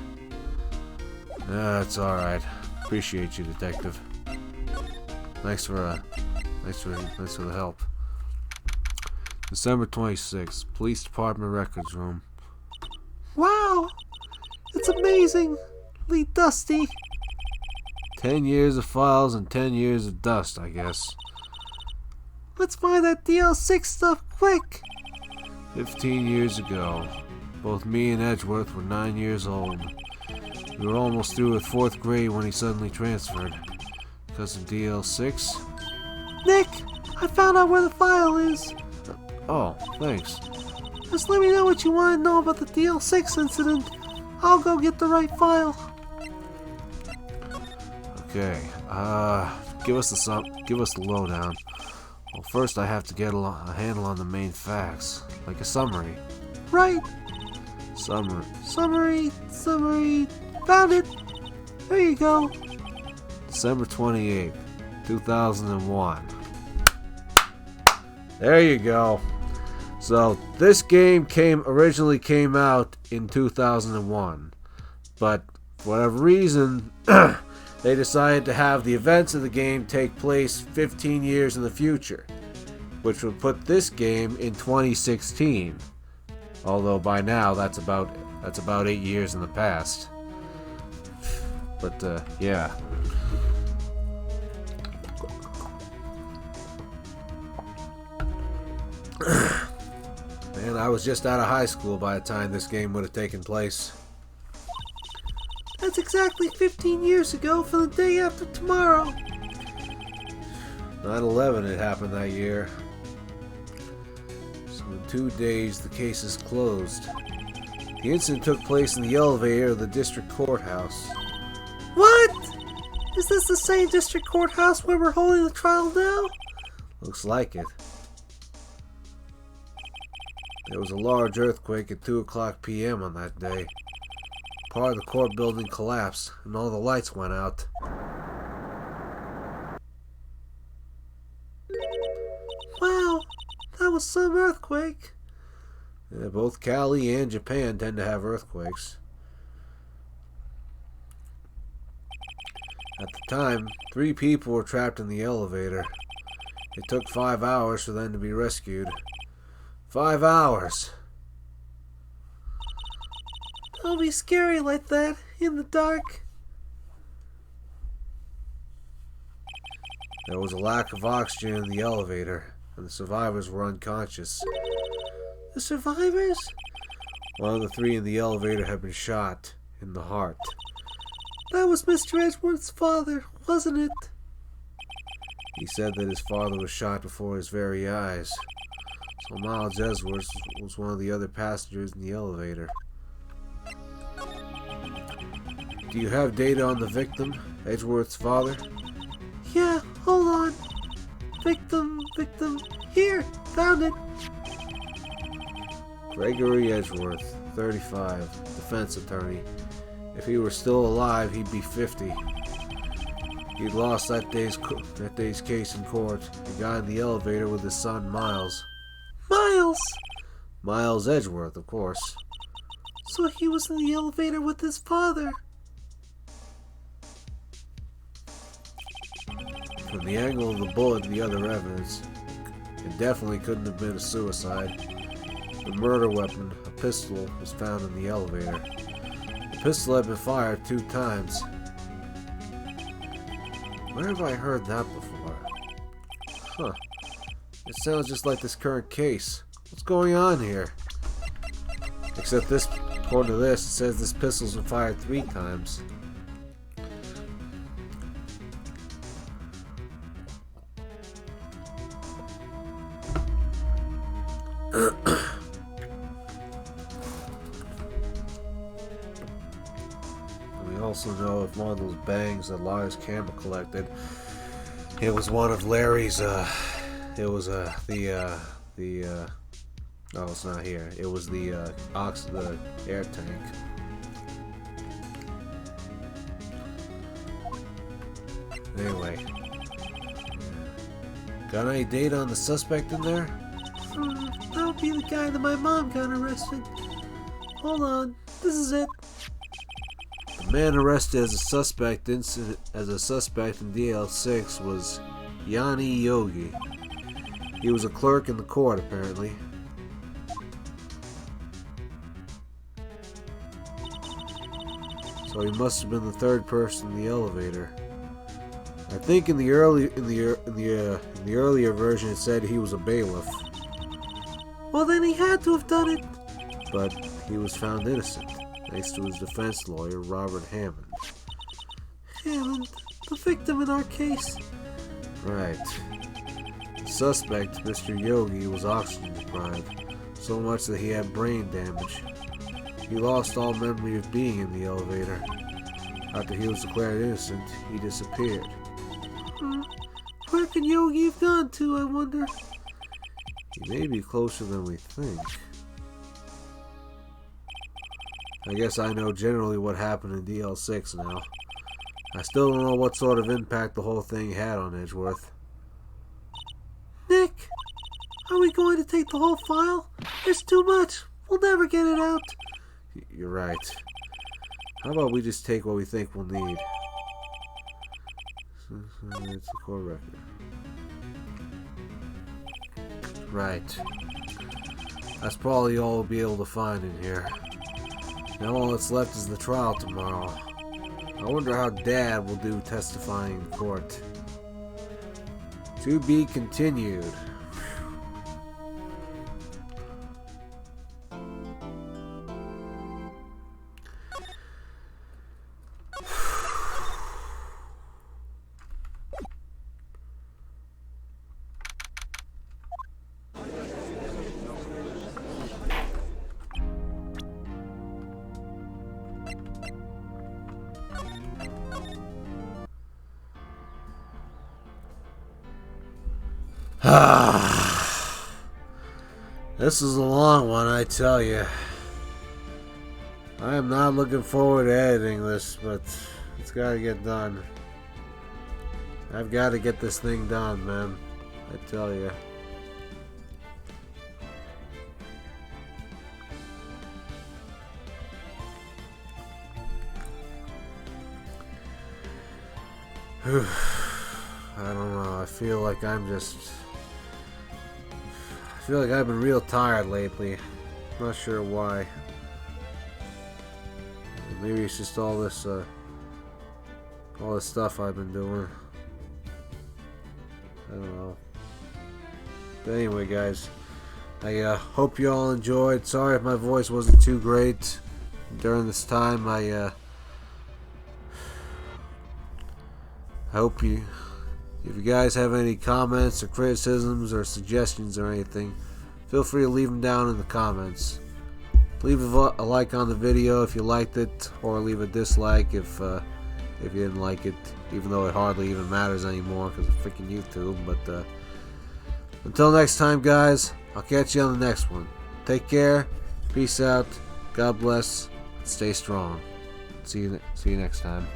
That's alright. Appreciate you, Detective. Thanks for the help. December 26th, Police Department Records Room. Wow, it's amazingly dusty. 10 years of files and 10 years of dust, I guess. Let's find that DL6 stuff quick. 15 years ago, both me and Edgeworth were 9 years old. We were almost through with 4th grade when he suddenly transferred. Because of DL6? Nick, I found out where the file is. Oh, thanks. Just let me know what you want to know about the DL6 incident. I'll go get the right file. Okay, give us the lowdown. Well, first I have to get a handle on the main facts, like a summary. Right. Summary. Summary. Found it. There you go. December 28th, 2001. There you go. So, this game originally came out in 2001, but for whatever reason, they decided to have the events of the game take place 15 years in the future, which would put this game in 2016. Although by now that's about 8 years in the past. But yeah. Man, I was just out of high school by the time this game would have taken place. That's exactly 15 years ago for the day after tomorrow. 9/11 had happened that year. So in 2 days, the case is closed. The incident took place in the elevator of the district courthouse. What? Is this the same district courthouse where we're holding the trial now? Looks like it. There was a large earthquake at 2:00 p.m. on that day. Part of the court building collapsed, and all the lights went out. Wow, that was some earthquake. Yeah, both Cali and Japan tend to have earthquakes. At the time, 3 people were trapped in the elevator. It took 5 hours for them to be rescued. 5 hours! Don't be scary like that, in the dark. There was a lack of oxygen in the elevator, and the survivors were unconscious. The survivors? One of the 3 in the elevator had been shot in the heart. That was Mr. Edgeworth's father, wasn't it? He said that his father was shot before his very eyes. So Miles Edgeworth was one of the other passengers in the elevator. Do you have data on the victim, Edgeworth's father? Yeah, hold on. Victim. Here, found it. Gregory Edgeworth, 35, defense attorney. If he were still alive, he'd be 50. He'd lost that day's case in court and got in the elevator with his son Miles. Miles! Miles Edgeworth, of course. So he was in the elevator with his father. From the angle of the bullet and the other evidence, it definitely couldn't have been a suicide. The murder weapon, a pistol, was found in the elevator. The pistol had been fired 2 times. Where have I heard that before? Huh. It sounds just like this current case. What's going on here? Except this, according to this, it says this pistol's been fired 3 times. We also know if one of those bangs that Larry's camera collected, it was one of Larry's, oh, it's not here. It was the air tank. Anyway. Got any data on the suspect in there? That would be the guy that my mom got arrested. Hold on, this is it. The man arrested as a suspect in DL6 was Yanni Yogi. He was a clerk in the court, apparently. So he must have been the 3rd person in the elevator. I think in the earlier version it said he was a bailiff. Well, then he had to have done it. But he was found innocent, thanks to his defense lawyer, Robert Hammond. Hammond, the victim in our case. Right. The suspect, Mr. Yogi, was oxygen deprived, so much that he had brain damage. He lost all memory of being in the elevator. After he was declared innocent, he disappeared. Where can Yogi have gone to, I wonder? He may be closer than we think. I guess I know generally what happened in DL6 now. I still don't know what sort of impact the whole thing had on Edgeworth. Nick, are we going to take the whole file? There's too much. We'll never get it out. You're right. How about we just take what we think we'll need? It's the core record. Right. That's probably all we'll be able to find in here. Now all that's left is the trial tomorrow. I wonder how Dad will do testifying in court. To be continued. This is a long one, I tell you. I am not looking forward to editing this, but it's gotta get done. I've got to get this thing done, man. I tell you. I don't know. I feel like I feel like I've been real tired lately. Not sure why. Maybe it's just all this stuff I've been doing. I don't know. But anyway, guys, I hope you all enjoyed. Sorry if my voice wasn't too great during this time. I hope you. If you guys have any comments or criticisms or suggestions or anything, feel free to leave them down in the comments. Leave a like on the video if you liked it, or leave a dislike if you didn't like it, even though it hardly even matters anymore because of freaking YouTube. But until next time, guys, I'll catch you on the next one. Take care, peace out, God bless, stay strong. See you next time.